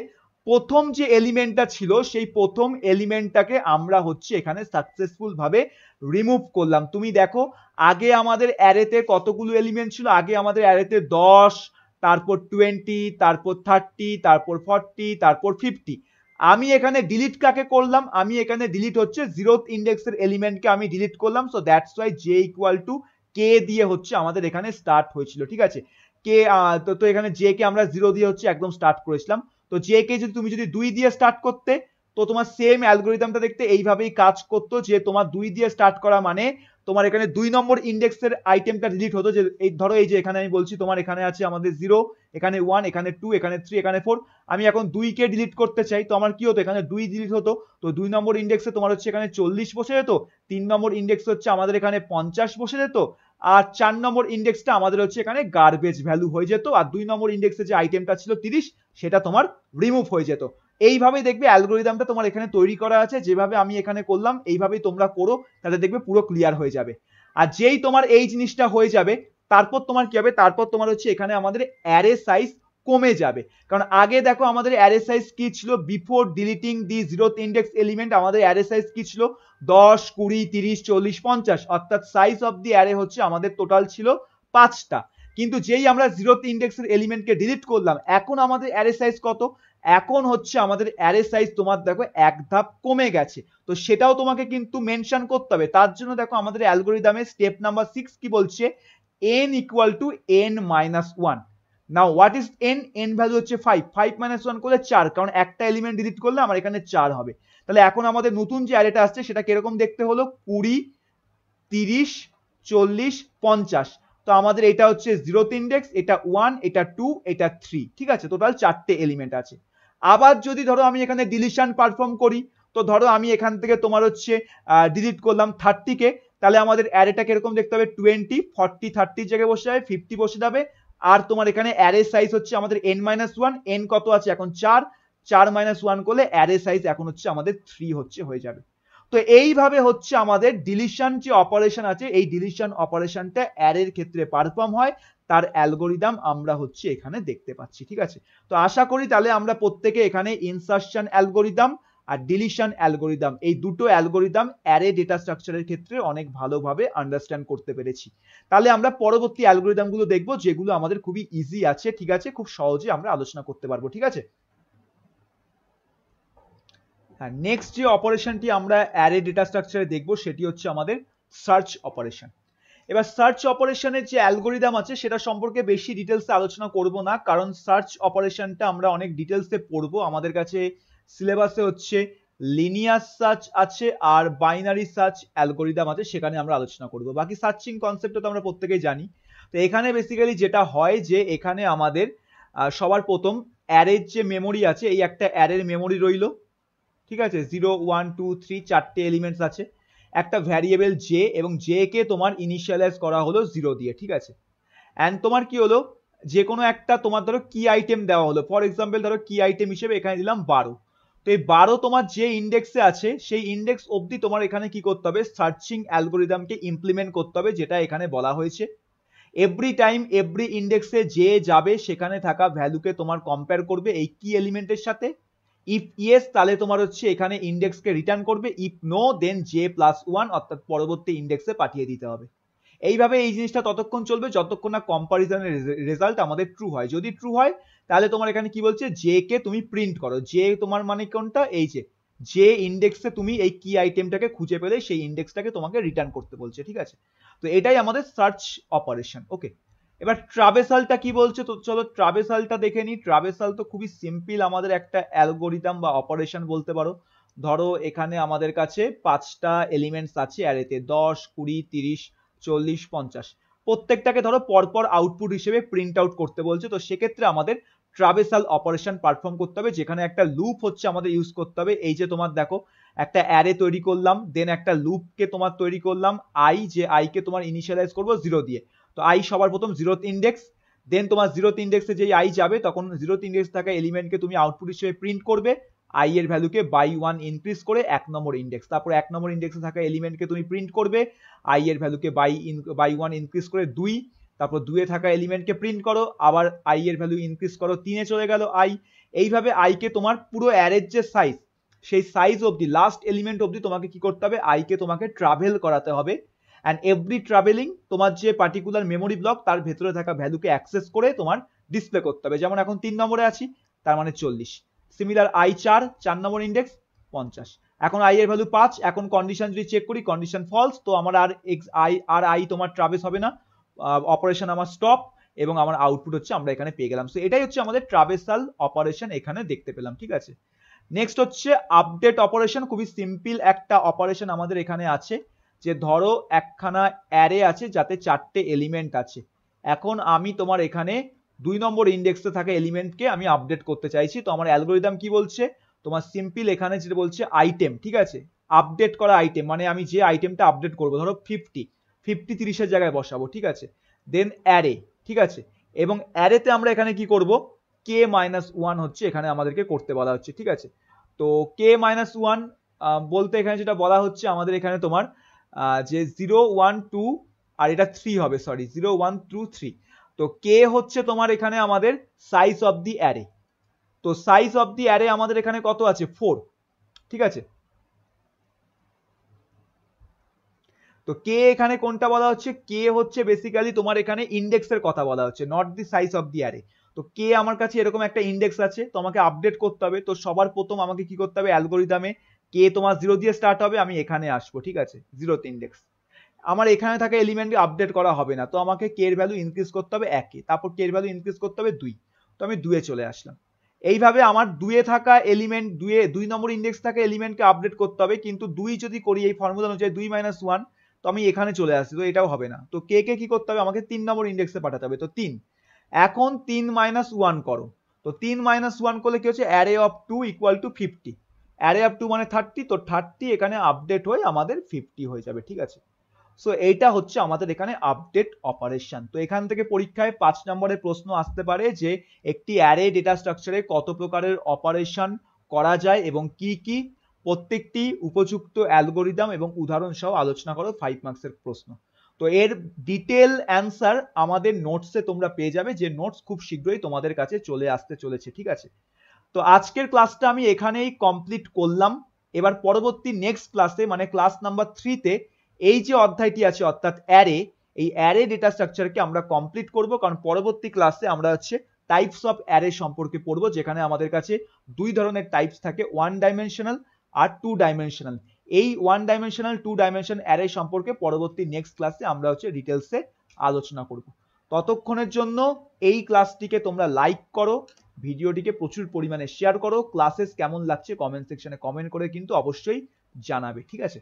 প্রথম যে এলিমেন্টটা ছিল সেই প্রথম এলিমেন্টটাকে আমরা হচ্ছে এখানে সাকসেসফুল ভাবে রিমুভ করলাম। তুমি দেখো আগে আমাদের অ্যারেতে কতগুলো এলিমেন্ট ছিল, আগে আমাদের অ্যারেতে 10, তারপর 20, তারপর 30, তারপর 40, তারপর 50। আমি এখানে ডিলিট কাকে করলাম, আমি এখানে ডিলিট হচ্ছে 0th ইন্ডেক্সের এলিমেন্টকে আমি ডিলিট করলাম। So that's why J equal to K দিয়ে হচ্ছে আমাদের এখানে স্টার্ট হয়েছিল, ঠিক আছে। কে তো এখানে জে কে আমরা 0 দিয়ে হচ্ছে একদম স্টার্ট করেছিলাম। তো জে কে যদি তুমি 2 দিয়ে স্টার্ট করতে, তো তোমার সেম অ্যালগোরিদমটা দেখতে এইভাবেই কাজ করতো, যে তোমার 2 দিয়ে স্টার্ট করা মানে তোমার এখানে 2 নম্বর ইন্ডেক্সের আইটেমটা ডিলিট হতো। যে এই ধরো এই যে এখানে আমি বলছি তোমার এখানে আছে আমাদের 0, এখানে 1, এখানে 2, এখানে 3, এখানে 4। আমি এখন 2 কে ডিলিট করতে চাই, তো আমার কি হতো, এখানে 2 ডিলিট হতো। তো 2 নম্বর ইন্ডেক্সে তোমার হচ্ছে এখানে 40 বসে যেত, 3 নম্বর ইন্ডেক্স হচ্ছে আমাদের এখানে 50 বসে যেত, আর 4 নম্বর ইন্ডেক্সটা আমাদের হচ্ছে এখানে গার্বেজ ভ্যালু হয়ে যেত, আর 2 নম্বর ইন্ডেক্সে যে আইটেমটা ছিল 30 সেটা তোমার রিমুভ হয়ে যেত। এইভাবেই দেখবে অ্যালগোরিদমটা তোমার এখানে তৈরি করা আছে, যেভাবে আমি এখানে করলাম এইভাবেই তোমরা করো, তাহলে দেখবে পুরো ক্লিয়ার হয়ে যাবে। আর যেই তোমার এই জিনিসটা হয়ে যাবে, তারপর তোমার কি হবে, তারপর তোমার হচ্ছে এখানে আমাদের অ্যারে সাইজ কমে যাবে। কারণ আগে দেখো আমাদের অ্যারে সাইজ কি ছিল, বিফোর ডিলিটিং দি 0th ইন্ডেক্স এলিমেন্ট আমাদের অ্যারে সাইজ কি ছিল, 10, 20, 30, 40, 50, অর্থাৎ সাইজ অফ দি অ্যারে হচ্ছে আমাদের টোটাল ছিল 5টা। কিন্তু যেই আমরা 0th ইন্ডেক্সের এলিমেন্টকে ডিলিট করলাম, এখন আমাদের অ্যারে সাইজ কত, এখন হচ্ছে আমাদের অ্যারে সাইজ তোমার দেখো এক ধাপ কমে গেছে। তো সেটাও তোমাকে কিন্তু মেনশন করতে হবে। তার জন্য দেখো আমাদের অ্যালগোরিদমে স্টেপ নাম্বার 6 কি বলছে, n equal to n minus 1। Now what is n, n value হচ্ছে 5, 5 মাইনাস 1 করলে 4, কারণ একটা এলিমেন্ট ডিলিট করলে আমার এখানে 4 হবে। তাহলে এখন আমাদের নতুন যে অ্যারেটা আসছে সেটা কিরকম দেখতে হলো, 20, 30, 40, 50। তো আমাদের এটা হচ্ছে 0th ইন্ডেক্স, এটা 1, এটা 2, এটা 3, ঠিক আছে, টোটাল 4টে এলিমেন্ট আছে। আবার যদি ধরো আমি এখানে ডিলিশন পারফর্ম করি, তো ধরো আমি এখান থেকে তোমার হচ্ছে ডিলিট করলাম 30 কে, তাহলে আমাদের অ্যারেটা কিরকম দেখতে হবে, 20, 40, 30 জায়গায় বসে যাবে, 50 বসে যাবে। আর তোমার এখানে অ্যারে সাইজ হচ্ছে আমাদের n-1, n কত আছে এখন 4, 4 - 1 করলে অ্যারে সাইজ এখন হচ্ছে আমাদের 3 হয়ে যাবে। তো এইভাবে হচ্ছে আমাদের ডিলিশন যে অপারেশন আছে, এই ডিলিশন অপারেশনটা অ্যারের ক্ষেত্রে পারফর্ম হয়, তার অ্যালগোরিদম আমরা হচ্ছে এখানে দেখতে পাচ্ছি। ঠিক আছে, তো আশা করি তাহলে আমরা প্রত্যেকে এখানে ইনসার্শন অ্যালগোরিদম আর ডিলিশন অ্যালগোরিদম, এই দুটো অ্যালগোরিদম অ্যারে ডেটা স্ট্রাকচারের ক্ষেত্রে অনেক ভালোভাবে আন্ডারস্ট্যান্ড করতে পেরেছি। তাহলে আমরা পরবর্তী অ্যালগোরিদম গুলো দেখবো, যেগুলো আমাদের খুবই ইজি আছে। ঠিক আছে, খুব সহজে আমরা আলোচনা করতে পারবো। ঠিক আছে, হ্যাঁ, নেক্সট যে অপারেশনটি আমরা অ্যারে ডেটা স্ট্রাকচারে দেখবো সেটি হচ্ছে আমাদের সার্চ অপারেশন। এবার সার্চ অপারেশনের যে অ্যালগোরিদম আছে সেটা সম্পর্কে বেশি ডিটেলসে আলোচনা করব না, কারণ সার্চ অপারেশনটা আমরা অনেক ডিটেলসে পড়বো। আমাদের কাছে সিলেবাসে হচ্ছে লিনিয়ার সার্চ আছে আর বাইনারি সার্চ অ্যালগোরিদম আছে, সেখানে আমরা আলোচনা করব। বাকি সার্চিং কনসেপ্টটা তো আমরা প্রত্যেকেই জানি। তো এখানে বেসিক্যালি যেটা হয় যে এখানে আমাদের সবার প্রথম অ্যারের যে মেমোরি আছে, এই একটা অ্যারের মেমোরি রইলো। ঠিক আছে, 0 1 2 3 চারটে এলিমেন্টস আছে, একটা ভ্যারিয়েবল জে, এবং জে কে তোমার ইনিশিয়ালাইজ করা হলো 0 দিয়ে। ঠিক আছে, এন্ড তোমার কি হলো, যে কোনো একটা তোমার ধরো কি আইটেম দেওয়া হলো, ফর এক্সাম্পল ধরো কি আইটেম হিসেবে এখানে দিলাম 12। তো এই 12 তোমার যে ইন্ডেক্সে আছে সেই ইন্ডেক্স অবধি তোমার এখানে কি করতে হবে, সার্চিং অ্যালগোরিদমকে ইমপ্লিমেন্ট করতে হবে, যেটা এখানে বলা হয়েছে। এভরি টাইম এভরি ইন্ডেক্সে যে যাবে সেখানে থাকা ভ্যালুকে তোমার কম্পেয়ার করবে এই কি এলিমেন্টের সাথে। ইফ ইয়েস তাহলে তোমার হচ্ছে এখানে ইন্ডেক্সকে রিটার্ন করবে, if no then J plus 1 অর্থাৎ পরবর্তী ইন্ডেক্সে পাঠিয়ে দিতে হবে। এইভাবে এই জিনিসটা ততক্ষণ চলবে যতক্ষণ না কম্পারিজনের রেজাল্ট আমাদের ট্রু হয়। যদি ট্রু হয় তাহলে তোমার এখানে কি বলছে, জে কে তুমি প্রিন্ট করো। জে তোমার মানে কোনটা, এই যে ইন্ডেক্সে তুমি এই কি আইটেমটাকে খুঁজে পেলে সেই ইন্ডেক্সটাকে তোমাকে রিটার্ন করতে বলছে। ঠিক আছে, তো এটাই আমাদের সার্চ অপারেশন। ওকে, এবার ট্রাভেসালটা কি বলছে, তো চলো ট্রাভেসালটা দেখে নিই। ট্রাভেসাল তো খুবই সিম্পল আমাদের একটা অ্যালগোরিদম বা অপারেশন বলতে পারো। ধরো এখানে আমাদের কাছে 5টা এলিমেন্টস আছে অ্যারেতে, 10 20 30 40 50। প্রত্যেকটাকে ধরো পরপর আউটপুট হিসেবে প্রিন্ট আউট করতে বলছে। তো সেক্ষেত্রে আমাদের ট্রাভেসাল অপারেশন পারফর্ম করতে হবে, যেখানে একটা লুপ হচ্ছে আমাদের ইউজ করতে হবে। এই যে তোমার দেখো একটা অ্যারে তৈরি করলাম, দেন একটা লুপকে তোমার তৈরি করলাম আই, যে আই কে তোমার ইনিশিয়ালাইজ করবো 0 দিয়ে। তো আই সবার প্রথম 0th ইন্ডেক্স, দেন তোমার 0th ইন্ডেক্সে যেই আই যাবে তখন 0th ইন্ডেক্স থাকা এলিমেন্টকে তুমি আউটপুট হিসেবে প্রিন্ট করবে, আই এর ভ্যালুকে বাই 1 ইনক্রিজ করে 1 নম্বর ইন্ডেক্স। তারপর 1 নম্বর ইন্ডেক্সে থাকা এলিমেন্টকে তুমি প্রিন্ট করবে, আই এর ভ্যালুকে বাই 1 ইনক্রিজ করে 2। তারপর 2 এ থাকা এলিমেন্টকে প্রিন্ট করো, আবার আই এর ভ্যালু ইনক্রিজ করো, 3 এ চলে গেল আই। এইভাবে আই কে তোমার পুরো অ্যারের যে সাইজ, সেই সাইজ অবধি লাস্ট এলিমেন্ট অবধি তোমাকে কি করতে হবে, আই কে তোমাকে ট্রাভেল করাতে হবে। অ্যান্ড এভরি ট্রাভেলিং তোমার যে পার্টিকুলার মেমোরি ব্লক তার ভেতরে থাকা ভ্যালুকে অ্যাক্সেস করে তোমার ডিসপ্লে করতে হবে। যেমন এখন 3 নম্বরে আছি, তার মানে 40। Similar I 4 number index 50। এখন আই এর ভ্যালু 5, এখন কন্ডিশন যদি চেক করি কন্ডিশন ফলস, তো আমার আর আই তোমার ট্রাভেস হবে না, অপারেশন আমার স্টপ, এবং আমার আউটপুট হচ্ছে আমরা এখানে পেয়ে গেলাম। সো এটাই হচ্ছে আমাদের ট্রাভেসাল অপারেশন এখানে দেখতে পেলাম। ঠিক আছে, নেক্সট হচ্ছে আপডেট অপারেশন। খুবই সিম্পল একটা অপারেশন আমাদের এখানে আছে, যে ধরো একখানা অ্যারে আছে যাতে 4টে এলিমেন্ট আছে। এখন আমি তোমার এখানে 2 নম্বর ইন্ডেক্সে থাকা এলিমেন্টকে আমি আপডেট করতে চাইছি। তো আমার অ্যালগোরিদম কি বলছে, তোমার সিম্পল এখানে যেটা বলছে আইটেম। ঠিক আছে, আপডেট করা আইটেম মানে আমি যে আইটেমটা আপডেট করবো, ধরো 50 30 এর জায়গায় বসাবো। ঠিক আছে, দেন অ্যারে। ঠিক আছে, এবং অ্যারেতে আমরা এখানে কি করব, কে মাইনাস 1 হচ্ছে এখানে আমাদেরকে করতে বলা হচ্ছে। ঠিক আছে, তো কে মাইনাস 1 বলতে এখানে যেটা বলা হচ্ছে আমাদের এখানে তোমার যে 0 1 2 আর এটা 3 হবে, সরি 0 1 2 3। তো কে হচ্ছে তোমার এখানে আমাদের সাইজ অফ দি অ্যারে। তো সাইজ অফ দি অ্যারে আমাদের এখানে কত আছে, 4। ঠিক আছে, তো কে এখানে কোনটা বলা হচ্ছে, কে হচ্ছে বেসিক্যালি তোমার এখানে ইন্ডেক্সের কথা বলা হচ্ছে, not the size of the array. তো কে আমার কাছে এরকম একটা ইন্ডেক্স আছে, তো আমাকে আপডেট করতে হবে। তো সবার প্রথম আমাকে কি করতে হবে, অ্যালগোরিদমে কে তোমার 0 দিয়ে স্টার্ট হবে, আমি এখানে আসবো। ঠিক আছে, 0th ইন্ডেক্স, আমার এখানে থাকা এলিমেন্টকে আপডেট করা হবে না, তো আমাকে কে এর ভ্যালু ইনক্রিজ করতে হবে 1 এ, তারপর কে এর ভ্যালু ইনক্রিজ করতে হবে 2। তো আমি 2 এ চলে আসলাম। এইভাবে আমার 2 এ থাকা এলিমেন্ট, 2 নম্বর ইন্ডেক্স থাকা এলিমেন্টকে আপডেট করতে হবে, কিন্তু 2 যদি করি এই ফর্মুলা অনুযায়ী 2 - 1, তো আমি এখানে চলে আসছি, তো এটাও হবে না। তো কে কে কি করতে হবে, আমাকে 3 নম্বর ইন্ডেক্সে পাঠাতে হবে। তো 3, এখন 3 - 1 করো। তো 3 - 1 করলে কি হচ্ছে, array of 2 equal to 50। Array of 2 মানে 30, তো 30 এখানে আপডেট হয়ে আমাদের 50 হয়ে যাবে। ঠিক আছে, সো এইটা হচ্ছে আমাদের এখানে আপডেট অপারেশন। তো এখান থেকে পরীক্ষায় 5 নম্বরের প্রশ্ন আসতে পারে যে একটি অ্যারে ডেটা স্ট্রাকচারে কত প্রকারের অপারেশন করা যায় এবং কি কি। প্রত্যেকটি উপযুক্ত অ্যালগোরিদম এবং উদাহরণ সহ আলোচনা করো 5 মার্কসের প্রশ্ন। তো এর ডিটেল অ্যান্সার আমাদের নোটসে তোমরা পেয়ে যাবে, যে নোটস খুব শীঘ্রই তোমাদের কাছে চলে আসতে চলেছে, ঠিক আছে। তো আজকের ক্লাসটা আমি এখানেই কমপ্লিট করলাম। এবার পরবর্তী নেক্সট ক্লাসে মানে ক্লাস নাম্বার 3-তে এই যে অধ্যায়টি আছে অর্থাৎ অ্যারে, এই অ্যারে ডেটা স্ট্রাকচারকে আমরা কমপ্লিট করব, কারণ পরবর্তী ক্লাসে আমরা হচ্ছে টাইপস অফ অ্যারে সম্পর্কে পড়বো, যেখানে আমাদের কাছে দুই ধরনের টাইপস থাকে, 1 ডাইমেনশনাল আর 2 ডাইমেনশনাল। এই 1 ডাইমেনশনাল 2 ডাইমেনশন অ্যারে সম্পর্কে পরবর্তী নেক্সট ক্লাসে আমরা হচ্ছে ডিটেলসে আলোচনা করব। ততক্ষণের জন্য এই ক্লাসটিকে তোমরা লাইক করো, ভিডিওটিকে প্রচুর পরিমাণে শেয়ার করো, ক্লাসেস কেমন লাগছে কমেন্ট সেকশনে কমেন্ট করে কিন্তু অবশ্যই জানাবে, ঠিক আছে।